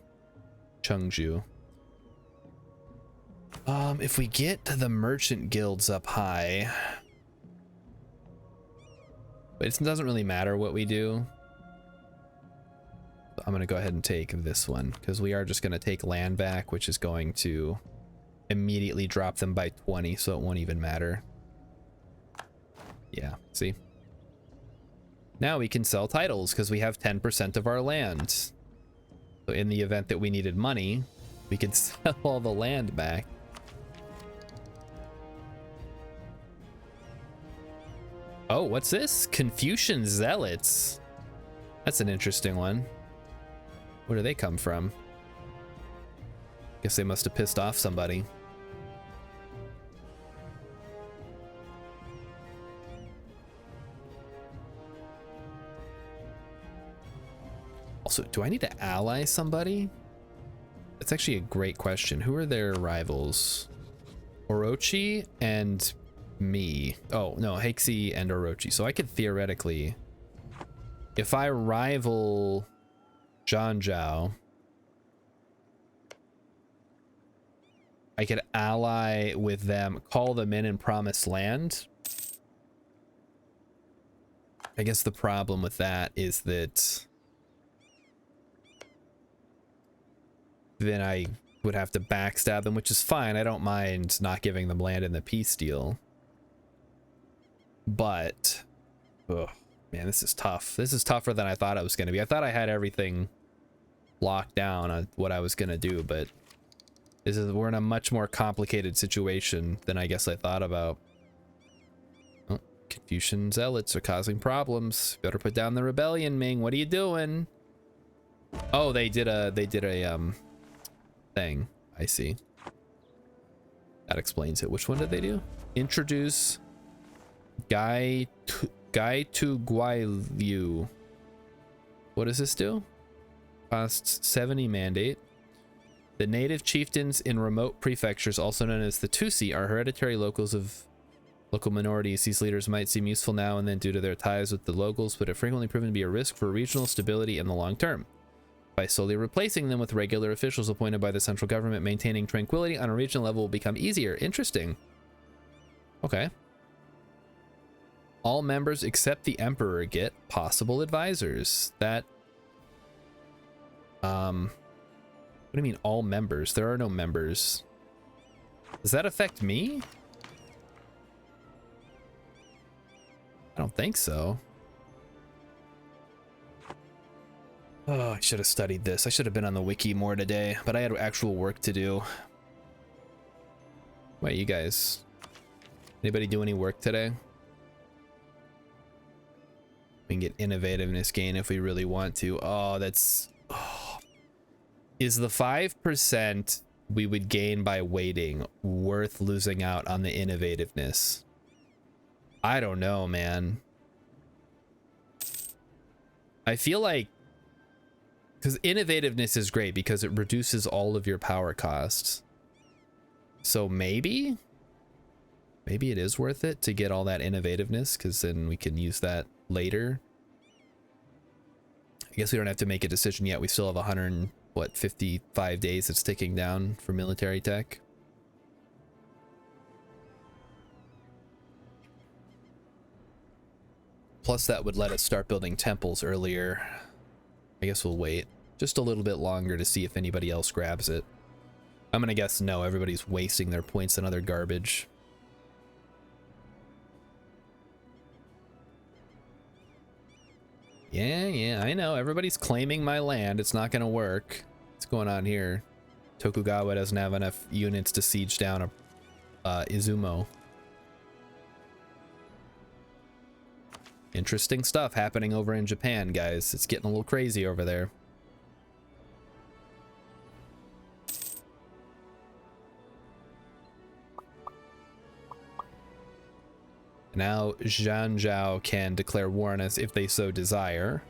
Chengju. If we get the merchant guilds up high, but it doesn't really matter what we do. I'm gonna go ahead and take this one because we are just gonna take land back, which is going to immediately drop them by 20, so it won't even matter. Yeah, see? Now we can sell titles because we have 10% of our land. So in the event that we needed money, we could sell all the land back. Oh, what's this? Confucian Zealots. That's an interesting one. Where do they come from? Guess they must have pissed off somebody. Also, do I need to ally somebody? That's actually a great question. Who are their rivals? Orochi and me. Oh, no, Hexy and Orochi. So I could theoretically, if I rival Zhanzhao, I could ally with them, call them in and promise land. I guess the problem with that is that then I would have to backstab them, which is fine. I don't mind not giving them land in the peace deal. But, oh man, this is tough. This is tougher than I thought it was going to be. I thought I had everything locked down on what I was going to do, but we're in a much more complicated situation than I guess I thought about. Oh, Confucian zealots are causing problems. Better put down the rebellion, Ming. What are you doing? Oh, they did a thing. I see. That explains it. Which one did they do? Introduce Gai Tu Guailu. What does this do? Costs 70 mandate. The native chieftains in remote prefectures, also known as the Tusi, are hereditary locals of local minorities. These leaders might seem useful now and then due to their ties with the locals, but have frequently proven to be a risk for regional stability in the long term. By slowly replacing them with regular officials appointed by the central government, maintaining tranquility on a regional level will become easier. Interesting. Okay. All members except the emperor get possible advisors. That what do you mean all members? There are no members. Does that affect me? I don't think so. Oh, I should have studied this. I should have been on the wiki more today, but I had actual work to do. Wait, you guys, anybody do any work today? We can get innovativeness gain if we really want to. Oh, that's... Oh. Is the 5% we would gain by waiting worth losing out on the innovativeness? I don't know, man. I feel like, because innovativeness is great because it reduces all of your power costs. So maybe it is worth it to get all that innovativeness, because then we can use that later. I guess we don't have to make a decision yet. We still have 55 days it's ticking down for military tech. Plus that would let us start building temples earlier. I guess we'll wait just a little bit longer to see if anybody else grabs it. I'm gonna guess no, everybody's wasting their points on other garbage. Yeah, I know. Everybody's claiming my land. It's not gonna work. What's going on here? Tokugawa doesn't have enough units to siege down Izumo. Interesting stuff happening over in Japan, guys. It's getting a little crazy over there. Now Zhanzhao can declare war on us if they so desire.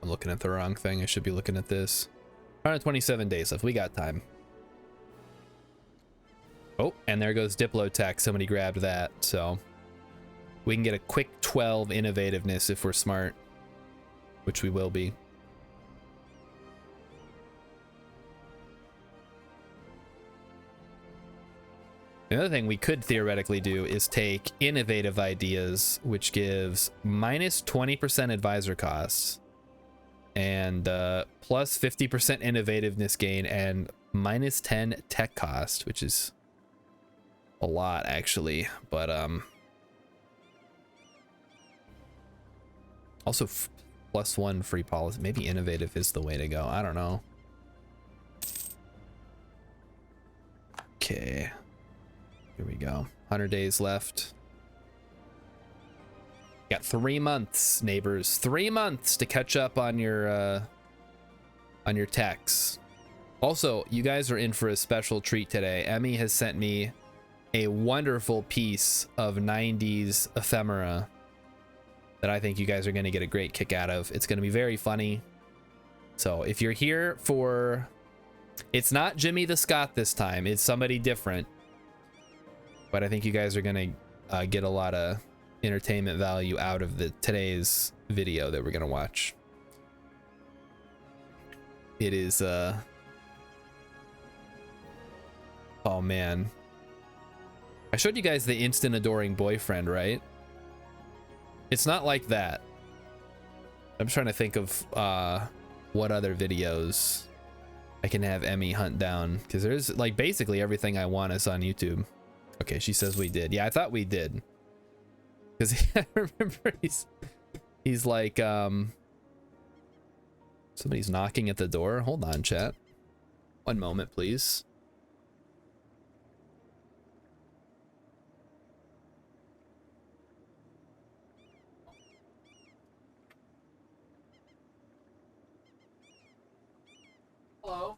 I'm looking at the wrong thing. I should be looking at this. 127 days left. We got time. Oh, and there goes Diplotech. Somebody grabbed that, so we can get a quick 12 innovativeness if we're smart, which we will be. Another thing we could theoretically do is take innovative ideas, which gives minus 20% advisor costs and plus 50% innovativeness gain and minus 10 tech cost, which is a lot actually, but also +1 free policy. Maybe innovative is the way to go. I don't know. Okay, here we go. 100 days left. Got 3 months, neighbors. 3 months to catch up on your techs. Also, you guys are in for a special treat today. Emmy has sent me a wonderful piece of 90s ephemera that I think you guys are going to get a great kick out of. It's going to be very funny. So if you're here for... It's not Jimmy the Scott this time. It's somebody different. But I think you guys are going to get a lot of entertainment value out of today's video that we're going to watch. It is... Oh, man. I showed you guys the instant adoring boyfriend, right? It's not like that. I'm trying to think of what other videos I can have Emmy hunt down, because there's like basically everything I want is on YouTube. Okay, she says we did. Yeah, I thought we did. Because I remember he's like somebody's knocking at the door. Hold on, chat. One moment, please. Hello.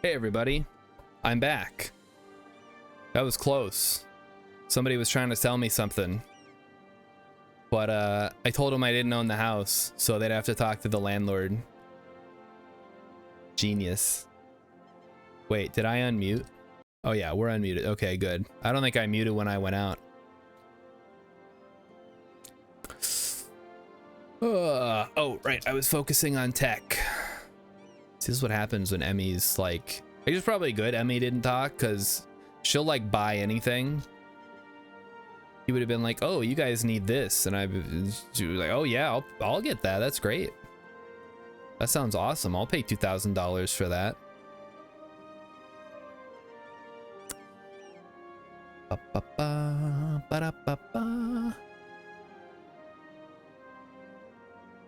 Hey everybody, I'm back. That was close. Somebody was trying to sell me something, but I told them I didn't own the house, so they'd have to talk to the landlord. Genius. Wait, did I unmute? Oh yeah, we're unmuted. Okay, good. I don't think I muted when I went out. Oh, right, I was focusing on tech. This is what happens when Emmy's like, I guess probably good Emmy didn't talk, because she'll like buy anything. He would have been like, oh, you guys need this, and she was like, oh yeah, I'll get that. That's great. That sounds awesome. I'll pay $2,000 for that.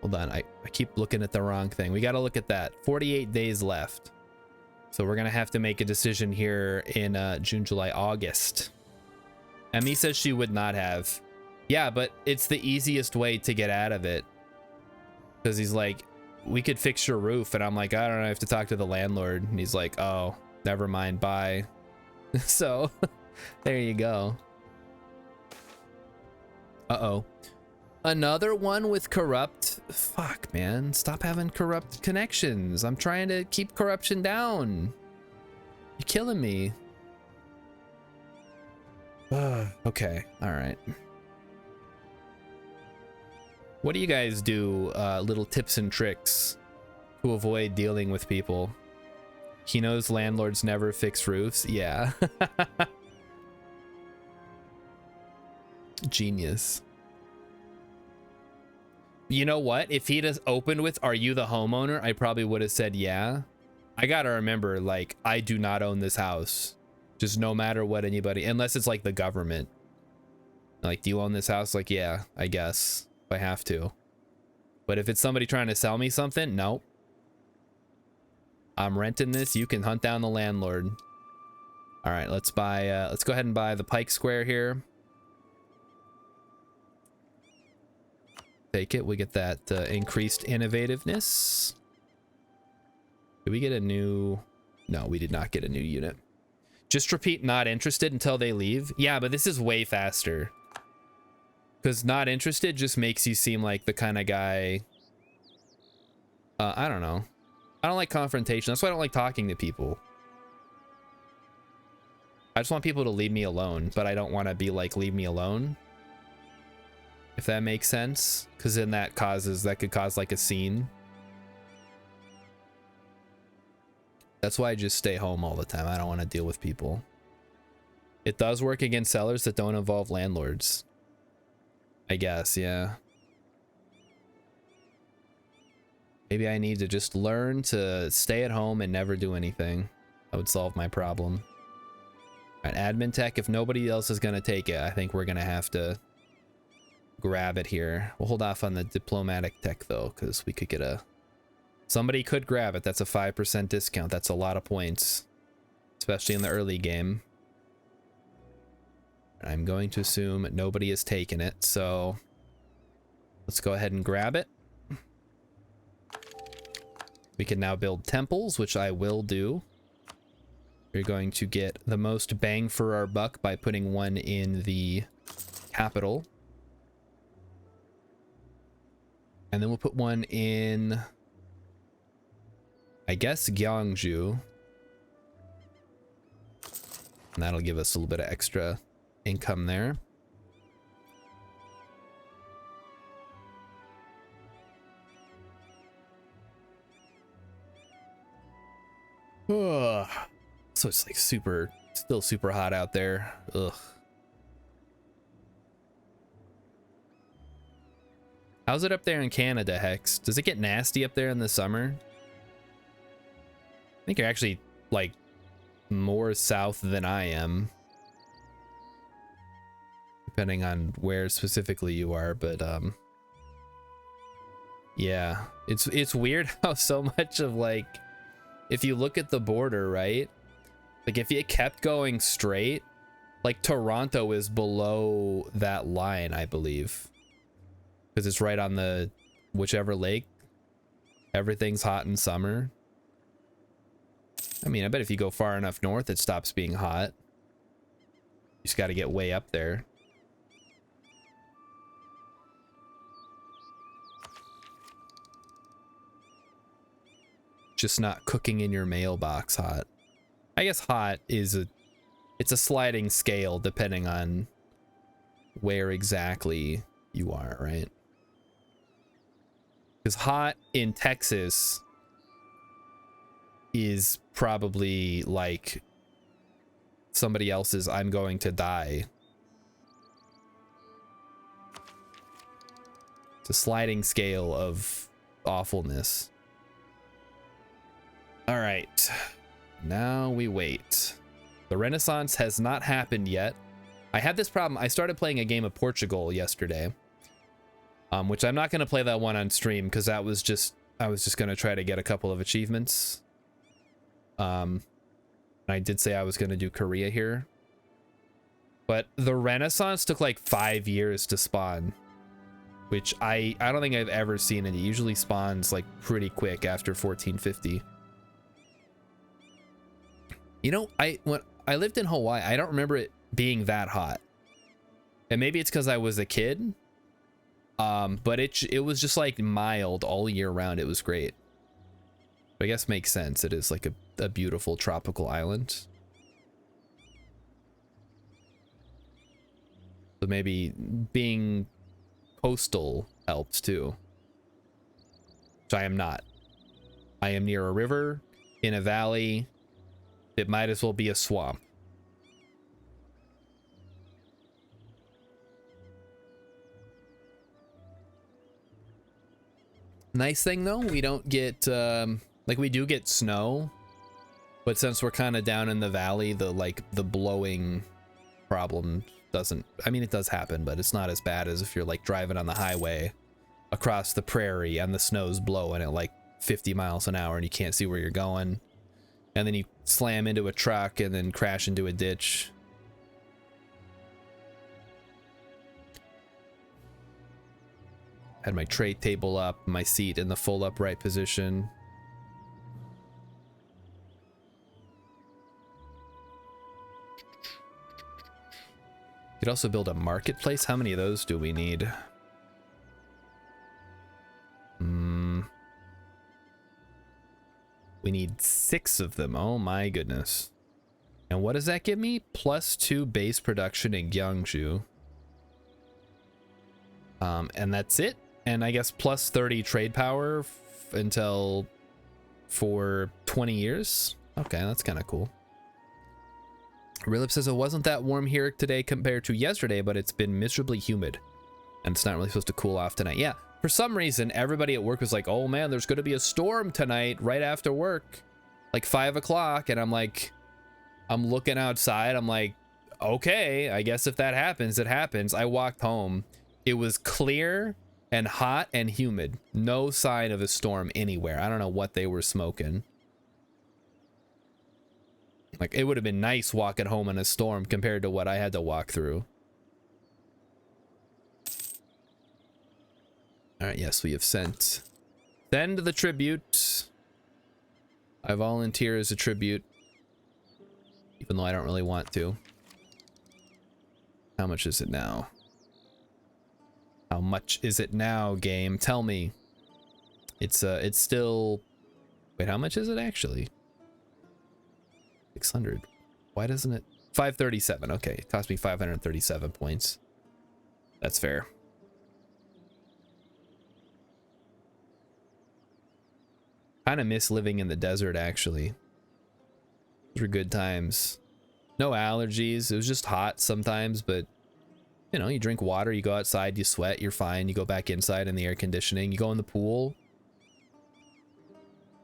Hold on, I keep looking at the wrong thing. We got to look at that. 48 days left. So we're going to have to make a decision here in June, July, August. Emmy says she would not have. Yeah, but it's the easiest way to get out of it. Because he's like, we could fix your roof. And I'm like, I don't know, I have to talk to the landlord. And he's like, oh, never mind, bye. So, there you go. Uh-oh. Another one with corrupt. Fuck, man. Stop having corrupt connections. I'm trying to keep corruption down. You're killing me. Okay. All right. What do you guys do? Little tips and tricks to avoid dealing with people. He knows landlords never fix roofs. Yeah. Genius. You know what? If he'd have opened with, are you the homeowner? I probably would have said, yeah. I gotta remember, like, I do not own this house. Just no matter what anybody, unless it's like the government. Like, do you own this house? Like, yeah, I guess if I have to. But if it's somebody trying to sell me something, nope. I'm renting this. You can hunt down the landlord. All right, let's buy, let's go ahead and buy the Pike Square here. Take it. We get that increased innovativeness. Did we get a new... No, we did not get a new unit. Just repeat not interested until they leave. Yeah, but this is way faster. Because not interested just makes you seem like the kind of guy... I don't know. I don't like confrontation. That's why I don't like talking to people. I just want people to leave me alone, but I don't want to be like, leave me alone. If that makes sense, because then that could cause like a scene. That's why I just stay home all the time. I don't want to deal with people. It does work against sellers that don't involve landlords, I guess. Yeah, maybe I need to just learn to stay at home and never do anything. That would solve my problem. All right, admin tech, if nobody else is gonna take it, I think we're gonna have to grab it here. We'll hold off on the diplomatic tech though, because we could get somebody could grab it. That's a 5% discount. That's a lot of points, especially in the early game. I'm going to assume nobody has taken it, so let's go ahead and grab it. We can now build temples, which I will do. We're going to get the most bang for our buck by putting one in the capital. And then we'll put one in, I guess, Gyeongju. And that'll give us a little bit of extra income there. Ugh. So it's like still super hot out there. Ugh. How's it up there in Canada, Hex? Does it get nasty up there in the summer? I think you're actually like more south than I am, depending on where specifically you are, but yeah, it's weird how so much of, like, if you look at the border, right, like if it kept going straight, like Toronto is below that line, I believe, because it's right on the whichever lake. Everything's hot in summer. I mean, I bet if you go far enough north it stops being hot. You just got to get way up there. Just not cooking in your mailbox hot. I guess hot is it's a sliding scale depending on where exactly you are, right? Because hot in Texas is probably like somebody else's I'm going to die. It's a sliding scale of awfulness. All right, now we wait. The Renaissance has not happened yet. I had this problem. I started playing a game of Portugal yesterday, which I'm not going to play that one on stream because that was just, I was just going to try to get a couple of achievements. I did say I was going to do Korea here, but the Renaissance took like 5 years to spawn, which I don't think I've ever seen it. It usually spawns like pretty quick after 1450. You know, when I lived in Hawaii, I don't remember it being that hot. And maybe it's because I was a kid. But it was just like mild all year round. It was great. But I guess makes sense. It is like a beautiful tropical island. So maybe being coastal helps too. Which I am not. I am near a river, in a valley. It might as well be a swamp. Nice thing though, we don't get like we do get snow, but since we're kind of down in the valley, the blowing problem doesn't, I mean it does happen, but it's not as bad as if you're like driving on the highway across the prairie and the snow's blowing at like 50 miles an hour and you can't see where you're going. And then you slam into a truck and then crash into a ditch. Had my tray table up, my seat in the full upright position. Could also build a marketplace. How many of those do we need? We need 6 of them. Oh my goodness. And what does that give me? +2 base production in Gyeongju. And that's it. And I guess +30 trade power until for 20 years. Okay, that's kind of cool. Rilip says it wasn't that warm here today compared to yesterday, but it's been miserably humid. And it's not really supposed to cool off tonight. Yeah, for some reason, everybody at work was like, oh man, there's going to be a storm tonight right after work. Like 5 o'clock. And I'm like, I'm looking outside. I'm like, okay, I guess if that happens, it happens. I walked home. It was clear and hot and humid. No sign of a storm anywhere. I don't know what they were smoking. Like, it would have been nice walking home in a storm compared to what I had to walk through. All right, yes, we have sent. Send the tribute. I volunteer as a tribute, even though I don't really want to. How much is it now? How much is it now, game? Tell me. It's still... Wait, how much is it actually? 600. Why doesn't it... 537. Okay, it cost me 537 points. That's fair. Kind of miss living in the desert, actually. Those were good times. No allergies. It was just hot sometimes, but you know, you drink water, you go outside, you sweat, you're fine. You go back inside in the air conditioning. You go in the pool.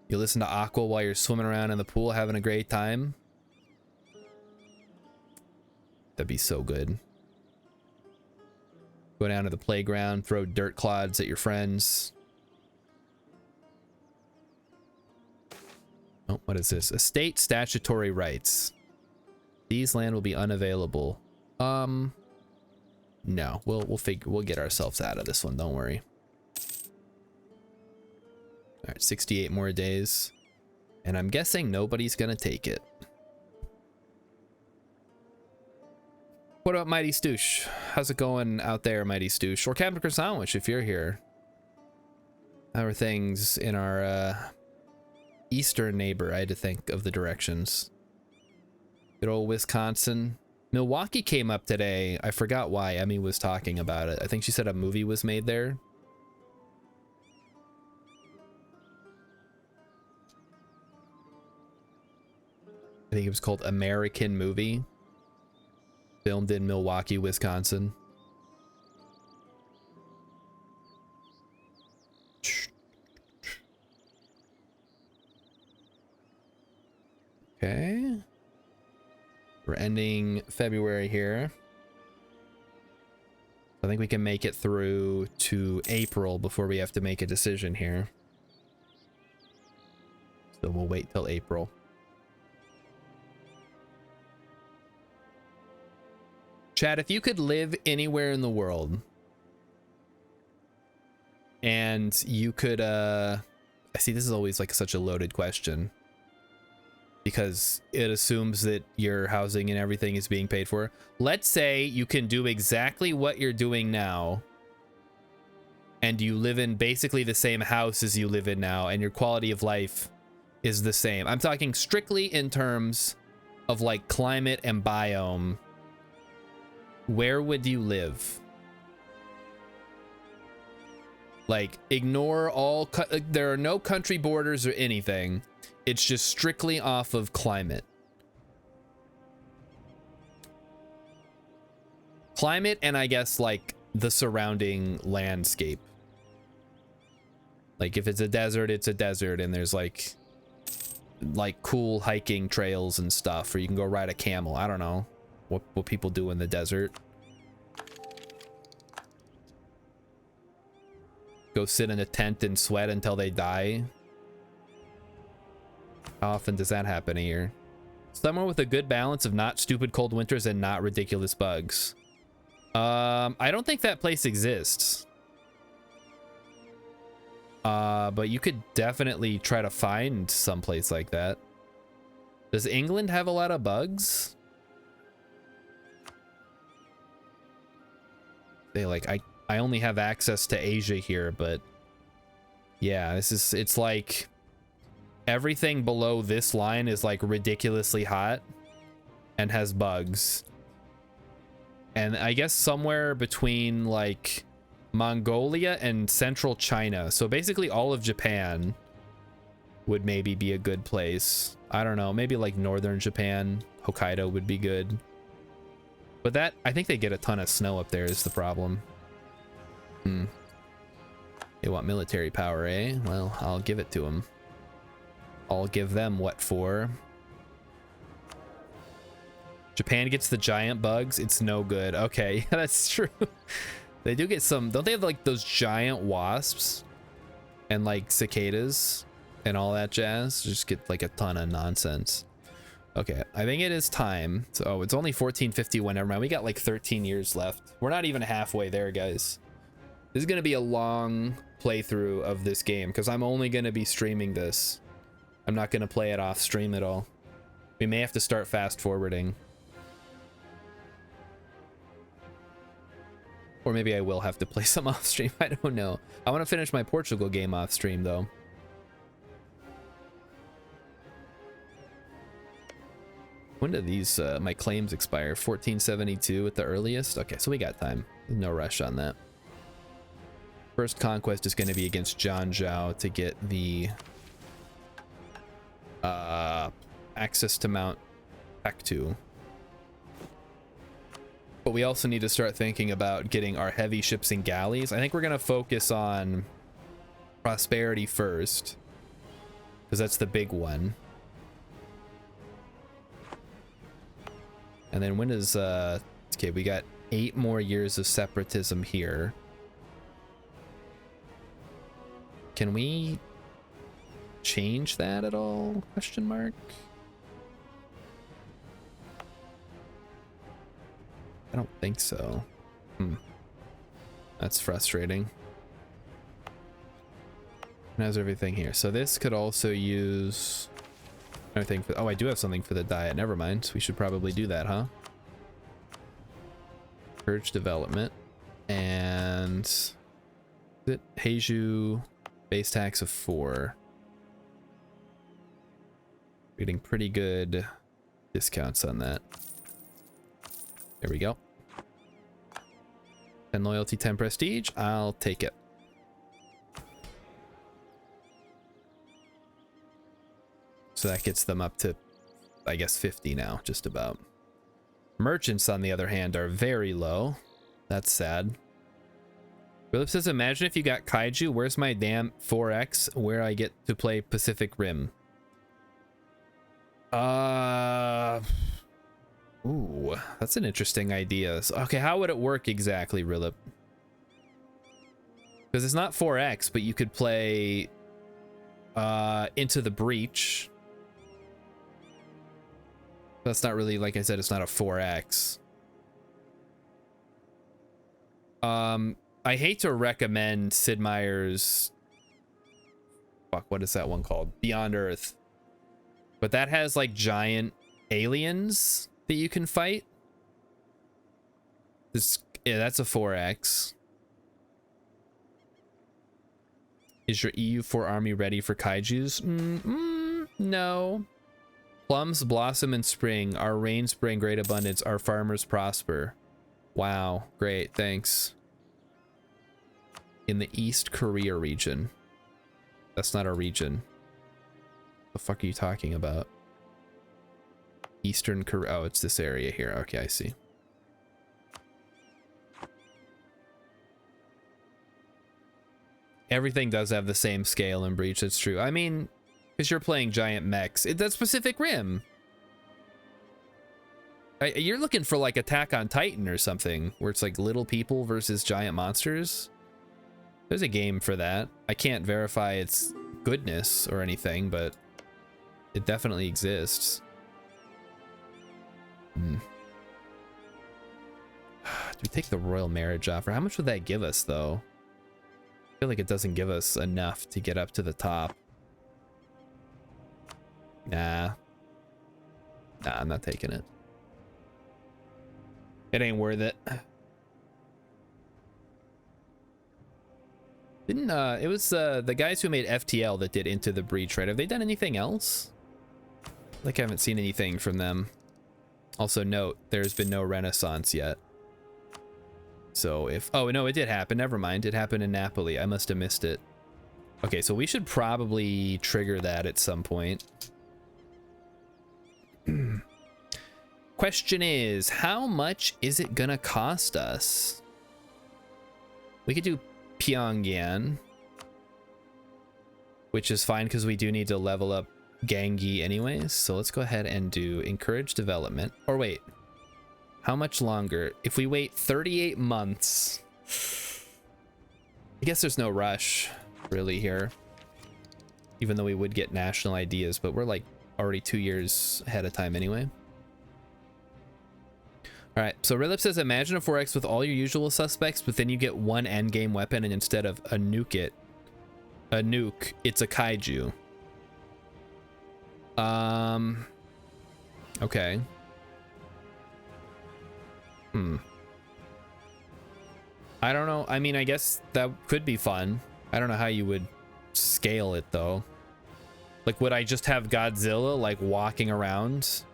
You listen to Aqua while you're swimming around in the pool, having a great time. That'd be so good. Go down to the playground, throw dirt clods at your friends. Oh, what is this? Estate statutory rights. These land will be unavailable. No, we'll get ourselves out of this one, don't worry. All right, 68 more days. And I'm guessing nobody's gonna take it. What about Mighty Stoosh? How's it going out there, Mighty Stoosh? Or Captain Sandwich, if you're here. How are things in our eastern neighbor? I had to think of the directions. Good old Wisconsin. Milwaukee came up today. I forgot why. Emmy was talking about it. I think she said a movie was made there. I think it was called American Movie. Filmed in Milwaukee, Wisconsin. Okay. We're ending February here. I think we can make it through to April before we have to make a decision here. So we'll wait till April. Chad, if you could live anywhere in the world and you could, I see this is always like such a loaded question because it assumes that your housing and everything is being paid for. Let's say you can do exactly what you're doing now and you live in basically the same house as you live in now and your quality of life is the same. I'm talking strictly in terms of like climate and biome. Where would you live? Like, ignore all... there are no country borders or anything. It's just strictly off of climate. Climate and I guess, like, the surrounding landscape. Like, if it's a desert and there's, like cool hiking trails and stuff. Or you can go ride a camel. I don't know what people do in the desert. Go sit in a tent and sweat until they die. How often does that happen a year? Somewhere with a good balance of not stupid cold winters and not ridiculous bugs. I don't think that place exists. But you could definitely try to find some place like that. Does England have a lot of bugs? They like, I only have access to Asia here, but yeah, it's like everything below this line is like ridiculously hot. and has bugs. And I guess somewhere between like Mongolia and central China. So basically all of Japan would maybe be a good place. I don't know, maybe like northern Japan, Hokkaido would be good. But that, I think they get a ton of snow up there is the problem. They want military power, eh? Well, I'll give it to them. I'll give them what for. Japan gets the giant bugs. It's no good. Okay, that's true. They do get some. Don't they have like those giant wasps and like cicadas and all that jazz? Just get like a ton of nonsense. Okay, I think it is time. So it's only 1451. Never mind. We got like 13 years left. We're not even halfway there, guys. This is going to be a long playthrough of this game because I'm only going to be streaming this. I'm not going to play it off stream at all. We may have to start fast forwarding. Or maybe I will have to play some off stream. I don't know. I want to finish my Portugal game off stream though. When do these my claims expire? 1472 at the earliest? Okay, so we got time. No rush on that. First conquest is going to be against John Zhao to get the access to Mount Pektu. But we also need to start thinking about getting our heavy ships and galleys. I think we're going to focus on prosperity first, because that's the big one. And then when is okay, we got 8 more years of separatism here. Can we change that at all? Question mark. I don't think so. That's frustrating. How's everything here? So this could also use everything for, oh, I do have something for the diet. Never mind. We should probably do that, huh? Purge development. And is it Heiju base tax of 4. Getting pretty good discounts on that. There we go. 10 loyalty, 10 prestige. I'll take it. So that gets them up to, I guess, 50 now, just about. Merchants, on the other hand, are very low. That's sad. Philip says, imagine if you got Kaiju. Where's my damn 4X where I get to play Pacific Rim? Ooh, that's an interesting idea. So, okay, how would it work exactly, Rilip? Because it's not 4X, but you could play Into the Breach. That's not really, like I said, it's not a 4X. I hate to recommend Sid Meier's, fuck, what is that one called? Beyond Earth. But that has like giant aliens that you can fight. This, yeah, that's a 4X. Is your EU4 army ready for kaijus? No. Plums blossom in spring. Our rains bring great abundance. Our farmers prosper. Wow, great, thanks. In the East Korea region. That's not a region. The fuck are you talking about? Eastern Korea. Oh, it's this area here. Okay, I see. Everything does have the same scale in Breach. That's true. I mean, because you're playing giant mechs. That's Pacific Rim. You're looking for like Attack on Titan or something, where it's like little people versus giant monsters. There's a game for that. I can't verify its goodness or anything, but it definitely exists. Do we take the royal marriage offer? How much would that give us, though? I feel like it doesn't give us enough to get up to the top. Nah, I'm not taking it. It ain't worth it. Didn't it was the guys who made FTL that did Into the Breach, right? Have they done anything else? Like, I haven't seen anything from them. Also note, there's been no Renaissance yet. So if... Oh, no, it did happen. Never mind. It happened in Napoli. I must have missed it. Okay, so we should probably trigger that at some point. Question is, how much is it gonna cost us? We could do Pyongyang, which is fine because we do need to level up Gangi anyways. So let's go ahead and do encourage development. Or wait, how much longer? If we wait 38 months, I guess there's no rush really here, even though we would get national ideas, but we're like already 2 years ahead of time anyway. All right, so Rilip says, imagine a 4X with all your usual suspects, but then you get one endgame weapon, and instead of a nuke, it's a kaiju. Okay. I don't know. I mean, I guess that could be fun. I don't know how you would scale it though. Like, would I just have Godzilla like walking around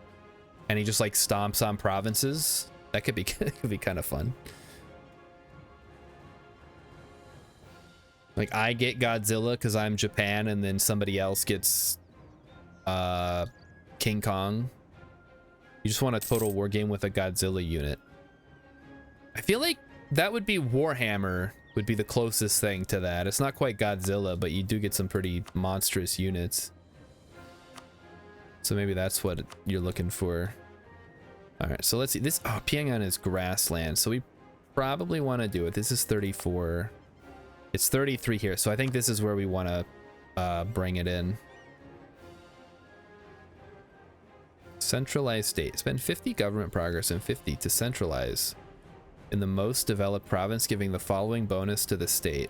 and he just like stomps on provinces? That could be kind of fun. Like, I get Godzilla because I'm Japan, and then somebody else gets King Kong. You just want a total war game with a Godzilla unit. I feel like that would be Warhammer, would be the closest thing to that. It's not quite Godzilla, but you do get some pretty monstrous units. So maybe that's what you're looking for. All right, so let's see. This, oh, Pyongyang is grassland, so we probably want to do it. This is 34. It's 33 here, so I think this is where we want to bring it in. Centralized state. Spend 50 government progress and 50 to centralize in the most developed province, giving the following bonus to the state: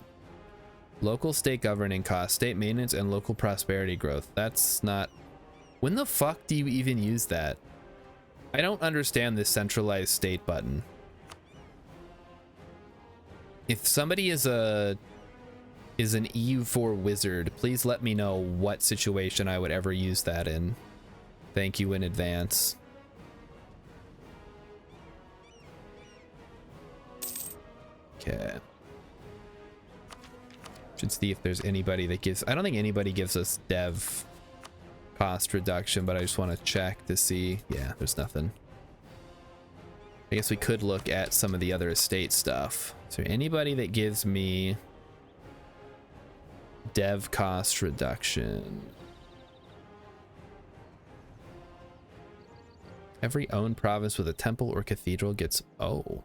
local state governing costs, state maintenance, and local prosperity growth. That's not... When the fuck do you even use that? I don't understand this centralized state button. If somebody is an EU4 wizard, please let me know what situation I would ever use that in. Thank you in advance. Okay. Should see if there's anybody that gives... I don't think anybody gives us dev cost reduction, but I just want to check to see. Yeah, there's nothing. I guess we could look at some of the other estate stuff. Is there anybody that gives me dev cost reduction? Every owned province with a temple or cathedral gets... Oh.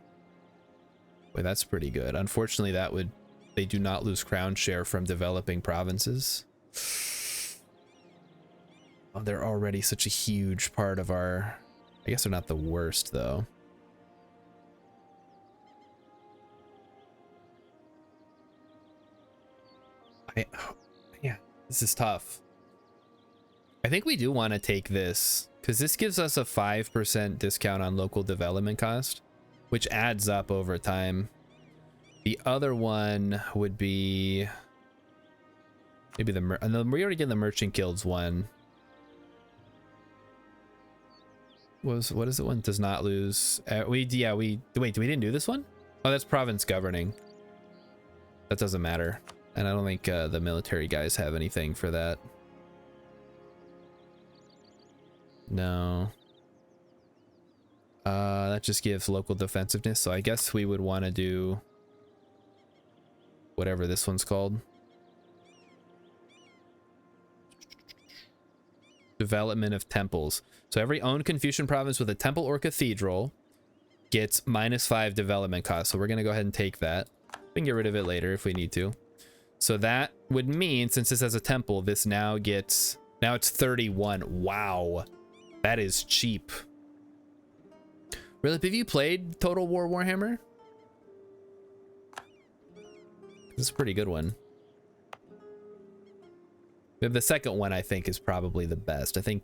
Wait, that's pretty good. Unfortunately, that would... They do not lose crown share from developing provinces. Oh, they're already such a huge part of our... I guess they're not the worst, though. Yeah, this is tough. I think we do want to take this, because this gives us a 5% discount on local development cost, which adds up over time. The other one would be maybe we already did the Merchant Guilds one. What is it one? Does not lose. Wait, we didn't do this one? Oh, that's province governing. That doesn't matter. And I don't think the military guys have anything for that. No. That just gives local defensiveness, so I guess we would want to do whatever this one's called. Development of temples. So every owned Confucian province with a temple or cathedral gets -5 development costs. So we're going to go ahead and take that. We can get rid of it later if we need to. So that would mean, since this has a temple, this now gets... Now it's 31. Wow. That is cheap. Really? Have you played Total War Warhammer? This is a pretty good one. The second one, I think, is probably the best. I think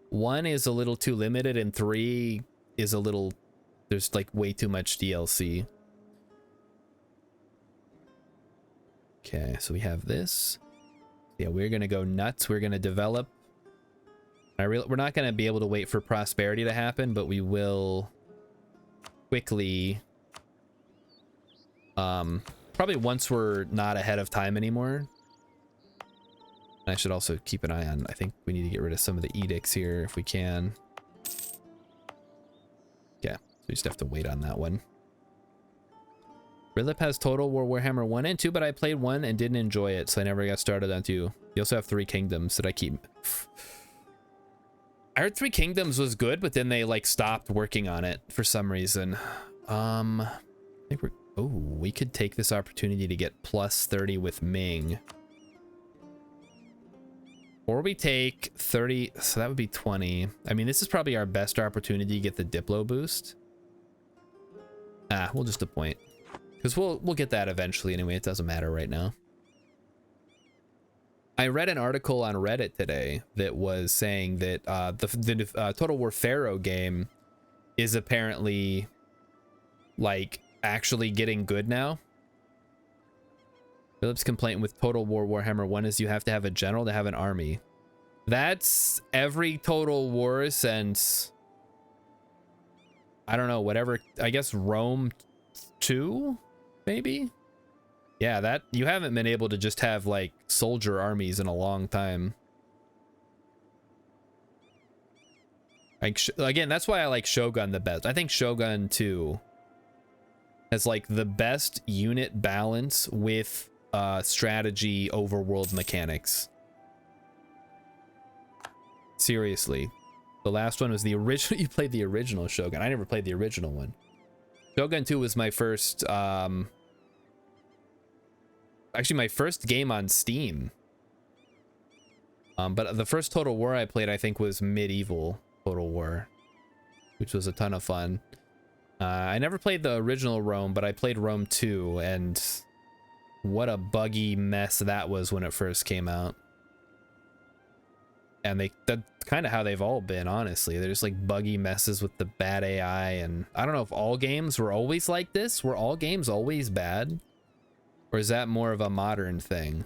1 is a little too limited, and 3 is a little... There's, like, way too much DLC. Okay, so we have this. Yeah, we're going to go nuts. We're going to develop We're not going to be able to wait for prosperity to happen, but we will quickly, probably once we're not ahead of time anymore. I should also keep an eye on, I think we need to get rid of some of the edicts here if we can. Yeah, so we just have to wait on that one. Ridlip has Total War Warhammer 1 and 2, but I played 1 and didn't enjoy it, so I never got started on 2. You also have 3 Kingdoms that I keep. I heard 3 Kingdoms was good, but then they like stopped working on it for some reason. I think we could take this opportunity to get plus 30 with Ming. Or we take 30, so that would be 20. I mean, this is probably our best opportunity to get the Diplo boost. We'll just appoint. Because we'll get that eventually anyway. It doesn't matter right now. I read an article on Reddit today that was saying that the Total War Pharaoh game is apparently like actually getting good now. Philip's complaint with Total War Warhammer 1 is you have to have a general to have an army. That's every Total War since, I don't know, whatever, I guess Rome 2, maybe? Yeah, that you haven't been able to just have like soldier armies in a long time. Like again, that's why I like Shogun the best. I think Shogun 2 has like the best unit balance with strategy overworld mechanics. Seriously, the last one was the original. You played the original Shogun. I never played the original one. Shogun 2 was my first actually my first game on Steam. But the first Total War I played, I think, was Medieval Total War, which was a ton of fun. I never played the original Rome, but I played Rome 2, and what a buggy mess that was when it first came out. And that's kind of how they've all been, honestly. They're just like buggy messes with the bad AI, and I don't know if all games were always like this. Were all games always bad? Or is that more of a modern thing?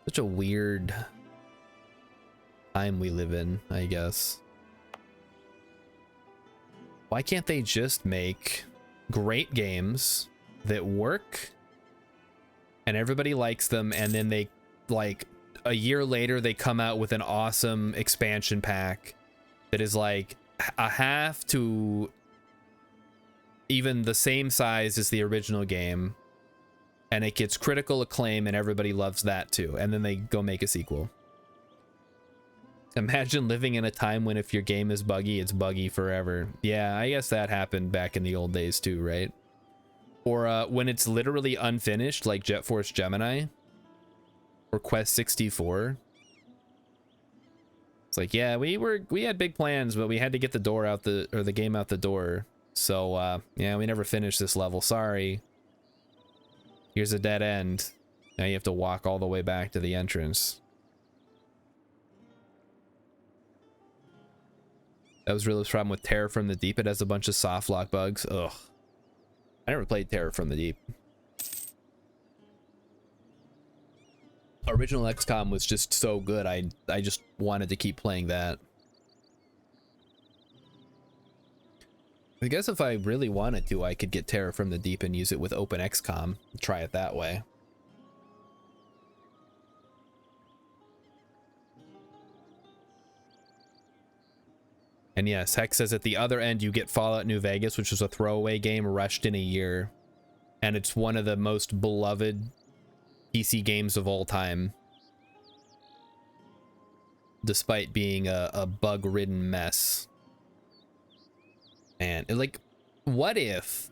Such a weird time we live in, I guess. Why can't they just make great games that work and everybody likes them, and then they, like, a year later they come out with an awesome expansion pack that is like a half to even the same size as the original game, and it gets critical acclaim and everybody loves that too, and then they go make a sequel. Imagine living in a time when if your game is buggy, it's buggy forever. Yeah, I guess that happened back in the old days too, right? Or when it's literally unfinished, like Jet Force Gemini or Quest 64. It's like, yeah, we had big plans, but we had to get the game out the door. So yeah, we never finished this level. Sorry. Here's a dead end. Now you have to walk all the way back to the entrance. That was really the problem with Terror from the Deep. It has a bunch of soft lock bugs. Ugh. I never played Terror from the Deep. Original XCOM was just so good. I just wanted to keep playing that. I guess if I really wanted to, I could get Terror from the Deep and use it with Open XCOM. Try it that way. And yes, Hex says at the other end you get Fallout New Vegas, which was a throwaway game rushed in a year. And it's one of the most beloved PC games of all time. Despite being a bug-ridden mess. And like, what if,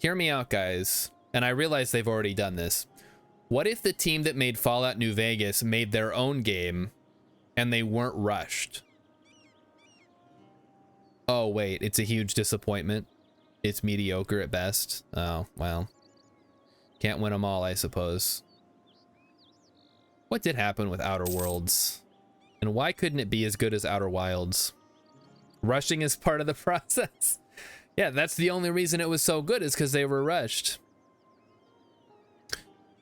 hear me out guys, and I realize they've already done this. What if the team that made Fallout New Vegas made their own game and they weren't rushed? Oh wait, it's a huge disappointment. It's mediocre at best. Oh, well. Can't win them all, I suppose. What did happen with Outer Worlds? And why couldn't it be as good as Outer Wilds? Rushing is part of the process. Yeah, that's the only reason it was so good, is because they were rushed.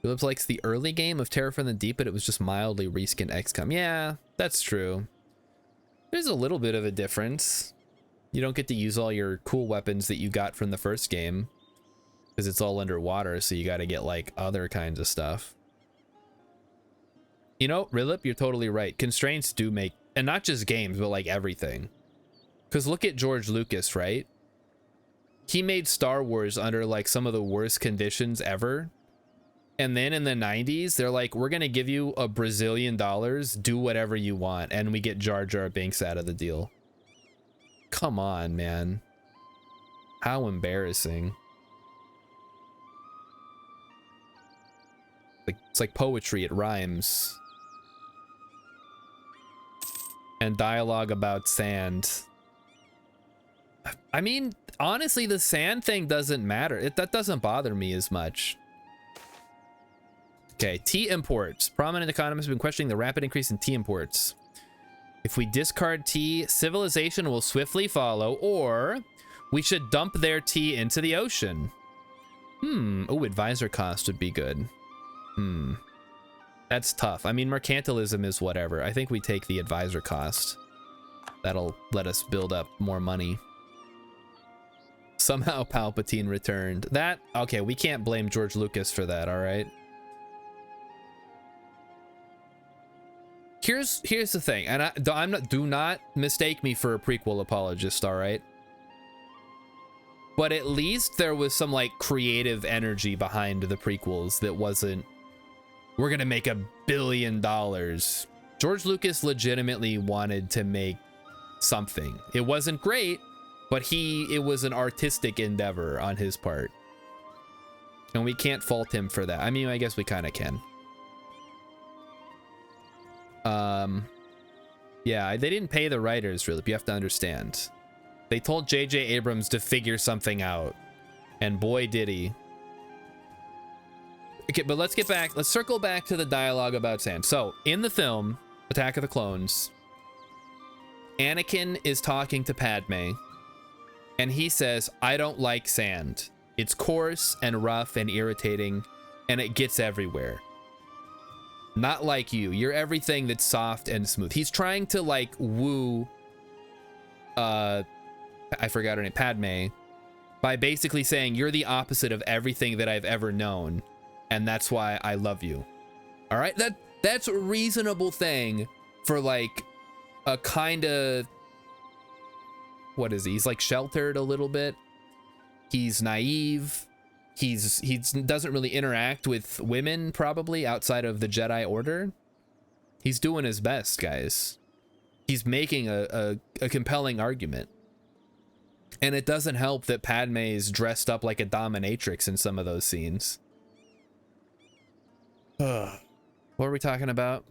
Phillips likes the early game of Terror from the Deep, but it was just mildly reskinned XCOM. Yeah, that's true. There's a little bit of a difference. You don't get to use all your cool weapons that you got from the first game because it's all underwater, so you got to get like other kinds of stuff. You know, Rilip, you're totally right. Constraints do make, and not just games, but like everything. Because look at George Lucas, right? He made Star Wars under like some of the worst conditions ever. And then in the 90s, they're like, we're going to give you $1 Brazilian, do whatever you want. And we get Jar Jar Binks out of the deal. Come on, man. How embarrassing. Like, it's like poetry, it rhymes. And dialogue about sand. I mean, honestly, the sand thing doesn't matter. That doesn't bother me as much. Okay, tea imports. Prominent economists have been questioning the rapid increase in tea imports. If we discard tea, civilization will swiftly follow, or we should dump their tea into the ocean. Oh, advisor cost would be good. That's tough. I mean, mercantilism is whatever. I think we take the advisor cost. That'll let us build up more money. Somehow Palpatine returned. That, okay, we can't blame George Lucas for that, all right? Here's the thing, and do not mistake me for a prequel apologist, all right? But at least there was some like creative energy behind the prequels that wasn't, we're gonna make $1 billion. George Lucas legitimately wanted to make something. It wasn't great, but it was an artistic endeavor on his part. And we can't fault him for that. I mean, I guess we kind of can. Yeah, they didn't pay the writers, really. You have to understand. They told J.J. Abrams to figure something out. And boy, did he. Okay, but let's get back. Let's circle back to the dialogue about sand. So, in the film, Attack of the Clones, Anakin is talking to Padme. And he says, I don't like sand. It's coarse and rough and irritating. And it gets everywhere. Not like you. You're everything that's soft and smooth. He's trying to like woo I forgot her name, Padme, by basically saying you're the opposite of everything that I've ever known, and that's why I love you. All right? That's a reasonable thing for like a kind of, what is he? He's like sheltered a little bit. He's naive. He doesn't really interact with women, probably, outside of the Jedi Order. He's doing his best, guys. He's making a compelling argument. And it doesn't help that Padme is dressed up like a dominatrix in some of those scenes. What are we talking about?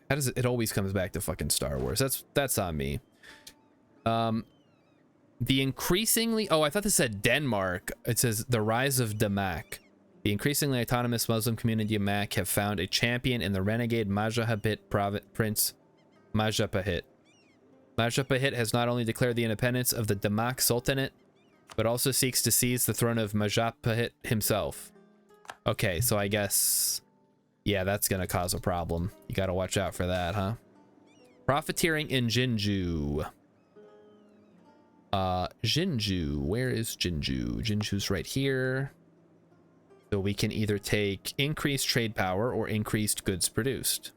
How does it always comes back to fucking Star Wars. That's on me. The increasingly, oh, I thought this said Denmark. It says the rise of Damak. The increasingly autonomous Muslim community of Mak have found a champion in the renegade Majapahit Prince Majapahit. Majapahit has not only declared the independence of the Damak Sultanate, but also seeks to seize the throne of Majapahit himself. Okay, so I guess, yeah, that's gonna cause a problem. You gotta watch out for that, huh? Profiteering in Jinju. Jinju, where is Jinju? Jinju's right here. So we can either take increased trade power or increased goods produced.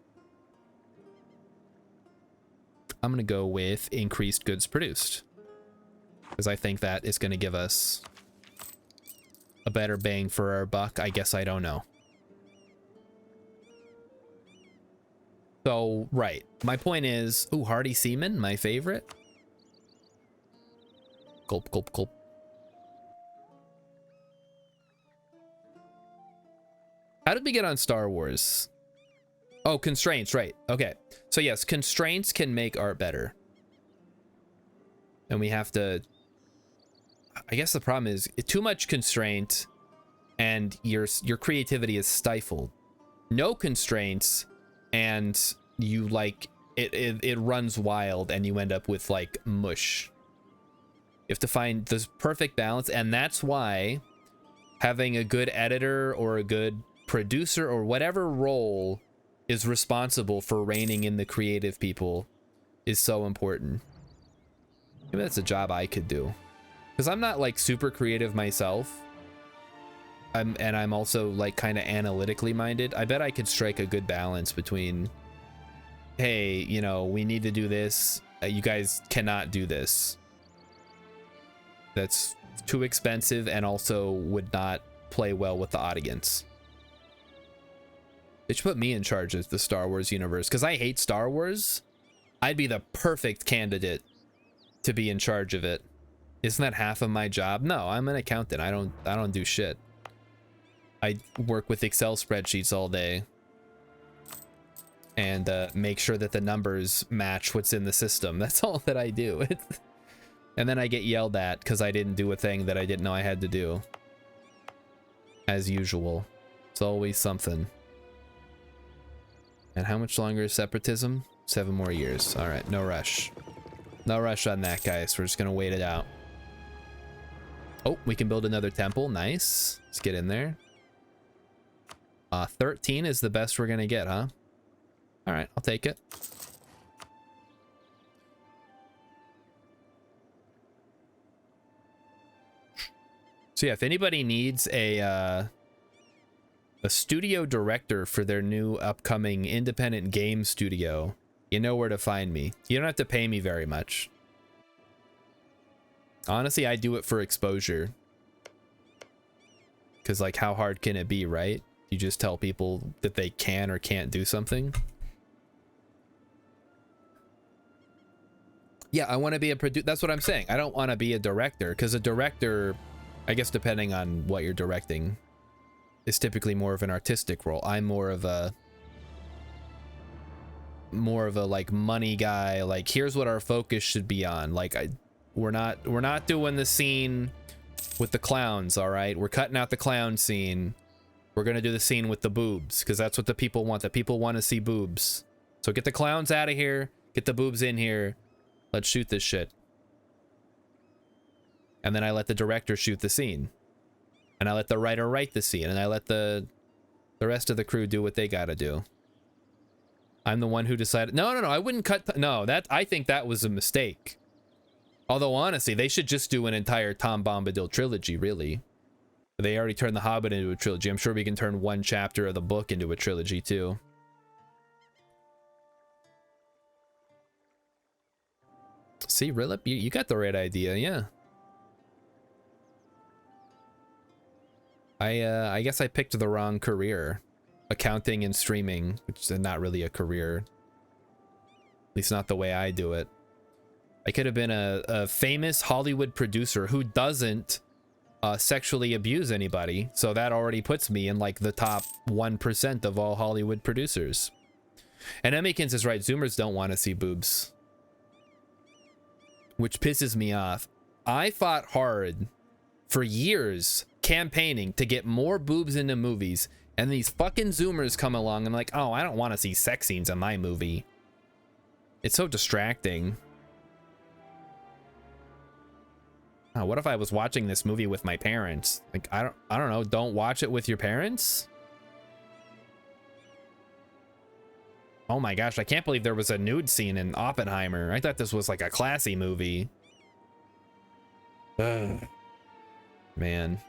I'm gonna go with increased goods produced, because I think that is gonna give us a better bang for our buck. I guess I don't know. So, right. My point is, ooh, Hardy Seaman, my favorite. Gulp, gulp, gulp. How did we get on Star Wars? Oh, constraints, right. Okay. So yes, constraints can make art better. And we have to, I guess the problem is too much constraint and your creativity is stifled. No constraints and you like it runs wild and you end up with like mush. You have to find this perfect balance, and that's why having a good editor or a good producer or whatever role is responsible for reining in the creative people is so important. Maybe that's a job I could do, because I'm not like super creative myself. I'm also like kind of analytically minded. I bet I could strike a good balance between, hey, you know, we need to do this. You guys cannot do this. That's too expensive and also would not play well with the audience. They should put me in charge of the Star Wars universe, because I hate Star Wars. I'd be the perfect candidate to be in charge of it. Isn't that half of my job? No, I'm an accountant. I don't do shit. I work with Excel spreadsheets all day and make sure that the numbers match what's in the system. That's all that I do. And then I get yelled at because I didn't do a thing that I didn't know I had to do. As usual. It's always something. And how much longer is separatism? 7 more years. All right, no rush. No rush on that, guys. We're just gonna wait it out. Oh, we can build another temple. Nice. Let's get in there. 13 is the best we're gonna get, huh? All right, I'll take it. So yeah, if anybody needs a studio director for their new upcoming independent game studio, you know where to find me. You don't have to pay me very much. Honestly, I do it for exposure. Because, like, how hard can it be, right? You just tell people that they can or can't do something. Yeah, I want to be a producer. That's what I'm saying. I don't want to be a director, because a director, I guess depending on what you're directing, is typically more of an artistic role. I'm more of a like money guy. Like, here's what our focus should be on. Like, we're not doing the scene with the clowns, all right? We're cutting out the clown scene. We're gonna do the scene with the boobs, because that's what the people want. The people want to see boobs. So get the clowns out of here. Get the boobs in here. Let's shoot this shit. And then I let the director shoot the scene. And I let the writer write the scene. And I let the rest of the crew do what they gotta do. I'm the one who decided. No, I wouldn't cut. No, I think that was a mistake. Although, honestly, they should just do an entire Tom Bombadil trilogy, really. They already turned The Hobbit into a trilogy. I'm sure we can turn one chapter of the book into a trilogy, too. See, Rilip, you got the right idea, yeah. I guess I picked the wrong career. Accounting and streaming, which is not really a career. At least not the way I do it. I could have been a famous Hollywood producer who doesn't sexually abuse anybody. So that already puts me in like the top 1% of all Hollywood producers. And Emmykins is right. Zoomers don't want to see boobs. Which pisses me off. I fought hard for years campaigning to get more boobs into movies. And these fucking Zoomers come along and like, oh, I don't want to see sex scenes in my movie. It's so distracting. Oh, what if I was watching this movie with my parents? Like, I don't know. Don't watch it with your parents? Oh my gosh, I can't believe there was a nude scene in Oppenheimer. I thought this was like a classy movie. Ugh. Man.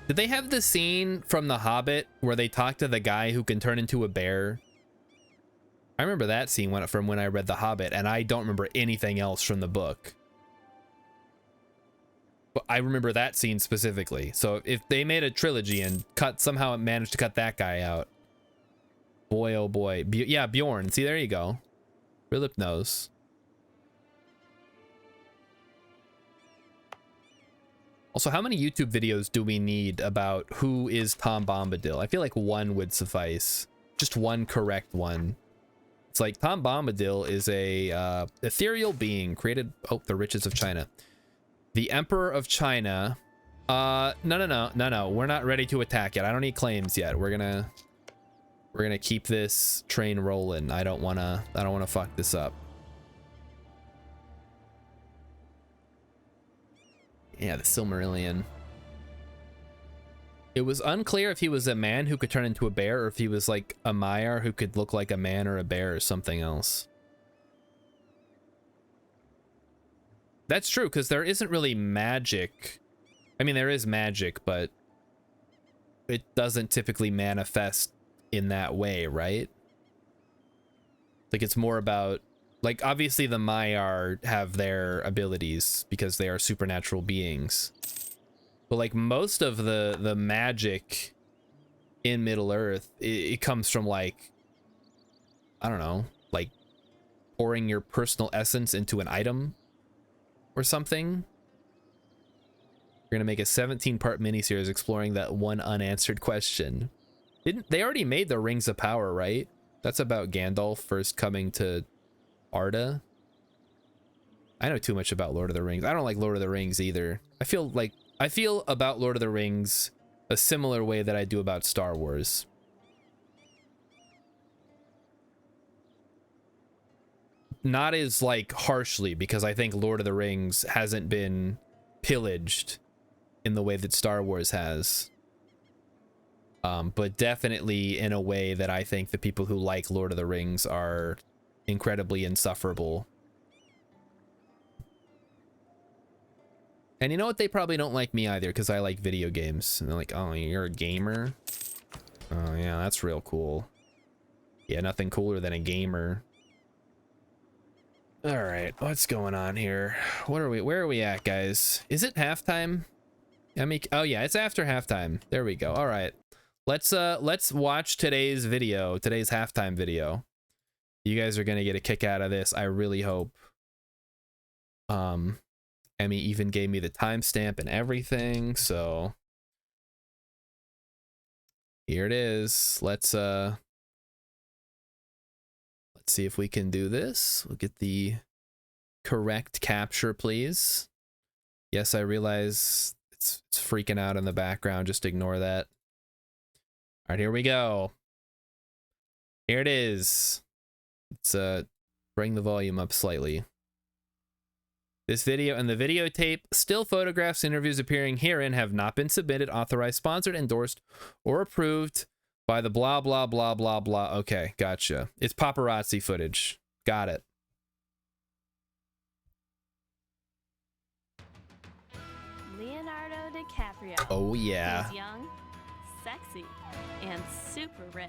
Did they have the scene from The Hobbit where they talk to the guy who can turn into a bear? I remember that scene from when I read The Hobbit, and I don't remember anything else from the book. But I remember that scene specifically. So if they made a trilogy and somehow managed to cut that guy out. Boy, oh boy. Yeah, Bjorn. See, there you go. Rilip knows. Also, how many YouTube videos do we need about who is Tom Bombadil? I feel like one would suffice. Just one correct one. It's like Tom Bombadil is a ethereal being created. Oh, the riches of China. The Emperor of China. No. We're not ready to attack yet. I don't need claims yet. We're gonna keep this train rolling. I don't wanna fuck this up. Yeah, the Silmarillion. It was unclear if he was a man who could turn into a bear or if he was like a Maiar who could look like a man or a bear or something else. That's true, because there isn't really magic. I mean, there is magic, but it doesn't typically manifest in that way, right? Like, it's more about, like, obviously the Maiar have their abilities because they are supernatural beings. But like most of the magic in Middle-earth, it comes from like, I don't know, like pouring your personal essence into an item or something. We're gonna make a 17-part miniseries exploring that one unanswered question. Didn't they already made the Rings of Power, right? That's about Gandalf first coming to Arda. I know too much about Lord of the Rings. I don't like Lord of the Rings either. I feel about Lord of the Rings a similar way that I do about Star Wars. Not as like harshly, because I think Lord of the Rings hasn't been pillaged in the way that Star Wars has. But definitely in a way that I think the people who like Lord of the Rings are incredibly insufferable. And you know what? They probably don't like me either, because I like video games. And they're like, oh, you're a gamer? Oh, yeah, that's real cool. Yeah, nothing cooler than a gamer. All right, what's going on here? Where are we at, guys? Is it halftime? I mean, oh yeah, it's after halftime. There we go. All right. Let's watch today's video, today's halftime video. You guys are gonna get a kick out of this. I really hope. Emmy even gave me the timestamp and everything, so here it is. Let's see if we can do this. We'll get the correct capture, please. Yes, I realize it's freaking out in the background. Just ignore that. All right, here we go. Here it is. Let's bring the volume up slightly. This video and the videotape, still photographs, interviews appearing herein have not been submitted, authorized, sponsored, endorsed, or approved by the blah, blah, blah, blah, blah. Okay, gotcha. It's paparazzi footage. Got it. Leonardo DiCaprio. Oh, yeah. He's young, sexy, and super rich.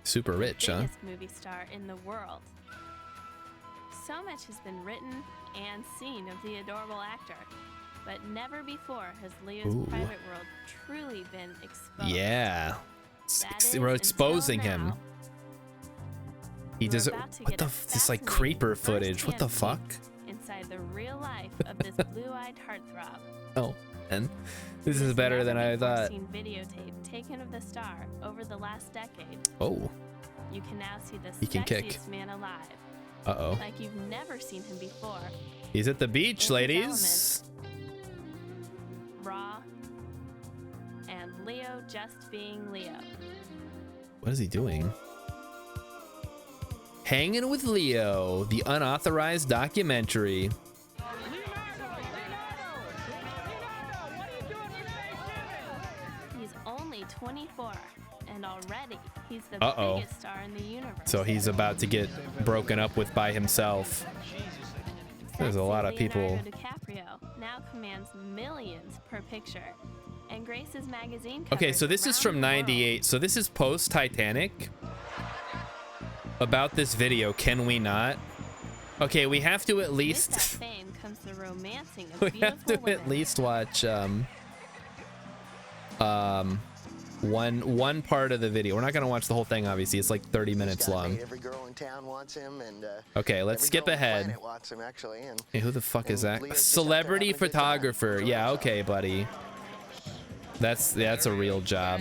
Super rich, huh? Biggest movie star in the world. So much has been written and seen of the adorable actor, but never before has Leo's Ooh. private world truly been exposed. Yeah. That is, We're exposing until him. now. He We're does it. about to What get the? a This like fascinating creeper footage. What the fuck? firsthand peek inside the real life of this blue-eyed heartthrob. Oh, and this is better than I thought. Seen videotape taken of the star over the last decade. Oh. You can now see the He can kick. sexiest man alive. Uh-oh. Like you've never seen him before. He's at the beach, In his ladies. Raw. And Leo just being Leo. What is he doing? Hanging with Leo, the unauthorized documentary. He's only 24, and already he's the biggest star in the universe. So he's about to get broken up with by himself. There's a lot of people. Leonardo DiCaprio now commands millions per picture, and graces magazine covers Okay, so this is around from the world. '98. So this is post Titanic. About this video, can we not? Okay, we have to at With least. that fame comes the romancing of We have to beautiful at women. least watch one part of the video. We're not gonna watch the whole thing, obviously. It's like 30 minutes long. Every girl in town wants him, and Okay, let's every skip girl on the ahead. planet wants him, actually, and Hey, who the fuck is And that? Leo's just out there Celebrity having a good time. photographer. Yeah, okay, buddy. That's a real job.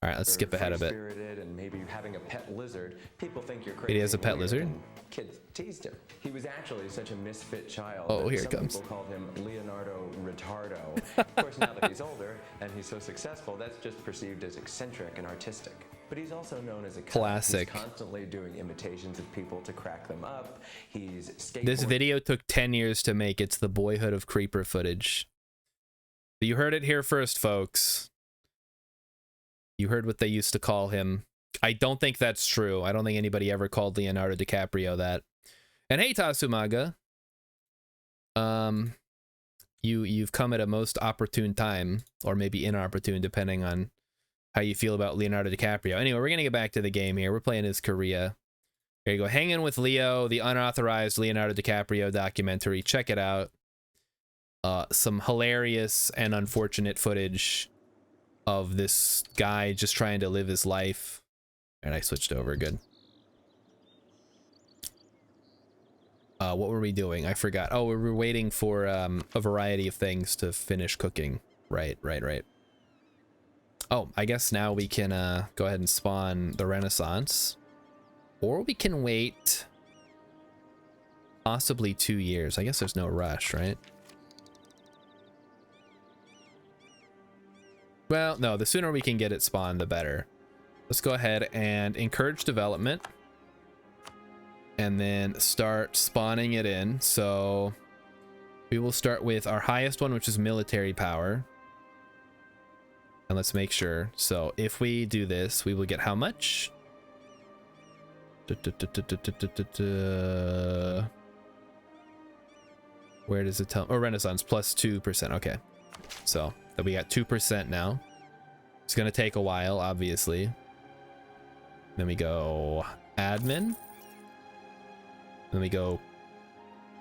All right, let's skip ahead a bit. Spirited and maybe having a pet lizard. People think you're crazy. He has a pet weird, lizard? and kids teased him. He was actually such a misfit child. Oh, that here it some comes. People called him Leonardo Retardo. Of course, now that he's older and he's so successful, that's just perceived as eccentric and artistic. But he's also known as a cunt. Classic. He's constantly doing imitations of people to crack them up. He's This skateboarding. video took 10 years to make. It's the Boyhood of Creeper footage. You heard it here first, folks. You heard what they used to call him. I don't think that's true. I don't think anybody ever called Leonardo DiCaprio that. And hey, Tasumaga. You've come at a most opportune time, or maybe inopportune, depending on how you feel about Leonardo DiCaprio. Anyway, we're gonna get back to the game here. We're playing as Korea. There you go. Hanging with Leo, the unauthorized Leonardo DiCaprio documentary. Check it out. Some hilarious and unfortunate footage of this guy just trying to live his life. And I switched over. Good. What were we doing? I forgot. Oh, we were waiting for a variety of things to finish cooking. Right. Oh, I guess now we can go ahead and spawn the Renaissance. Or we can wait possibly 2 years. I guess there's no rush, right? Well, no, the sooner we can get it spawned, the better. Let's go ahead and encourage development. And then start spawning it in. So we will start with our highest one, which is military power. And let's make sure. So if we do this, we will get how much? Where does it tell? Oh, Renaissance plus 2%. Okay. So we got 2% now. It's going to take a while, obviously. Then we go admin. Then we go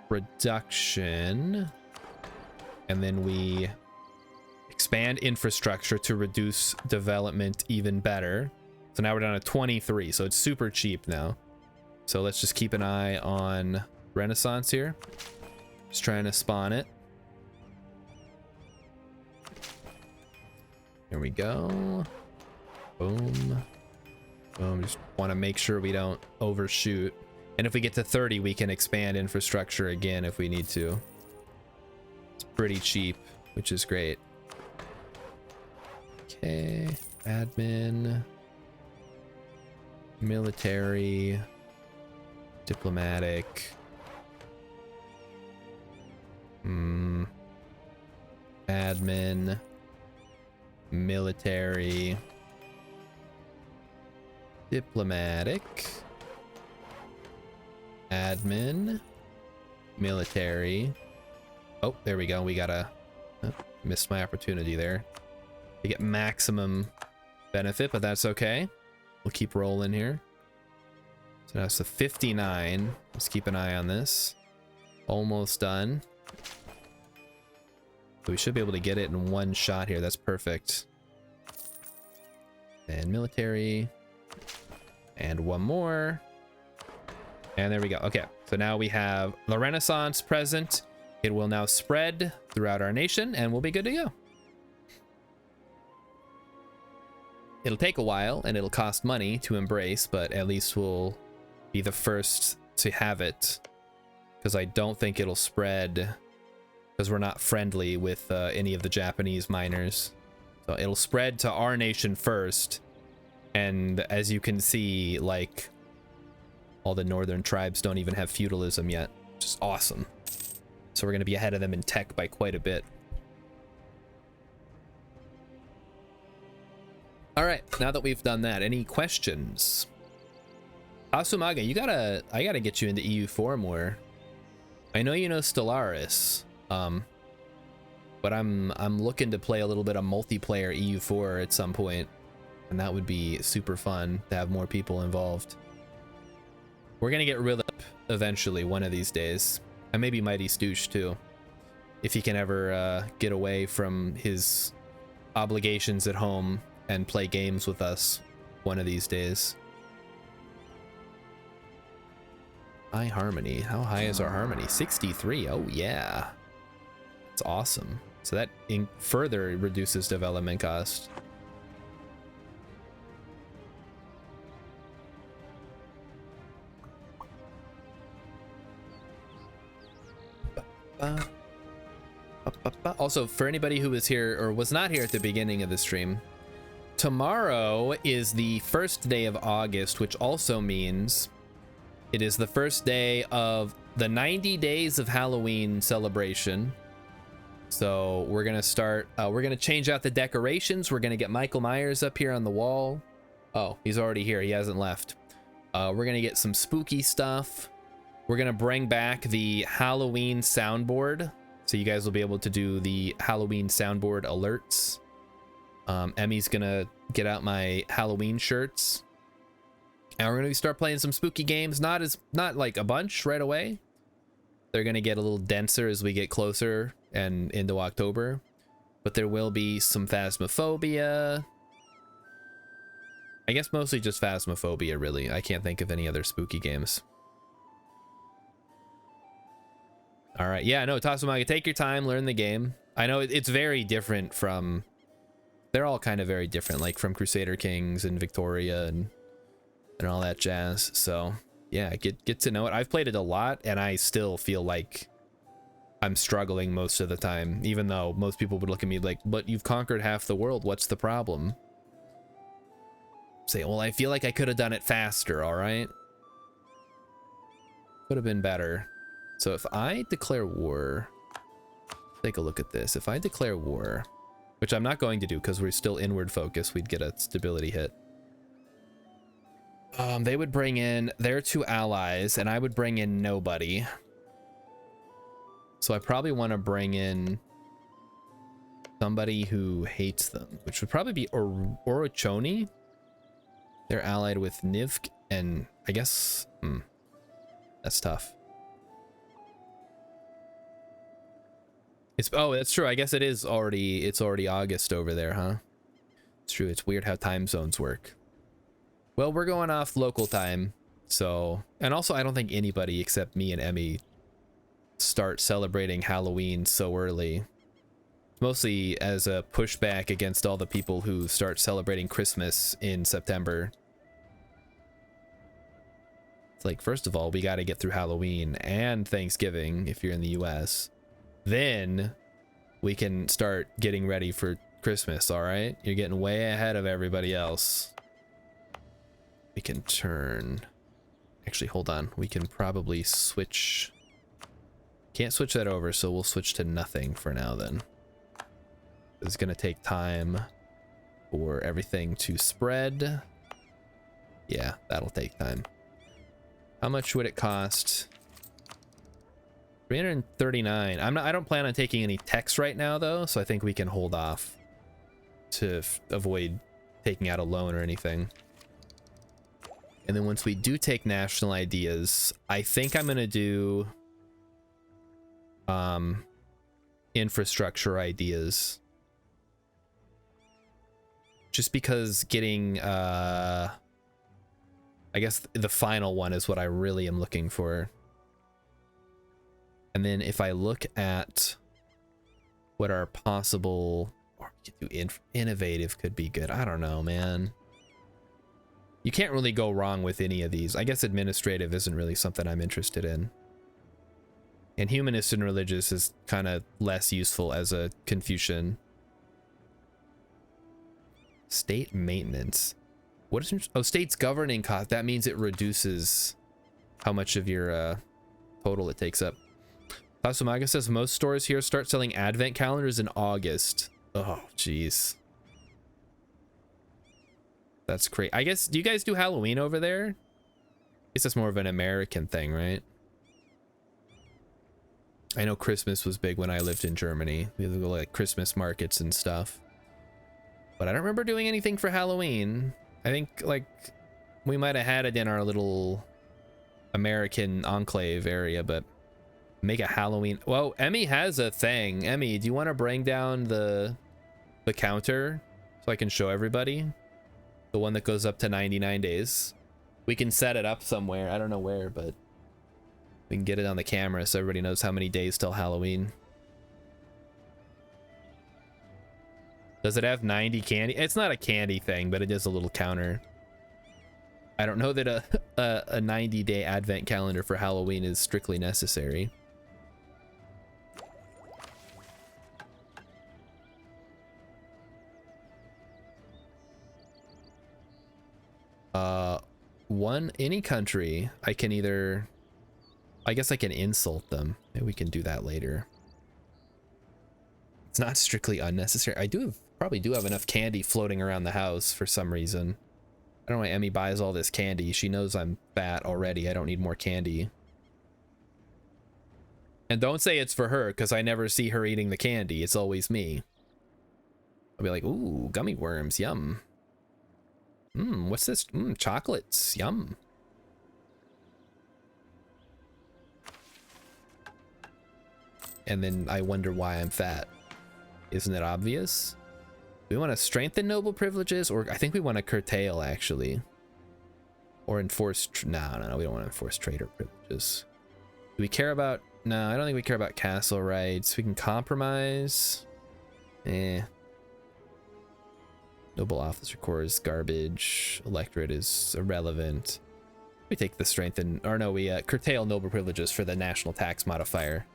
production. And then we expand infrastructure to reduce development even better. So now we're down to 23. So it's super cheap now. So let's just keep an eye on Renaissance here. Just trying to spawn it. Here we go. Boom. Boom. Just want to make sure we don't overshoot. And if we get to 30, we can expand infrastructure again if we need to. It's pretty cheap, which is great. Okay. Admin. Military. Diplomatic. Admin. Military. Diplomatic. Admin. Military. Oh, there we go. We gotta... Oh, missed my opportunity there. To get maximum benefit, but that's okay. We'll keep rolling here. So now it's the 59. Let's keep an eye on this. Almost done. So we should be able to get it in one shot here. That's perfect. And military. And one more. And there we go. Okay, so now we have the Renaissance present. It will now spread throughout our nation and we'll be good to go. It'll take a while and it'll cost money to embrace, but at least we'll be the first to have it. Because I don't think it'll spread because we're not friendly with any of the Japanese miners. So it'll spread to our nation first. And as you can see, like, all the northern tribes don't even have feudalism yet, which is awesome. So we're going to be ahead of them in tech by quite a bit. All right, now that we've done that, any questions? Tasumaga, I gotta get you into EU4 more. I know you know Stellaris, but I'm looking to play a little bit of multiplayer EU4 at some point, and that would be super fun to have more people involved. We're gonna get Rilip eventually, one of these days, and maybe Mighty Stoosh too, if he can ever get away from his obligations at home and play games with us one of these days. High harmony. How high is our harmony? 63. Oh yeah, it's awesome. So that further reduces development cost. Also, for anybody who was here or was not here at the beginning of the stream, tomorrow is the first day of August, which also means it is the first day of the 90 days of Halloween celebration. So we're gonna start, we're gonna change out the decorations. We're gonna get Michael Myers up here on the wall. Oh, he's already here, he hasn't left. We're gonna get some spooky stuff. We're gonna bring back the Halloween soundboard, so you guys will be able to do the Halloween soundboard alerts. Emmy's gonna get out my Halloween shirts, and we're gonna start playing some spooky games. Not like a bunch right away. They're gonna get a little denser as we get closer and into October, but there will be some Phasmophobia. I guess mostly just Phasmophobia, really. I can't think of any other spooky games. All right, yeah, no, Tasumaga, take your time, learn the game. I know it's very different from, they're all kind of very different, like from Crusader Kings and Victoria and all that jazz. So yeah, get to know it. I've played it a lot, and I still feel like I'm struggling most of the time, even though most people would look at me like, but you've conquered half the world, what's the problem? Say, well, I feel like I could have done it faster, all right? Could have been better. So if I declare war, take a look at this. If I declare war, which I'm not going to do because we're still inward focused, we'd get a stability hit. They would bring in their 2 allies, and I would bring in nobody. So I probably want to bring in somebody who hates them, which would probably be Orochoni. They're allied with Nivk, and I guess that's tough. Oh, that's true. I guess it's already August over there, huh? It's true. It's weird how time zones work. Well, we're going off local time, so, and also I don't think anybody except me and Emmy start celebrating Halloween so early. Mostly as a pushback against all the people who start celebrating Christmas in September. It's like, first of all, we got to get through Halloween and Thanksgiving if you're in the US. Then we can start getting ready for Christmas, all right? You're getting way ahead of everybody else. We can turn... Actually, hold on. We can probably switch... Can't switch that over, so we'll switch to nothing for now then. It's gonna take time for everything to spread. Yeah, that'll take time. How much would it cost? 339. I don't plan on taking any text right now though, so I think we can hold off to avoid taking out a loan or anything. And then once we do take national ideas, I think I'm gonna do infrastructure ideas. Just because getting I guess the final one is what I really am looking for. And then if I look at what are possible, or we could do innovative could be good. I don't know, man. You can't really go wrong with any of these. I guess administrative isn't really something I'm interested in. And humanist and religious is kind of less useful as a Confucian. State maintenance. What is, oh, state's governing cost. That means it reduces how much of your total it takes up. Tasumaga says most stores here start selling advent calendars in August. Oh, jeez. That's crazy. I guess, do you guys do Halloween over there? I guess that's more of an American thing, right? I know Christmas was big when I lived in Germany. We would go like Christmas markets and stuff. But I don't remember doing anything for Halloween. I think like we might have had it in our little American enclave area, but make a Halloween. Well, Emmy has a thing. Emmy, do you want to bring down the counter so I can show everybody? The one that goes up to 99 days. We can set it up somewhere. I don't know where, but we can get it on the camera so everybody knows how many days till Halloween. Does it have 90 candy? It's not a candy thing, but it is a little counter. I don't know that a 90-day advent calendar for Halloween is strictly necessary. Any country, I can either, I guess I can insult them. Maybe we can do that later. It's not strictly unnecessary. Probably do have enough candy floating around the house for some reason. I don't know why Emmy buys all this candy. She knows I'm fat already. I don't need more candy. And don't say it's for her, because I never see her eating the candy. It's always me. I'll be like, ooh, gummy worms, yum. What's this? Chocolates, yum. And then I wonder why I'm fat. Isn't it obvious? We want to strengthen noble privileges, or I think we want to curtail, actually. Or enforce, no, we don't want to enforce trader privileges. Do we care about, no, I don't think we care about castle rights. We can compromise. Noble officer corps is garbage. Electorate is irrelevant. We take the strengthen, or no, we curtail noble privileges for the national tax modifier.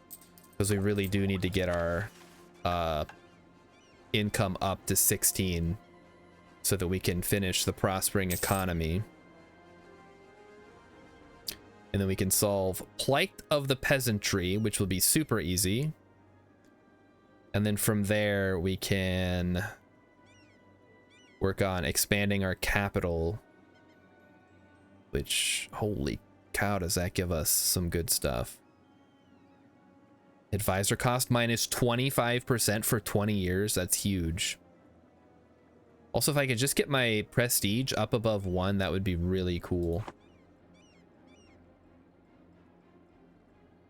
Because we really do need to get our income up to 16 so that we can finish the prospering economy. And then we can solve plight of the peasantry, which will be super easy. And then from there we can work on expanding our capital, which, holy cow, does that give us some good stuff. Advisor cost minus 25% for 20 years. That's huge. Also, if I could just get my prestige up above 1, that would be really cool.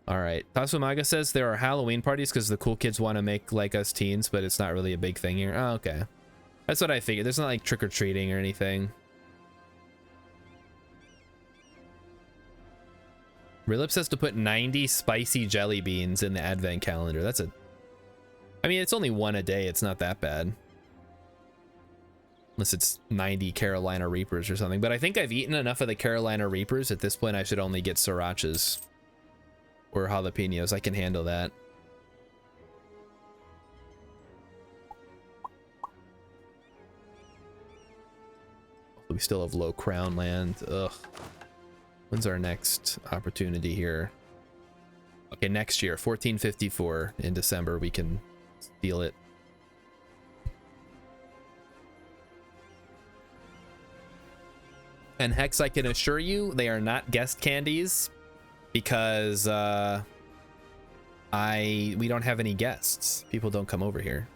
All right. Tasumaga says there are Halloween parties because the cool kids want to make like us teens, but it's not really a big thing here. Oh, okay. That's what I figured. There's not like trick-or-treating or anything. Rilip says to put 90 spicy jelly beans in the advent calendar. That's I mean, it's only one a day. It's not that bad. Unless it's 90 Carolina Reapers or something. But I think I've eaten enough of the Carolina Reapers. At this point, I should only get srirachas. Or jalapenos. I can handle that. We still have low crown land. Ugh. When's our next opportunity here? Okay, next year, 1454 in December, we can steal it. And Hex, I can assure you, they are not guest candies because we don't have any guests. People don't come over here.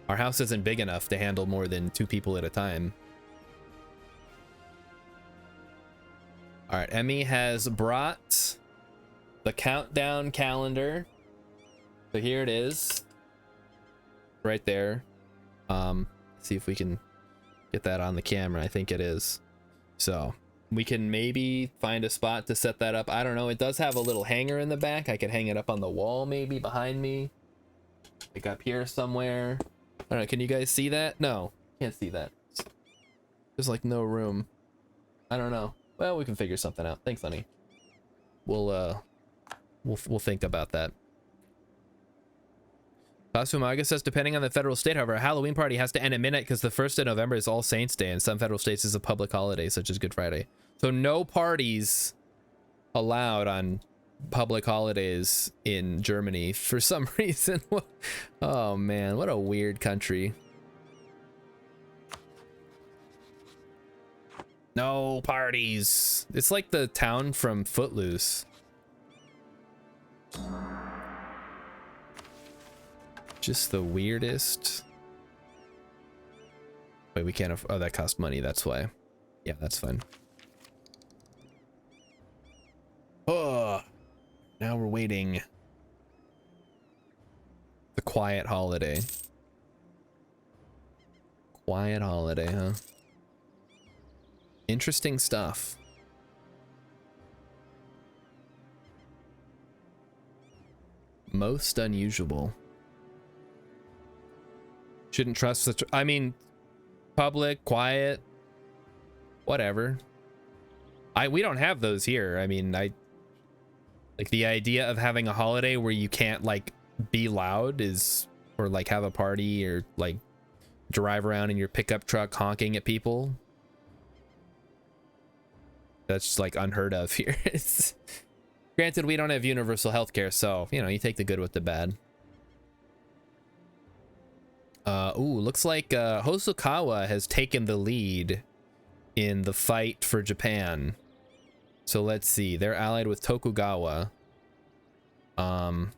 Our house isn't big enough to handle more than 2 people at a time. All right, Emmy has brought the countdown calendar. So here it is. Right there. See if we can get that on the camera. I think it is. So we can maybe find a spot to set that up. I don't know. It does have a little hanger in the back. I could hang it up on the wall maybe behind me. Like up here somewhere. I don't know. Can you guys see that? No, can't see that. There's like no room. I don't know. Well, we can figure something out. Thanks, honey. We'll think about that. Tasumaga says, depending on the federal state, however, a Halloween party has to end at midnight because the 1st of November is All Saints Day, and some federal states is a public holiday, such as Good Friday. So no parties allowed on public holidays in Germany for some reason. Oh man, what a weird country. No parties. It's like the town from Footloose. Just the weirdest. Wait, we can't. Oh, that cost money. That's why. Yeah, that's fine. Oh, now we're waiting. The quiet holiday. Quiet holiday, huh? Interesting stuff. Most unusual. Shouldn't trust the I mean, public, quiet, whatever. We don't have those here. I mean, like the idea of having a holiday where you can't like be loud is, or like have a party or like drive around in your pickup truck honking at people. That's just like unheard of here. Granted, we don't have universal health care, so, you know, you take the good with the bad. Looks like Hosokawa has taken the lead in the fight for Japan. So let's see. They're allied with Tokugawa. So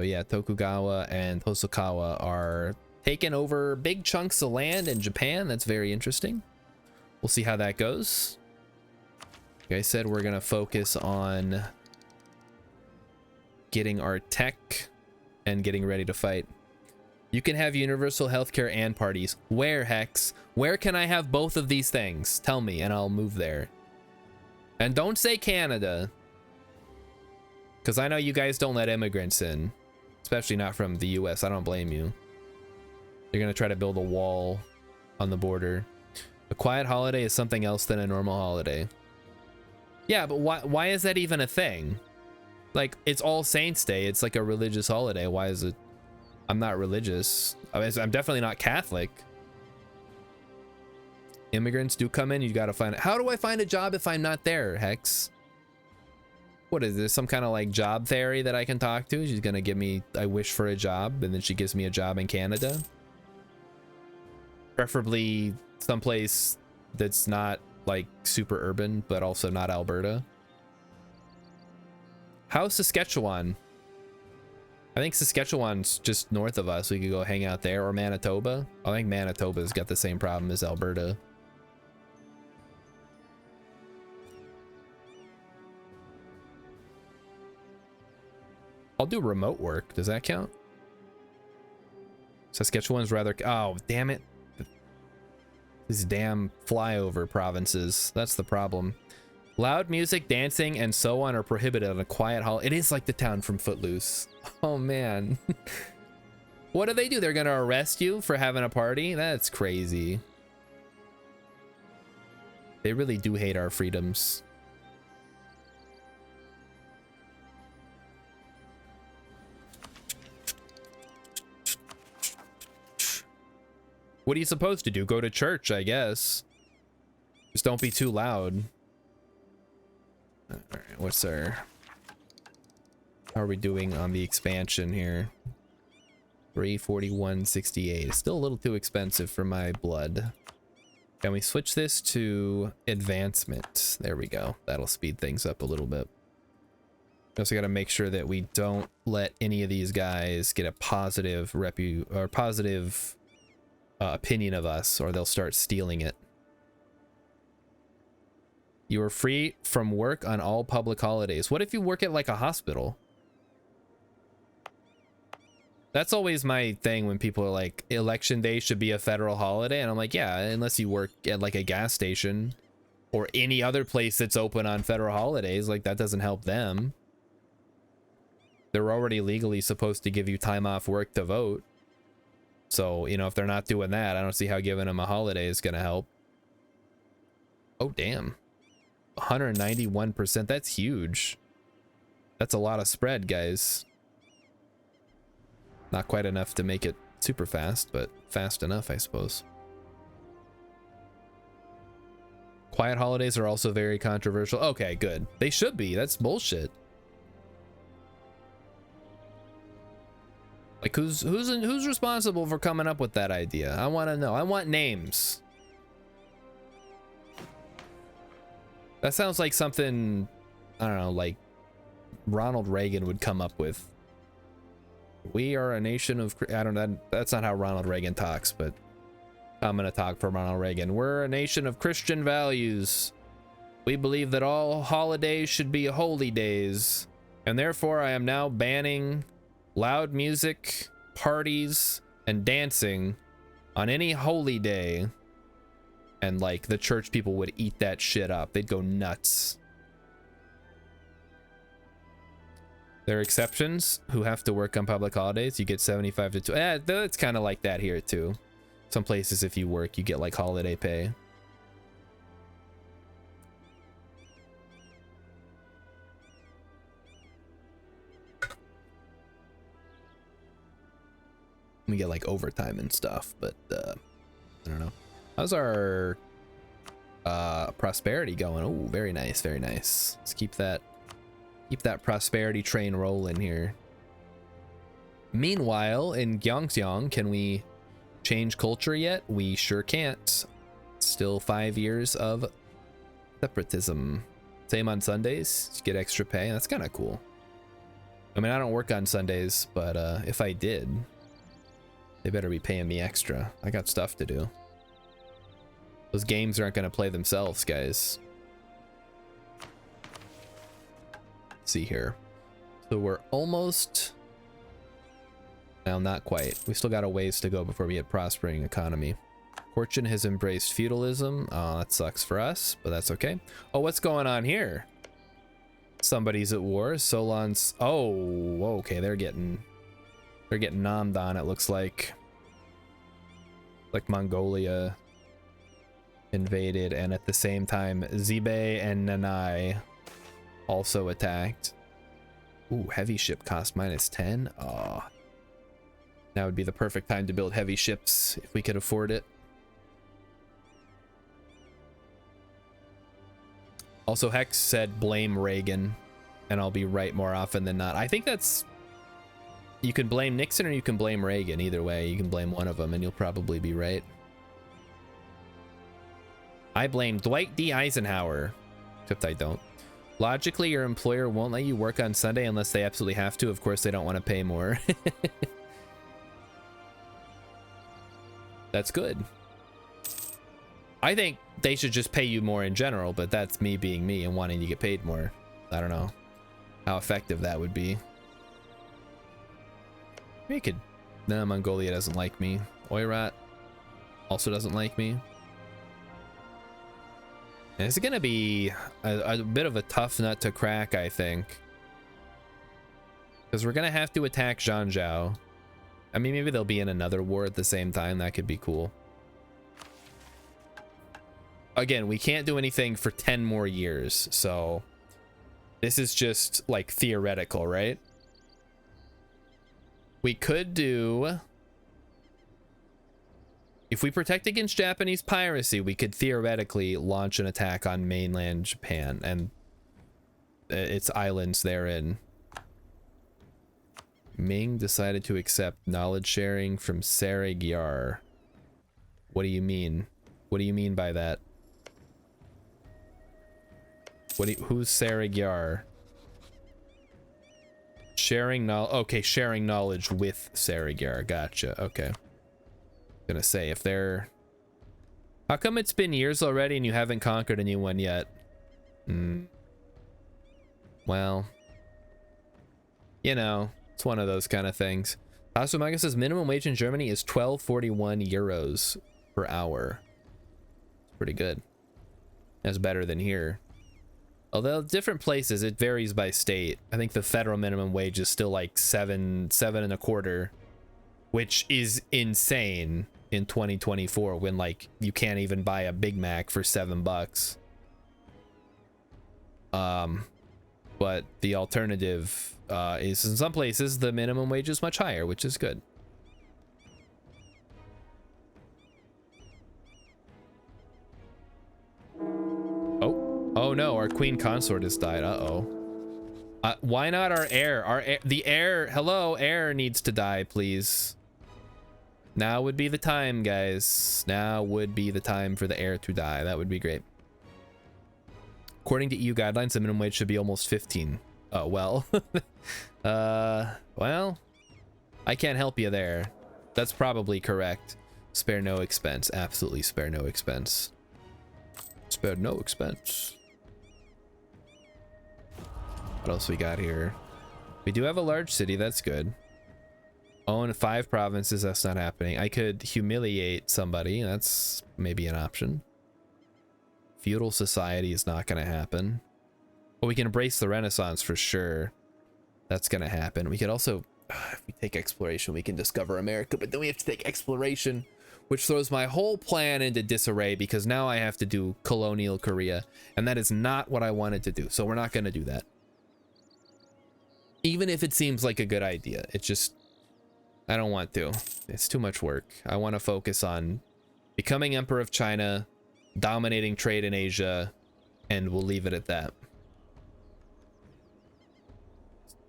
yeah, Tokugawa and Hosokawa are taking over big chunks of land in Japan. That's very interesting. We'll see how that goes. Like I said, we're gonna focus on getting our tech and getting ready to fight. You can have universal healthcare and parties. Where, Hex? Where can I have both of these things? Tell me and I'll move there. And don't say Canada, because I know you guys don't let immigrants in, especially not from the US. I don't blame you. You're gonna try to build a wall on the border. A quiet holiday is something else than a normal holiday. Yeah, but why is that even a thing? Like, it's All Saints Day. It's like a religious holiday. Why is it? I'm not religious. I'm definitely not Catholic. Immigrants do come in. You gotta find it. How do I find a job if I'm not there, Hex? What is this? Some kind of like job fairy that I can talk to? She's gonna give me, I wish for a job, and then she gives me a job in Canada. Preferably someplace that's not like super urban, but also not Alberta. How's Saskatchewan? I think Saskatchewan's just north of us. We could go hang out there, or Manitoba. I think Manitoba's got the same problem as Alberta. I'll do remote work. Does that count? Saskatchewan's rather... Oh, damn it. These damn flyover provinces. That's the problem. Loud music, dancing, and so on are prohibited on a quiet hall. It is like the town from Footloose. Oh, man. What do they do? They're going to arrest you for having a party? That's crazy. They really do hate our freedoms. What are you supposed to do? Go to church, I guess. Just don't be too loud. All right, what's our... How are we doing on the expansion here? 341.68. It's still a little too expensive for my blood. Can we switch this to advancement? There we go. That'll speed things up a little bit. We also got to make sure that we don't let any of these guys get a positive opinion of us, or they'll start stealing it. You are free from work on all public holidays. What if you work at like a hospital? That's always my thing when people are like, election day should be a federal holiday. And I'm like, yeah, unless you work at like a gas station or any other place that's open on federal holidays, like that doesn't help them. They're already legally supposed to give you time off work to vote. So, you know, if they're not doing that, I don't see how giving them a holiday is going to help. Oh, damn. 191%. That's huge. That's a lot of spread, guys. Not quite enough to make it super fast, but fast enough, I suppose. Quiet holidays are also very controversial. Okay, good. They should be. That's bullshit. Like, who's responsible for coming up with that idea? I want to know. I want names. That sounds like something, I don't know, like Ronald Reagan would come up with. We are a nation of... I don't know. That's not how Ronald Reagan talks, but I'm going to talk for Ronald Reagan. We're a nation of Christian values. We believe that all holidays should be holy days. And therefore, I am now banning loud music, parties, and dancing on any holy day. And like the church people would eat that shit up. They'd go nuts. There are exceptions who have to work on public holidays. You get 75 to 2. It's kind of like that here too. Some places, if you work, you get like holiday pay. We get like overtime and stuff, but I don't know. How's our prosperity going? Oh, very nice, very nice. Let's keep that prosperity train rolling here. Meanwhile, in Gyeongseong, can we change culture yet? We sure can't. Still 5 years of separatism. Same on Sundays. You get extra pay. That's kind of cool. I mean, I don't work on Sundays, but if I did, they better be paying me extra. I got stuff to do. Those games aren't going to play themselves, guys. Let's see here. So we're almost... Well, not quite. We still got a ways to go before we hit prospering economy. Fortune has embraced feudalism. Oh, that sucks for us, but that's okay. Oh, what's going on here? Somebody's at war. Solon's... Oh, okay. They're getting nommed on, it looks like. Like Mongolia invaded, and at the same time, Zibei and Nanai also attacked. Ooh, heavy ship cost -10. Oh. Now would be the perfect time to build heavy ships if we could afford it. Also, Hex said blame Reagan, and I'll be right more often than not. I think that's... You can blame Nixon or you can blame Reagan. Either way, you can blame one of them and you'll probably be right. I blame Dwight D. Eisenhower, except I don't. Logically, your employer won't let you work on Sunday unless they absolutely have to. Of course, they don't want to pay more. That's good. I think they should just pay you more in general, but that's me being me and wanting to get paid more. I don't know how effective that would be. Maybe I could... No, Mongolia doesn't like me. Oirat also doesn't like me. And it's gonna be a bit of a tough nut to crack, I think. Because we're gonna have to attack Zhanzhou. I mean, maybe they'll be in another war at the same time. That could be cool. Again, we can't do anything for 10 more years, so this is just like theoretical, right? We could do... If we protect against Japanese piracy, we could theoretically launch an attack on mainland Japan and its islands therein. Ming decided to accept knowledge sharing from Saragyar. What do you mean? What do you mean by that? Who's Saragyar? Sharing knowledge. Okay, sharing knowledge with Saragyar. Gotcha. Okay. Gonna say, if they're... How come it's been years already and you haven't conquered anyone yet? Well, you know, it's one of those kind of things. Tasumaga says minimum wage in Germany is 12.41 euros per hour. It's pretty good. That's better than here. Although different places, it varies by state. I think the federal minimum wage is still like seven and a quarter, which is insane in 2024 when like you can't even buy a Big Mac for $7. But the alternative is in some places the minimum wage is much higher, which is good. Oh no, our queen consort has died. Why not our heir? The heir, hello, heir needs to die, please. Now would be the time, guys. Now would be the time for the heir to die. That would be great. According to EU guidelines, the minimum wage should be almost 15. Oh, well. Well, I can't help you there. That's probably correct. Spare no expense. Absolutely spare no expense. Spare no expense. What else we got here? We do have a large city. That's good. Own 5 provinces. That's not happening. I could humiliate somebody. That's maybe an option. Feudal society is not going to happen. But we can embrace the Renaissance for sure. That's going to happen. We could also, if we take exploration, we can discover America. But then we have to take exploration, which throws my whole plan into disarray because now I have to do colonial Korea. And that is not what I wanted to do. So we're not going to do that. Even if it seems like a good idea. It just... I don't want to. It's too much work. I want to focus on becoming Emperor of China, dominating trade in Asia, and we'll leave it at that.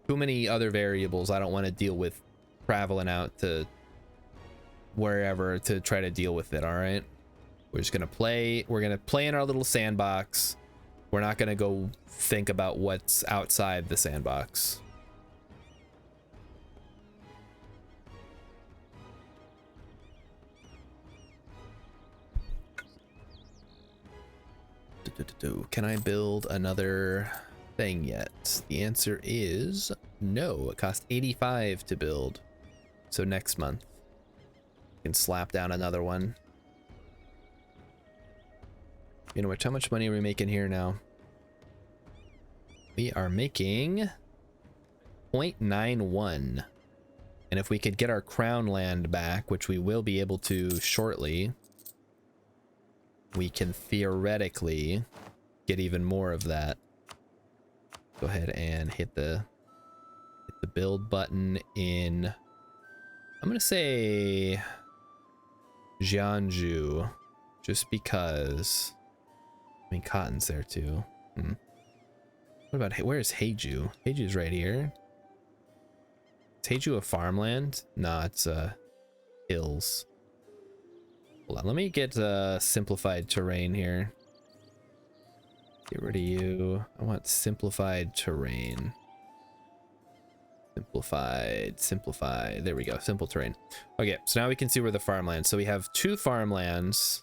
Too many other variables I don't want to deal with traveling out to wherever to try to deal with it. All right, we're just gonna play. We're gonna play in our little sandbox. We're not gonna go think about what's outside the sandbox. Can I build another thing yet? The answer is no. It costs 85 to build. So next month, we can slap down another one. You know what? How much money are we making here now? We are making 0.91. And if we could get our crown land back, which we will be able to shortly, we can theoretically get even more of that. Go ahead and hit the build button in, I'm gonna say Jianzhou, just because. I mean, cotton's there too. What about, where's Heiju? Heiju's right here. Is Heiju a farmland? No, it's hills. Hold on, let me get simplified terrain here. Get rid of you. I want simplified terrain. Simplified. There we go. Simple terrain. Okay, so now we can see where the farmlands. So we have 2 farmlands,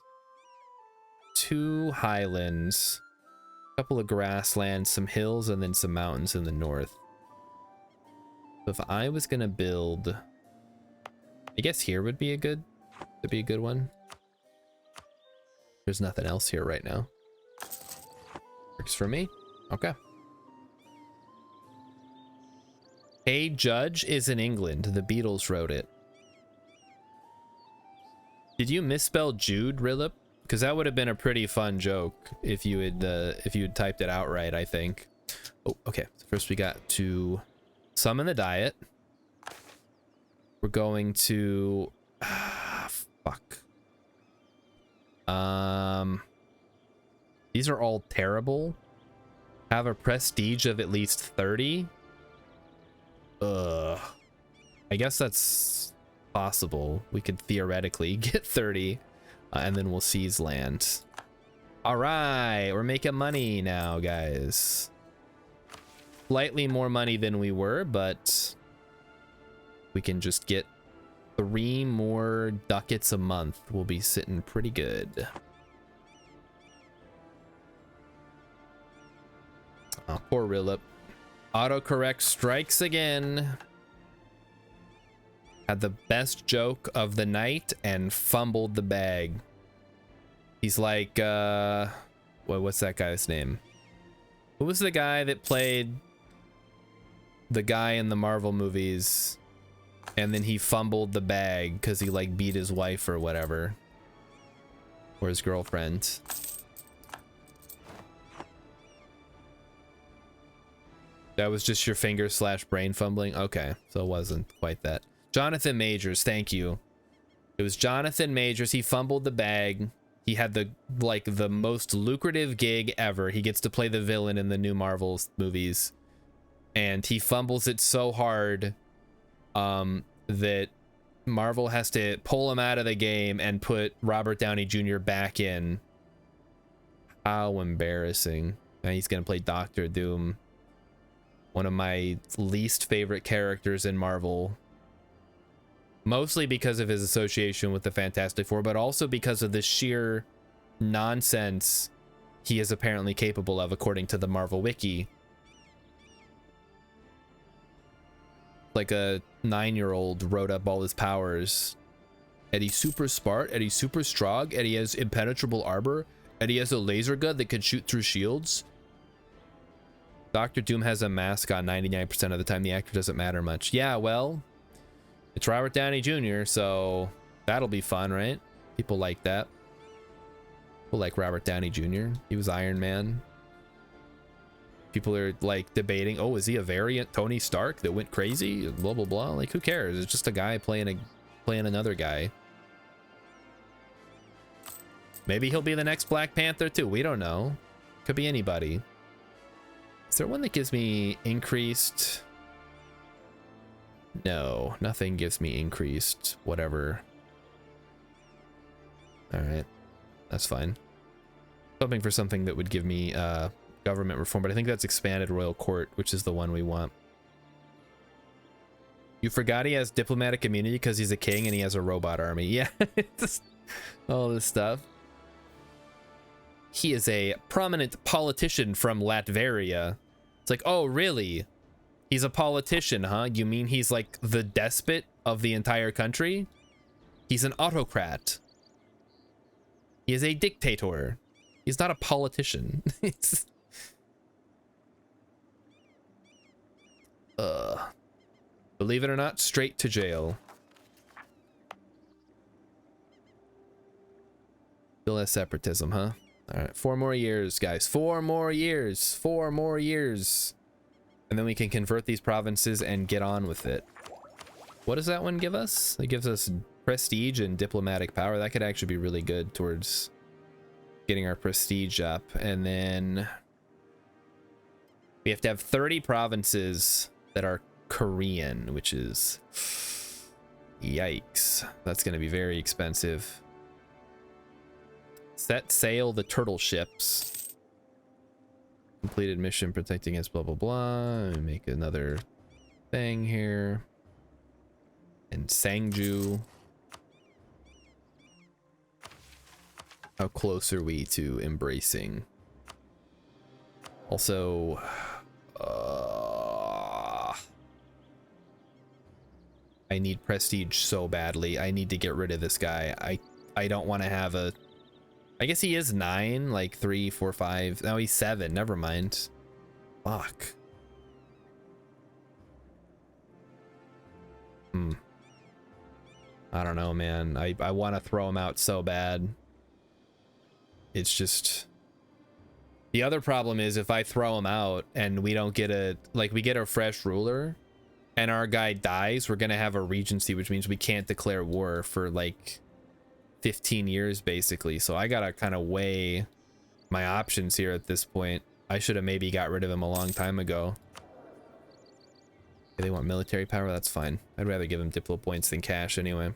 2 highlands, a couple of grasslands, some hills, and then some mountains in the north. So if I was gonna build, I guess here would be a good one. There's nothing else here right now. Works for me. Okay. Hey Judge is in England. The Beatles wrote it. Did you misspell Jude, Rillip? Because that would have been a pretty fun joke if you had typed it out right, I think. Oh, okay. So first we got to summon the diet. We're going to fuck. These are all terrible. Have a prestige of at least 30. I guess that's possible. We could theoretically get 30, and then we'll seize land. All right, we're making money now, guys. Slightly more money than we were, but we can just get 3 more ducats a month. We'll be sitting pretty good. Oh, poor Rillip. Autocorrect strikes again. Had the best joke of the night and fumbled the bag. He's like, what's that guy's name? Who was the guy that played the guy in the Marvel movies? And then he fumbled the bag because he like beat his wife or whatever. Or his girlfriend. That was just your finger / brain fumbling? Okay, so it wasn't quite that. Jonathan Majors, thank you. It was Jonathan Majors. He fumbled the bag. He had the most lucrative gig ever. He gets to play the villain in the new Marvel movies. And he fumbles it so hard that Marvel has to pull him out of the game and put Robert Downey Jr. back in. How embarrassing. Now he's going to play Doctor Doom. One of my least favorite characters in Marvel. Mostly because of his association with the Fantastic Four, but also because of the sheer nonsense he is apparently capable of, according to the Marvel Wiki. Like a 9-year-old wrote up all his powers. Eddie's super smart, Eddie's super strong, Eddie has impenetrable armor, Eddie has a laser gun that can shoot through shields. Doctor Doom has a mask on 99% of the time. The actor doesn't matter much. Yeah, well, it's Robert Downey Jr., so that'll be fun, right? People like that. People like Robert Downey Jr. He was Iron Man. People are like debating, oh, is he a variant Tony Stark that went crazy? Blah, blah, blah. Like, who cares? It's just a guy playing another guy. Maybe he'll be the next Black Panther too. We don't know. Could be anybody. Is there one that gives me increased No, nothing gives me increased whatever. All right, that's fine. Hoping for something that would give me government reform, but I think that's expanded royal court, which is the one we want. You forgot he has diplomatic immunity because he's a king and he has a robot army. Yeah, just all this stuff. He is a prominent politician from Latveria. It's like, oh, really? He's a politician, huh? You mean he's like the despot of the entire country? He's an autocrat. He is a dictator. He's not a politician. It's... Believe it or not, straight to jail. Still has separatism, huh? All right, 4 more years, guys. 4 more years. 4 more years. And then we can convert these provinces and get on with it. What does that one give us? It gives us prestige and diplomatic power. That could actually be really good towards getting our prestige up. And then we have to have 30 provinces that are Korean, which is... Yikes. That's going to be very expensive. Set sail the turtle ships. Completed mission protecting against blah blah blah. Make another thing here. And Sangju. How close are we to embracing? Also, I need prestige so badly. I need to get rid of this guy. I don't want to have a... I guess he is 9, like 3, 4, 5. No, he's 7. Never mind. Fuck. I don't know, man. I want to throw him out so bad. It's just... The other problem is if I throw him out and we don't get a... Like, we get a fresh ruler and our guy dies, we're going to have a regency, which means we can't declare war for, like... 15 years basically, so I gotta kind of weigh my options here at this point. I should have maybe got rid of him a long time ago. They want military power, that's fine. I'd rather give him diplo points than cash anyway.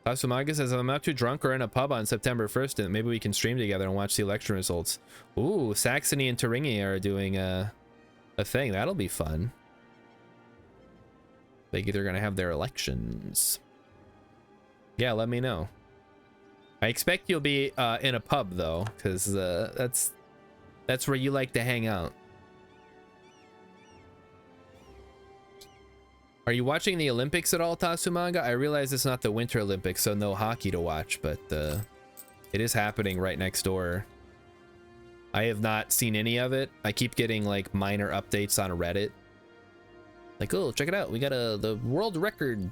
Tasumaga says, I'm out too drunk or in a pub on September 1st and maybe we can stream together and watch the election results. Ooh, Saxony and Thuringia are doing a thing. That'll be fun. They're gonna have their elections. Yeah, let me know. I expect you'll be in a pub though, because that's where you like to hang out. Are you watching the Olympics at all, Tasumaga? I realize it's not the Winter Olympics, so no hockey to watch, but it is happening right next door. I have not seen any of it. I keep getting like minor updates on Reddit. Like, oh, check it out. We got the world record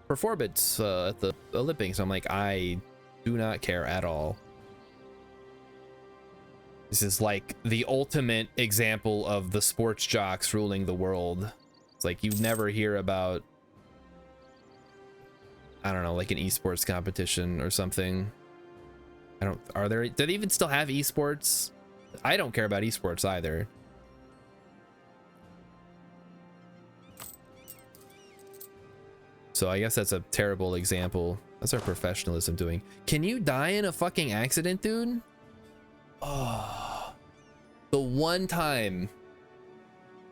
performance at the Olympics. I'm like, I do not care at all. This is like the ultimate example of the sports jocks ruling the world. It's like you never hear about, I don't know, like an esports competition or something. Do they even still have esports? I don't care about esports either. So I guess that's a terrible example. That's our professionalism doing. Can you die in a fucking accident, dude? Oh, the one time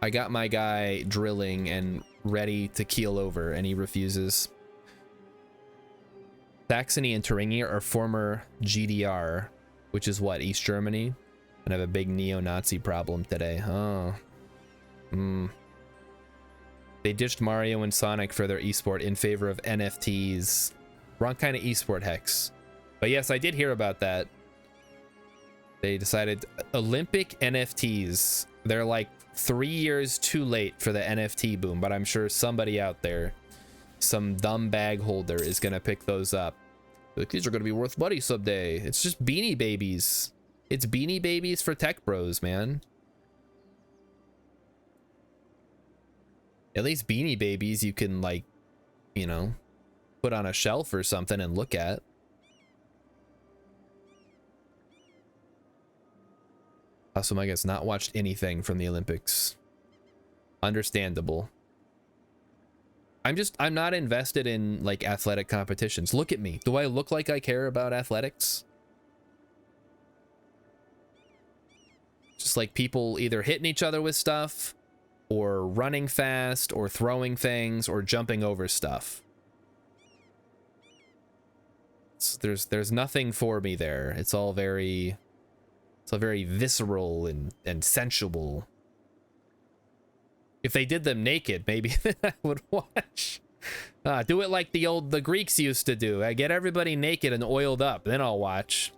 I got my guy drilling and ready to keel over and he refuses. Saxony and Thuringia are former GDR, which is what, East Germany? And have a big neo-Nazi problem today. Oh. They ditched Mario and Sonic for their esport in favor of NFTs. Wrong kind of esport, Hex. But yes, I did hear about that. They decided Olympic NFTs. They're like 3 years too late for the NFT boom, but I'm sure somebody out there, some dumb bag holder, is gonna pick those up. Like, these are gonna be worth money someday. It's just Beanie Babies. It's Beanie Babies for tech bros, man. At least Beanie Babies you can, like, you know, put on a shelf or something and look at. Also, I guess not watched anything from the Olympics. Understandable. I'm not invested in like athletic competitions. Look at me. Do I look like I care about athletics? Just like people either hitting each other with stuff or running fast or throwing things or jumping over stuff. There's nothing for me there. It's all very visceral and sensual. If they did them naked, maybe then I would watch. Do it like the Greeks used to do. Get everybody naked and oiled up, then I'll watch.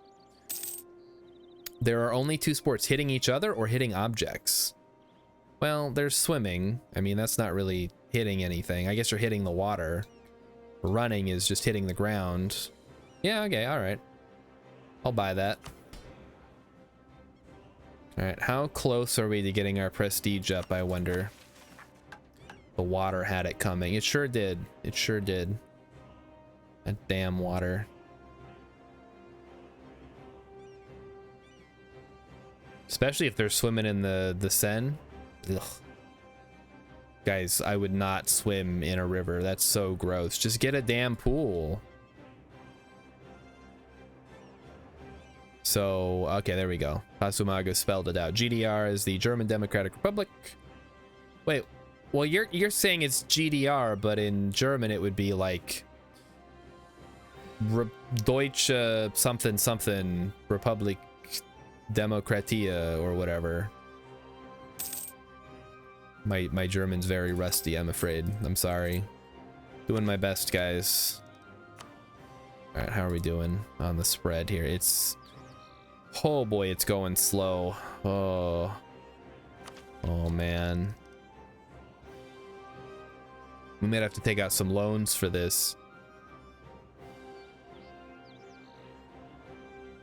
There are only two sports, hitting each other or hitting objects. Well, there's swimming. I mean, that's not really hitting anything. I guess you're hitting the water. Running is just hitting the ground. Yeah, okay, all right. I'll buy that. All right, how close are we to getting our prestige up, I wonder? The water had it coming. It sure did. It sure did. That damn water. Especially if they're swimming in the Seine. Ugh. Guys, I would not swim in a river. That's so gross. Just get a damn pool. So, okay, there we go. Tasumaga spelled it out. GDR is the German Democratic Republic. Wait, well, you're saying it's GDR, but in German it would be like Deutsche something something Republik Demokratia or whatever. My German's very rusty, I'm afraid. I'm sorry. Doing my best, guys. All right, how are we doing on the spread here? It's... Oh boy, it's going slow. Oh man. We might have to take out some loans for this.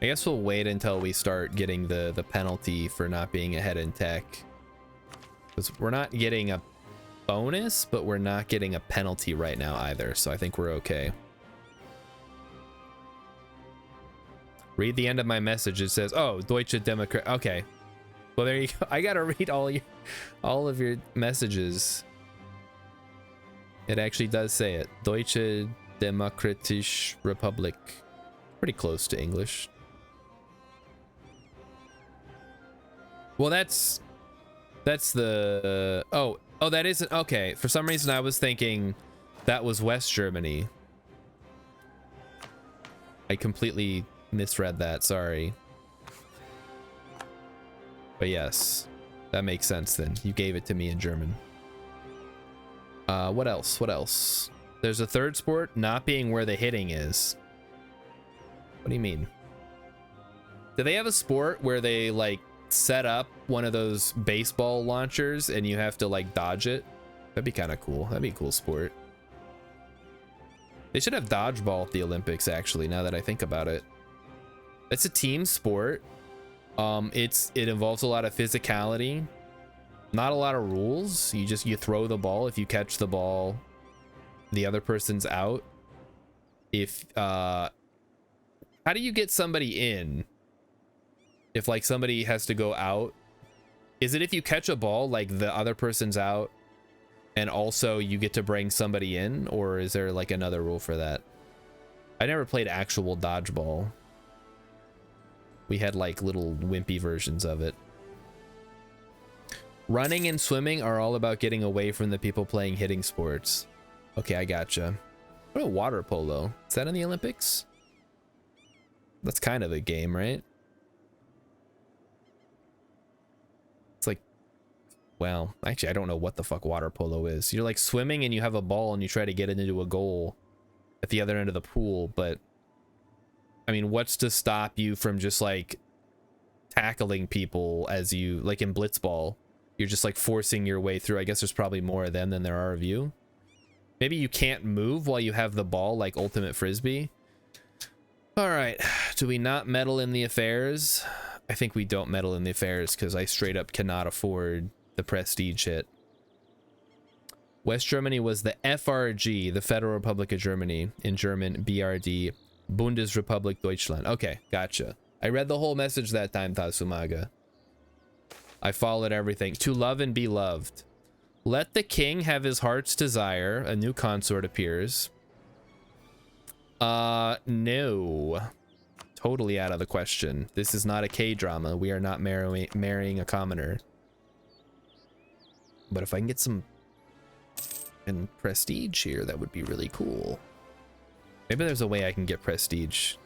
I guess we'll wait until we start getting the penalty for not being ahead in tech. Because we're not getting a bonus, but we're not getting a penalty right now either, so I think we're okay. Read the end of my message. It says, "Oh, Deutsche Demokrat." Okay, well there you go. I gotta read all of your messages. It actually does say it. Deutsche Demokratische Republik. Pretty close to English. Well, that's the oh that isn't okay. For some reason I was thinking that was West Germany. I completely misread that, sorry. But yes, that makes sense then. You gave it to me in German. What else? There's a third sport not being where the hitting is. What do you mean? Do they have a sport where they like set up one of those baseball launchers and you have to like dodge it? That'd be kind of cool. That'd be a cool sport. They should have dodgeball at the Olympics, actually, now that I think about it. It's a team sport. It involves a lot of physicality, not a lot of rules. You throw the ball. If you catch the ball, the other person's out. If how do you get somebody in if like somebody has to go out? Is it if you catch a ball, like the other person's out and also you get to bring somebody in, or is there like another rule for that? I never played actual dodgeball. We had like little wimpy versions of it. Running and swimming are all about getting away from the people playing hitting sports. Okay, I gotcha. What about water polo? Is that in the Olympics? That's kind of a game, right? It's like, well, actually, I don't know what the fuck water polo is. You're like swimming and you have a ball and you try to get it into a goal at the other end of the pool, but I mean, what's to stop you from just like tackling people as you, like in blitzball, you're just like forcing your way through. I guess there's probably more of them than there are of you. Maybe you can't move while you have the ball, like ultimate frisbee. All right, do we not meddle in the affairs? I think we don't meddle in the affairs because I straight up cannot afford the prestige hit. West Germany was the FRG, the Federal Republic of Germany, in German BRD, Bundesrepublik Deutschland. Okay, gotcha. I read the whole message that time, Tasumaga. I followed everything. To love and be loved. Let the king have his heart's desire. A new consort appears. No. Totally out of the question. This is not a K-drama. We are not marrying a commoner. But if I can get some prestige here, that would be really cool. Maybe there's a way I can get prestige.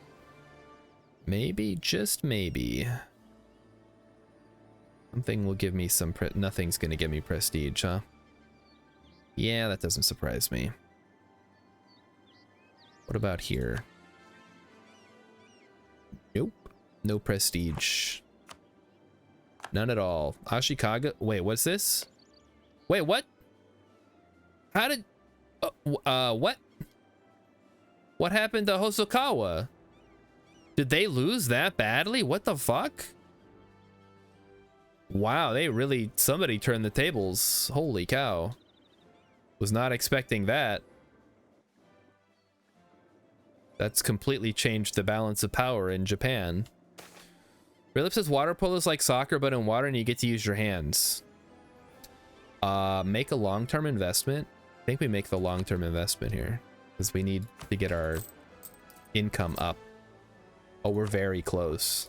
Maybe, just maybe. Something will give me some nothing's gonna give me prestige, huh? Yeah, that doesn't surprise me. What about here? Nope. No prestige. None at all. Ashikaga. Wait, what's this? Wait, what? How did... what? What happened to Hosokawa? Did they lose that badly? What the fuck? Wow, they really... Somebody turned the tables. Holy cow. Was not expecting that. That's completely changed the balance of power in Japan. Rayleigh says water polo is like soccer, but in water and you get to use your hands. Make a long-term investment. I think we make the long-term investment here because we need to get our income up. Oh, we're very close.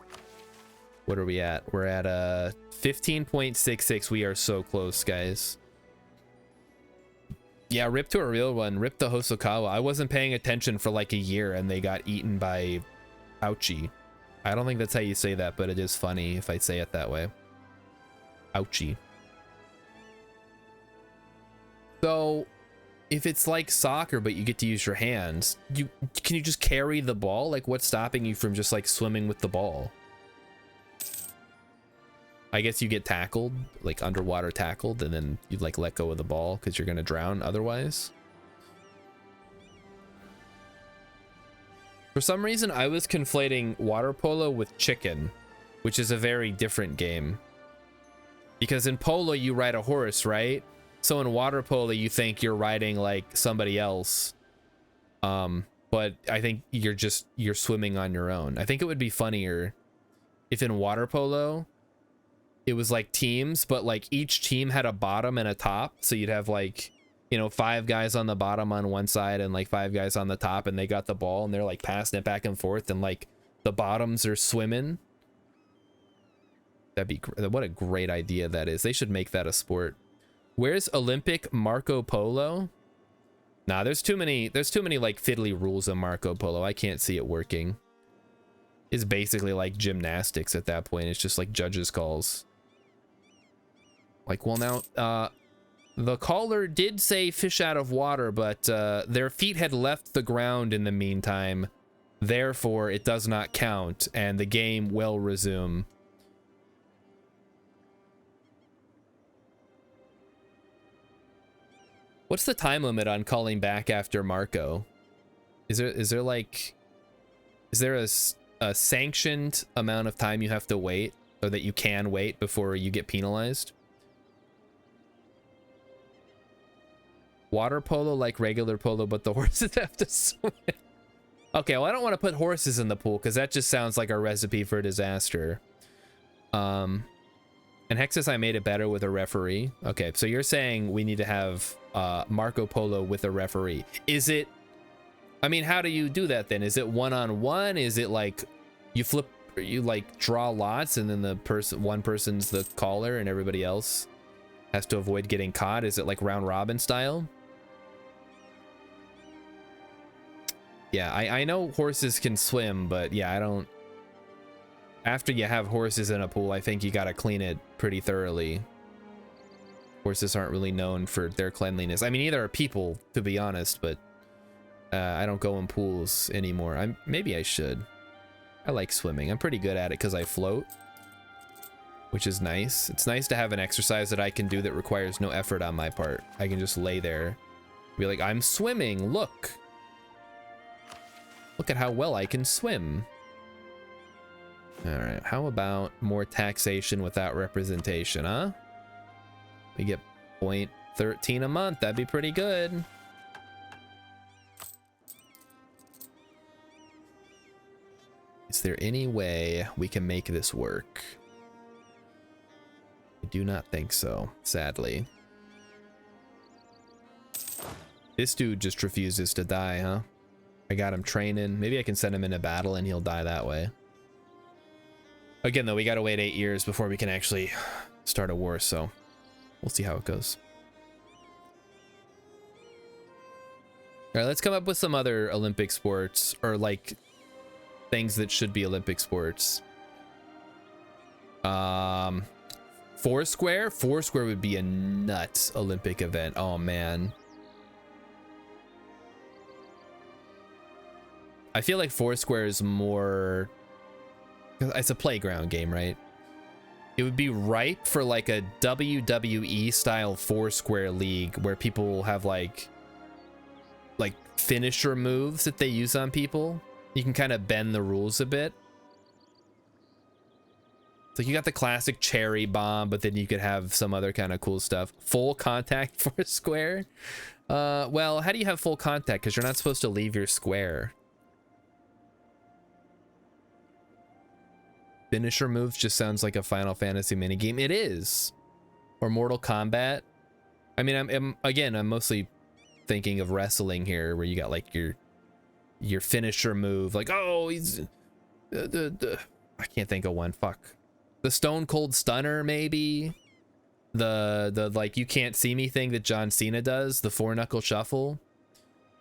What are we at? We're at 15.66. We are so close, guys. Yeah, rip to a real one. Rip to Hosokawa. I wasn't paying attention for like a year and they got eaten by Ouchie. I don't think that's how you say that, but it is funny if I say it that way. Ouchie. So, if it's like soccer, but you get to use your hands, can you just carry the ball? Like, what's stopping you from just like swimming with the ball? I guess you get tackled, like underwater tackled, and then you like let go of the ball because you're gonna drown otherwise. For some reason, I was conflating water polo with chicken, which is a very different game. Because in polo, you ride a horse, right? So in water polo, you think you're riding like somebody else. But I think you're swimming on your own. I think it would be funnier if in water polo, it was like teams, but like each team had a bottom and a top. So you'd have like, you know, 5 guys on the bottom on one side and like 5 guys on the top, and they got the ball and they're like passing it back and forth, and like the bottoms are swimming. That'd be what a great idea that is. They should make that a sport. Where's Olympic Marco Polo? Nah, there's too many like fiddly rules in Marco Polo. I can't see it working. It's basically like gymnastics at that point. It's just like judges' calls. Like, well, now, the caller did say fish out of water, but their feet had left the ground in the meantime. Therefore, it does not count, and the game will resume. What's the time limit on calling back after Marco? Is there a sanctioned amount of time you have to wait, or that you can wait before you get penalized? Water polo like regular polo, but the horses have to swim. Okay, well, I don't want to put horses in the pool because that just sounds like a recipe for disaster. And Hex says I made it better with a referee. Okay, so you're saying we need to have Marco Polo with a referee. Is it... I mean, how do you do that then? Is it one-on-one? Is it like you like draw lots and then one person's the caller and everybody else has to avoid getting caught? Is it like round robin style? Yeah, I know horses can swim, but yeah, I don't... After you have horses in a pool, I think you gotta clean it pretty thoroughly. Horses aren't really known for their cleanliness. I mean, neither are people, to be honest, but I don't go in pools anymore. Maybe I should. I like swimming. I'm pretty good at it because I float, which is nice. It's nice to have an exercise that I can do that requires no effort on my part. I can just lay there, be like, I'm swimming, look. Look at how well I can swim. All right, how about more taxation without representation, huh? We get 0.13 a month. That'd be pretty good. Is there any way we can make this work? I do not think so, sadly. This dude just refuses to die, huh? I got him training. Maybe I can send him into battle and he'll die that way. Again, though, we gotta wait 8 years before we can actually start a war, so we'll see how it goes. All right, let's come up with some other Olympic sports, or like things that should be Olympic sports. Foursquare? Foursquare would be a nuts Olympic event. Oh, man. I feel like Foursquare is more... It's a playground game, right? It would be ripe for like a WWE style Foursquare league where people have like finisher moves that they use on people. You can kind of bend the rules a bit. So you got the classic cherry bomb, but then you could have some other kind of cool stuff. Full contact Foursquare. Well, how do you have full contact? Because you're not supposed to leave your square. Finisher moves just sounds like a Final Fantasy minigame. It is. Or Mortal Kombat. I mean, I'm mostly thinking of wrestling here, where you got like your finisher move, like, oh, he's I can't think of one. Fuck. The Stone Cold Stunner, maybe. The like you can't see me thing that John Cena does, the 4-knuckle shuffle.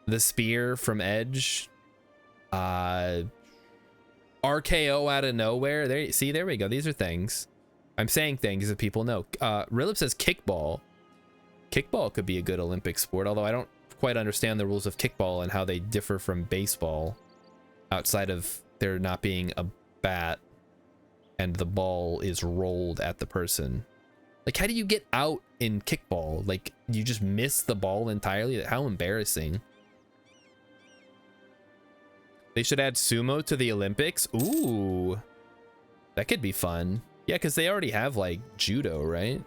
The spear from Edge. RKO out of nowhere. There we go. These are things. I'm saying things that people know. Rilip says kickball. Kickball could be a good Olympic sport, although I don't quite understand the rules of kickball and how they differ from baseball, outside of there not being a bat and the ball is rolled at the person. Like, how do you get out in kickball? Like, you just miss the ball entirely? How embarrassing. They should add sumo to the Olympics. Ooh, that could be fun. Yeah, because they already have like judo, right?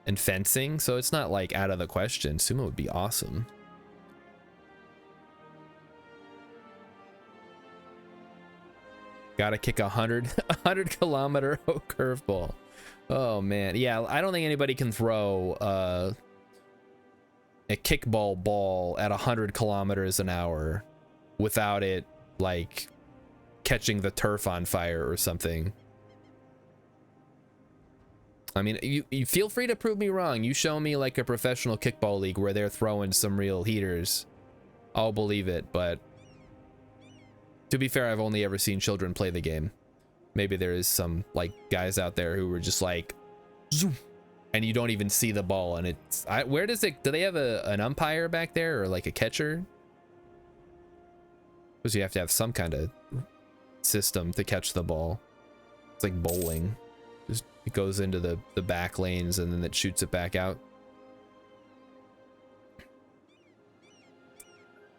And fencing, so it's not like out of the question. Sumo would be awesome. Gotta kick 100 kilometer curveball. Oh man, yeah, I don't think anybody can throw a kickball ball at 100 kilometers an hour without it like catching the turf on fire or something. I mean, you feel free to prove me wrong. You show me like a professional kickball league where they're throwing some real heaters, I'll believe it. But to be fair, I've only ever seen children play the game. Maybe there is some like guys out there who were just like zoom, and you don't even see the ball, and it's where does it, do they have an umpire back there or like a catcher? Because you have to have some kind of system to catch the ball. It's like bowling. Just it goes into the back lanes and then it shoots it back out.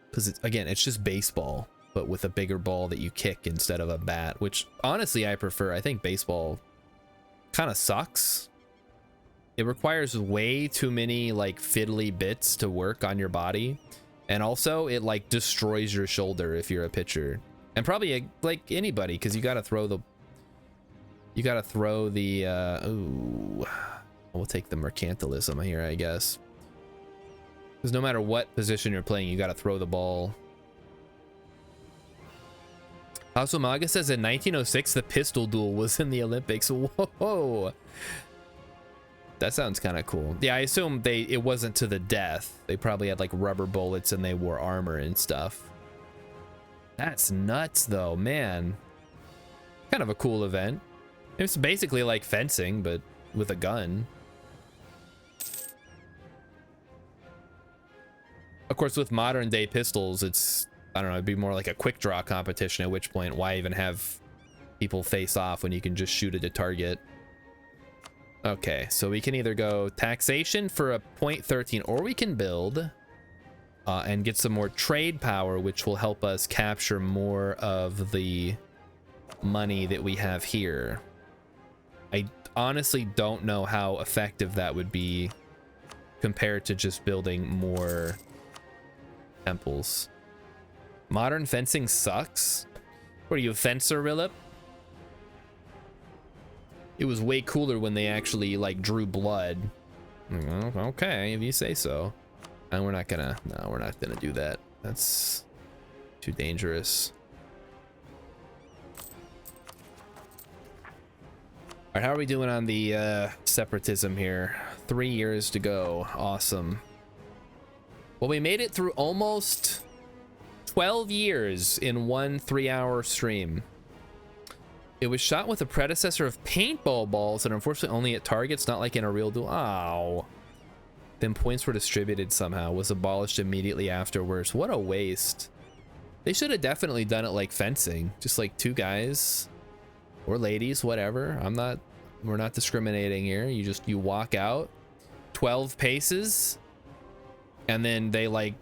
Because it's just baseball, but with a bigger ball that you kick instead of a bat, which honestly I prefer. I think baseball kind of sucks. It requires way too many like fiddly bits to work on your body, and also it like destroys your shoulder if you're a pitcher, and probably like anybody, because you got to throw the ooh, we'll take the mercantilism here, I guess, because no matter what position you're playing, you got to throw the ball. Asumaga says in 1906 the pistol duel was in the Olympics. Whoa, that sounds kind of cool. Yeah, I assume it wasn't to the death. They probably had like rubber bullets and they wore armor and stuff. That's nuts though, man. Kind of a cool event. It's basically like fencing, but with a gun. Of course, with modern day pistols, it's, I don't know, it'd be more like a quick draw competition, at which point, why even have people face off when you can just shoot at a target? Okay, so we can either go taxation for a 0.13, or we can build and get some more trade power, which will help us capture more of the money that we have here. I honestly don't know how effective that would be compared to just building more temples. Modern fencing sucks. What are you, a fencer, Rilip? It was way cooler when they actually like drew blood. Okay, if you say so. And we're not gonna, no, we're not gonna do that. That's too dangerous. All right, how are we doing on the separatism here? 3 years to go. Awesome. Well, we made it through almost 12 years in one 3-hour stream. It was shot with a predecessor of paintball balls and unfortunately only at targets, not like in a real duel. Oh. Then points were distributed somehow. Was abolished immediately afterwards. What a waste. They should have definitely done it like fencing. Just like 2 guys or ladies, whatever. We're not discriminating here. You walk out 12 paces and then they like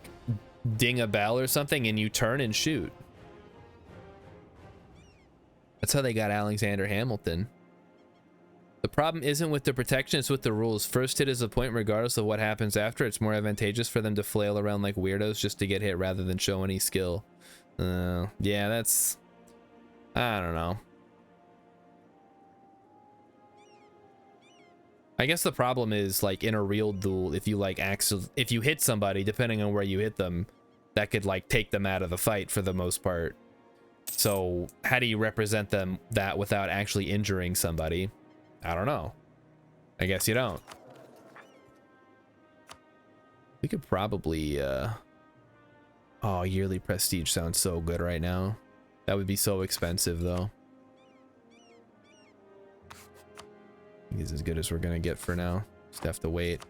ding a bell or something and you turn and shoot. That's how they got Alexander Hamilton. The problem isn't with the protection, it's with the rules. First hit is a point regardless of what happens after. It's more advantageous for them to flail around like weirdos just to get hit rather than show any skill. Yeah, that's... I don't know. I guess the problem is like in a real duel, if you like if you hit somebody, depending on where you hit them, that could like take them out of the fight for the most part. So how do you represent them that without actually injuring somebody? I don't know. I guess you don't. We could probably oh, yearly prestige sounds so good right now. That would be so expensive though. I think it's as good as we're gonna get for now. Just have to wait.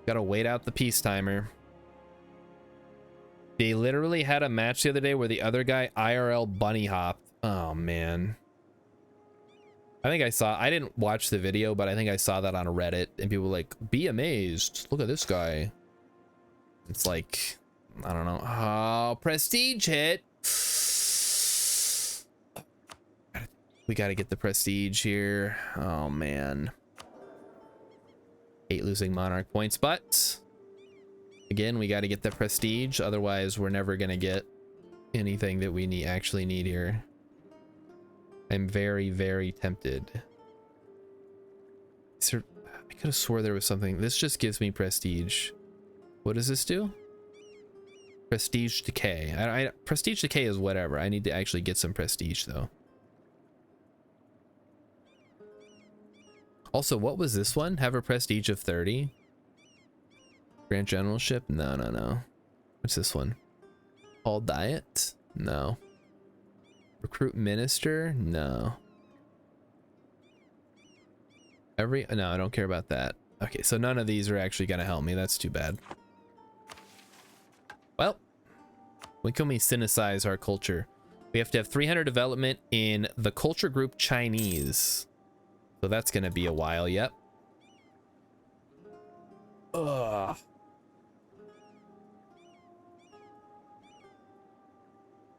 Gotta wait out the peace timer. They literally had a match the other day where the other guy IRL bunny hopped. Oh man. I didn't watch the video, but I think I saw that on Reddit and people were like, be amazed. Look at this guy. It's like, I don't know. Oh, prestige hit. We got to get the prestige here. Oh man. Hate losing Monarch points, but again, we got to get the prestige. Otherwise, we're never going to get anything that we actually need here. I'm very, very tempted. I could have swore there was something. This just gives me prestige. What does this do? Prestige decay. Prestige decay is whatever. I need to actually get some prestige though. Also, what was this one? Have a prestige of 30. Grand Generalship? No, no, no. What's this one? All diet? No. Recruit minister? No. No, I don't care about that. Okay, so none of these are actually gonna help me. That's too bad. Well, when can we synthesize our culture? We have to have 300 development in the culture group Chinese. So that's gonna be a while, yep. Ugh.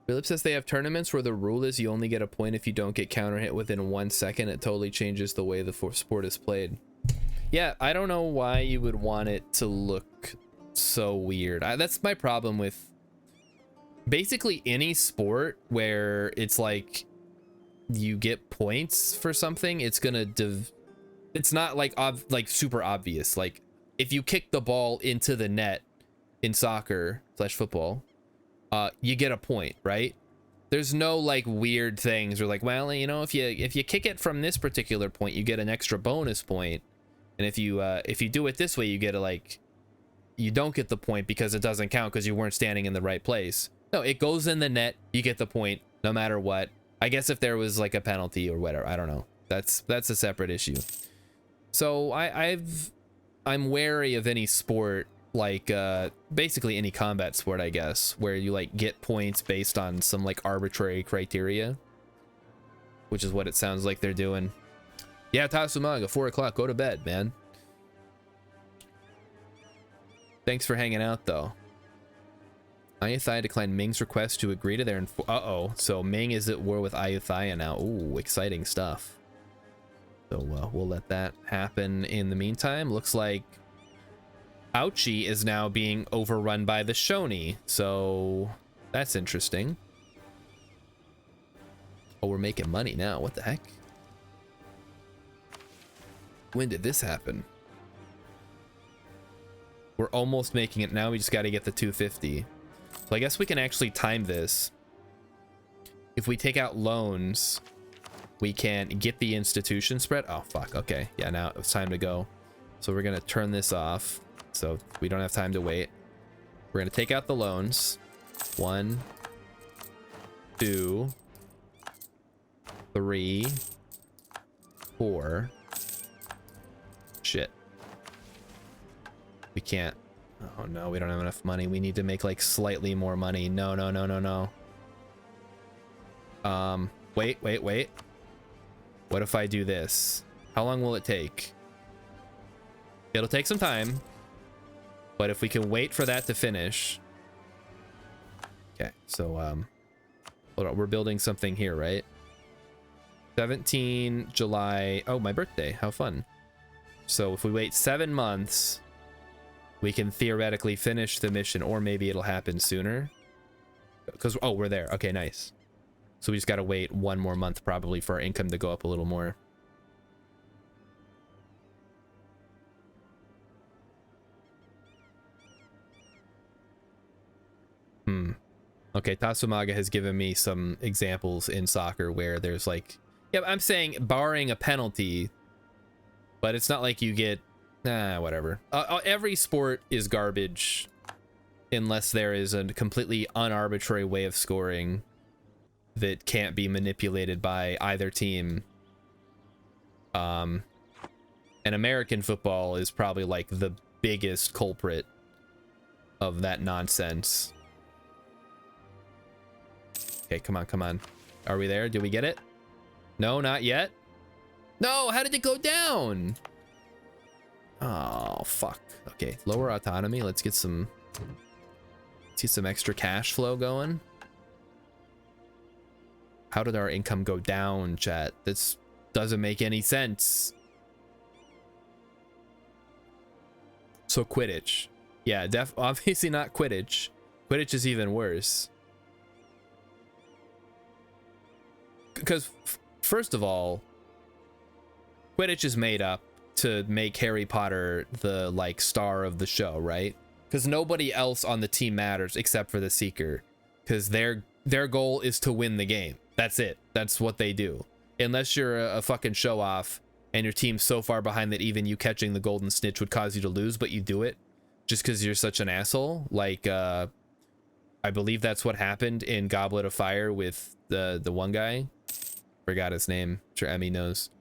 Philip says they have tournaments where the rule is you only get a point if you don't get counter hit within 1 second. It totally changes the way the sport is played. Yeah, I don't know why you would want it to look so weird. That's my problem with basically any sport where it's like you get points for something. It's gonna it's not like super obvious. Like if you kick the ball into the net in soccer / football, you get a point, right? There's no like weird things or like, well, you know, if you kick it from this particular point, you get an extra bonus point, and if you do it this way, you get you don't get the point because it doesn't count because you weren't standing in the right place. No, it goes in the net, you get the point no matter what. I guess if there was like a penalty or whatever, I don't know. That's a separate issue. So I'm wary of any sport, like basically any combat sport, I guess, where you like get points based on some like arbitrary criteria, which is what it sounds like they're doing. Yeah, Tasumaga, 4 o'clock, go to bed, man. Thanks for hanging out though. Ayutthaya declined Ming's request to agree to their so Ming is at war with Ayutthaya now. Ooh, exciting stuff. So we'll let that happen. In the meantime, looks like Ouchi is now being overrun by the Shoni, so that's interesting. Oh, we're making money now. What the heck? When did this happen? We're almost making it now. We just got to get the 250. So I guess we can actually time this. If we take out loans, we can get the institution spread. Oh, fuck. Okay. Yeah, now it's time to go. So we're going to turn this off so we don't have time to wait. We're going to take out the loans. 1, 2, 3, 4. Shit. We can't. Oh no, we don't have enough money. We need to make like slightly more money. No, no, no, no, no. Wait. What if I do this? How long will it take? It'll take some time. But if we can wait for that to finish. Okay, so hold on, we're building something here, right? 17 July. Oh, my birthday. How fun. So if we wait 7 months, we can theoretically finish the mission, or maybe it'll happen sooner. Because, oh, we're there. Okay, nice. So we just got to wait 1 more month probably for our income to go up a little more. Okay, Tatsumaga has given me some examples in soccer where there's like, yeah, I'm saying barring a penalty, but it's not like you get, whatever. Every sport is garbage unless there is a completely unarbitrary way of scoring that can't be manipulated by either team. And American football is probably like the biggest culprit of that nonsense. Okay, come on. Are we there? Did we get it? No, not yet. No, how did it go down? Oh, fuck. Okay, lower autonomy. Let's get some extra cash flow going. How did our income go down, chat? This doesn't make any sense. So Quidditch. Yeah, obviously not Quidditch. Quidditch is even worse. Because, first of all, Quidditch is made up to make Harry Potter the, like, star of the show, right? Because nobody else on the team matters except for the Seeker. Because their goal is to win the game. That's it. That's what they do. Unless you're a fucking show-off and your team's so far behind that even you catching the golden snitch would cause you to lose, but you do it just because you're such an asshole. Like, I believe that's what happened in Goblet of Fire with the one guy. Forgot his name. I'm sure Emmy knows.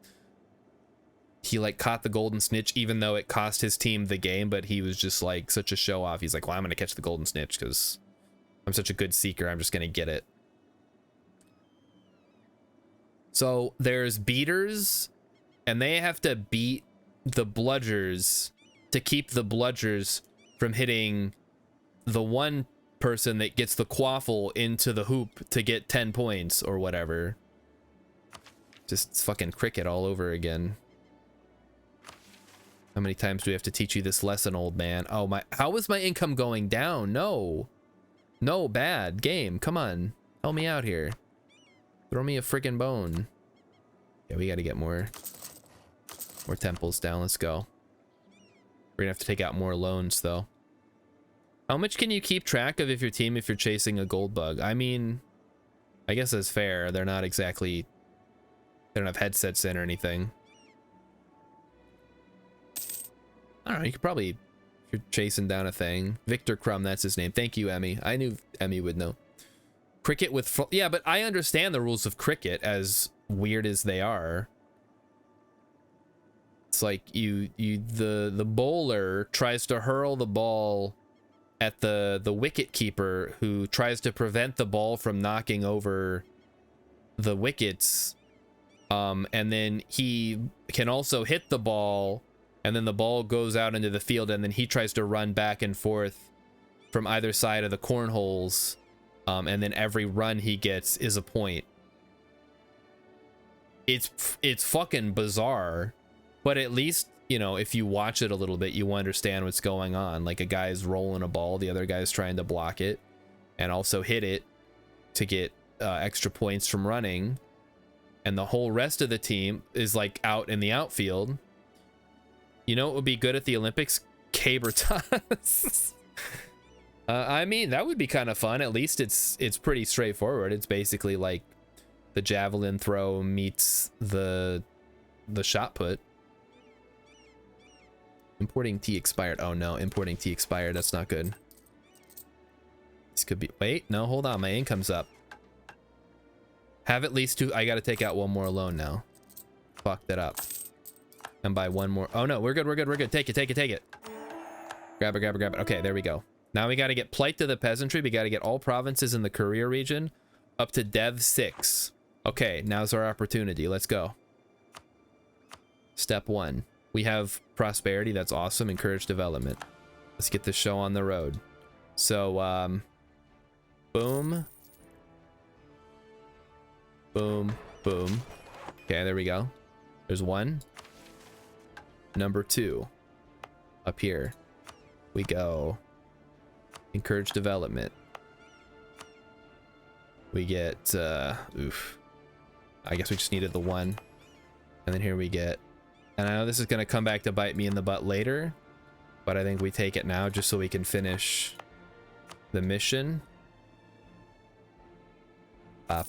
He like caught the golden snitch even though it cost his team the game, but he was just like such a show off. He's like, well, I'm gonna catch the golden snitch because I'm such a good seeker. I'm just gonna get it. So there's beaters, and they have to beat the bludgers to keep the bludgers from hitting the one person that gets the quaffle into the hoop to get 10 points or whatever. Just fucking cricket all over again. How many times do we have to teach you this lesson, old man? Oh my, how is my income going down? No, bad game. Come on, help me out here. Throw me a freaking bone. Yeah, we got to get more temples down. Let's go. We're gonna have to take out more loans though. How much can you keep track of if you're chasing a gold bug? I mean, I guess that's fair. They're not exactly, they don't have headsets in or anything. I don't know, you could probably, if you're chasing down a thing. Victor Crumb, that's his name. Thank you, Emmy. I knew Emmy would know. Cricket with, yeah, but I understand the rules of cricket, as weird as they are. It's like the bowler tries to hurl the ball at the wicket keeper, who tries to prevent the ball from knocking over the wickets. And then he can also hit the ball, and then the ball goes out into the field, and then he tries to run back and forth from either side of the cornholes, and then every run he gets is a point. It's fucking bizarre, but at least, you know, if you watch it a little bit, you understand what's going on. Like, a guy's rolling a ball, the other guy's trying to block it and also hit it to get extra points from running, and the whole rest of the team is like out in the outfield. You know what would be good at the Olympics? Caber toss. I mean, that would be kind of fun. At least it's pretty straightforward. It's basically like the javelin throw meets the shot put. Importing tea expired. Oh no, importing tea expired. That's not good. This could be, wait, no, hold on. My income's up. Have at least 2. I got to take out 1 more loan now. Fucked it up. And buy 1 more. Oh no, we're good. We're good. We're good. Take it. Take it. Take it. Grab it. Grab it. Grab it. Okay, there we go. Now we got to get plight to the peasantry. We got to get all provinces in the Korea region up to Dev 6. Okay, now's our opportunity. Let's go. Step 1. We have prosperity. That's awesome. Encourage development. Let's get this show on the road. So, boom. Boom. Boom. Okay, there we go. There's 1. Number 2. Up here. We go. Encourage development. We get, oof. I guess we just needed the 1. And then here we get, and I know this is going to come back to bite me in the butt later, but I think we take it now just so we can finish the mission. Pop.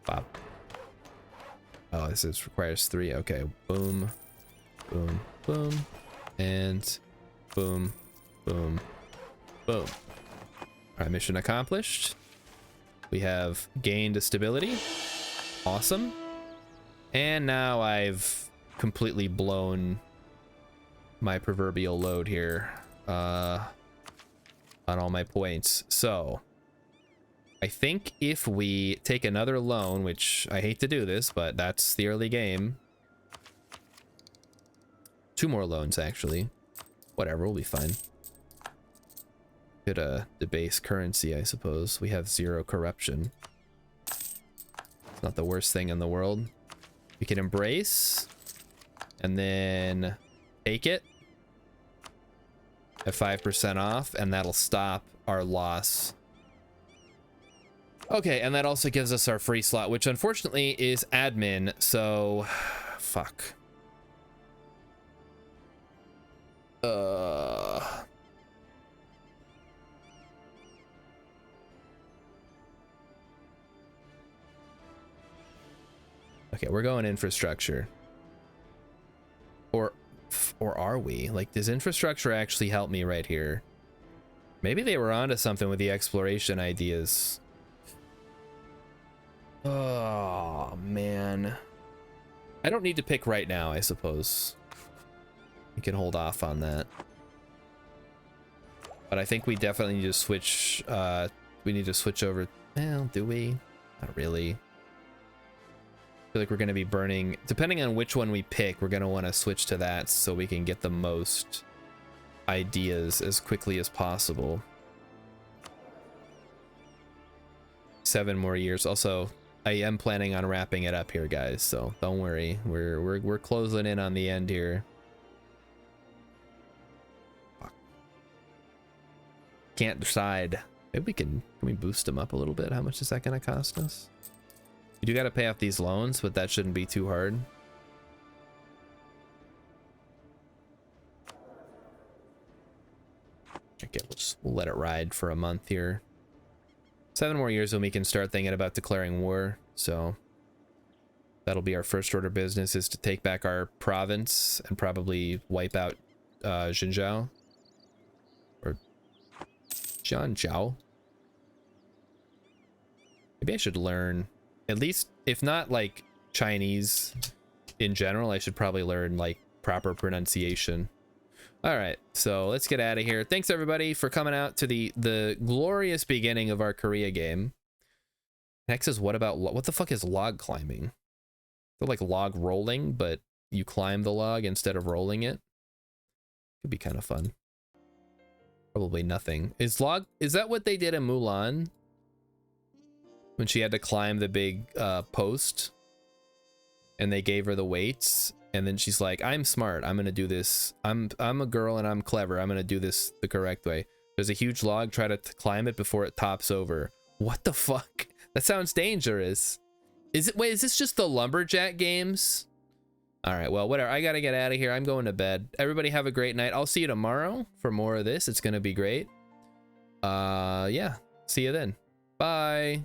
Pop. Oh, this requires 3. Okay. Boom. Boom. Boom. And boom. Boom. Boom. Alright, mission accomplished. We have gained a stability. Awesome. And now I've completely blown my proverbial load here on all my points. So I think if we take another loan, which I hate to do this, but that's the early game. 2 more loans, actually. Whatever, we'll be fine. Could debase currency, I suppose. We have 0 corruption. It's not the worst thing in the world. We can embrace and then take it at 5% off, and that'll stop our loss. Okay, and that also gives us our free slot, which unfortunately is admin, so fuck. Okay, we're going infrastructure. Or are we? Like, does infrastructure actually help me right here? Maybe they were onto something with the exploration ideas. Oh, man. I don't need to pick right now, I suppose. We can hold off on that. But I think we definitely need to switch, we need to switch over. Well, do we? Not really. I feel like we're going to be burning, depending on which one we pick, we're going to want to switch to that so we can get the most ideas as quickly as possible. 7 more years. Also, I am planning on wrapping it up here, guys, so don't worry. We're closing in on the end here. Fuck. Can't decide. Maybe we can we boost them up a little bit? How much is that going to cost us? You do got to pay off these loans, but that shouldn't be too hard. Okay, we'll let it ride for a month here. 7 more years and we can start thinking about declaring war. So that'll be our first order of business, is to take back our province and probably wipe out Xinjiao. Or Jianzhou. Maybe I should learn, at least, if not like Chinese in general, I should probably learn like proper pronunciation. All right, so let's get out of here. Thanks everybody for coming out to the glorious beginning of our Korea game. Next is what the fuck is log climbing? They're like log rolling, but you climb the log instead of rolling it. Could be kind of fun. Probably nothing. Is that what they did in Mulan? When she had to climb the big post and they gave her the weights, and then she's like, I'm smart, I'm gonna do this, I'm a girl and I'm clever, I'm gonna do this the correct way. There's a huge log, try to climb it before it tops over. What the fuck? That sounds dangerous. Wait, is this just the lumberjack games? All right, well, whatever. I gotta get out of here. I'm going to bed. Everybody have a great night. I'll see you tomorrow for more of this. It's gonna be great. Yeah. See you then. Bye.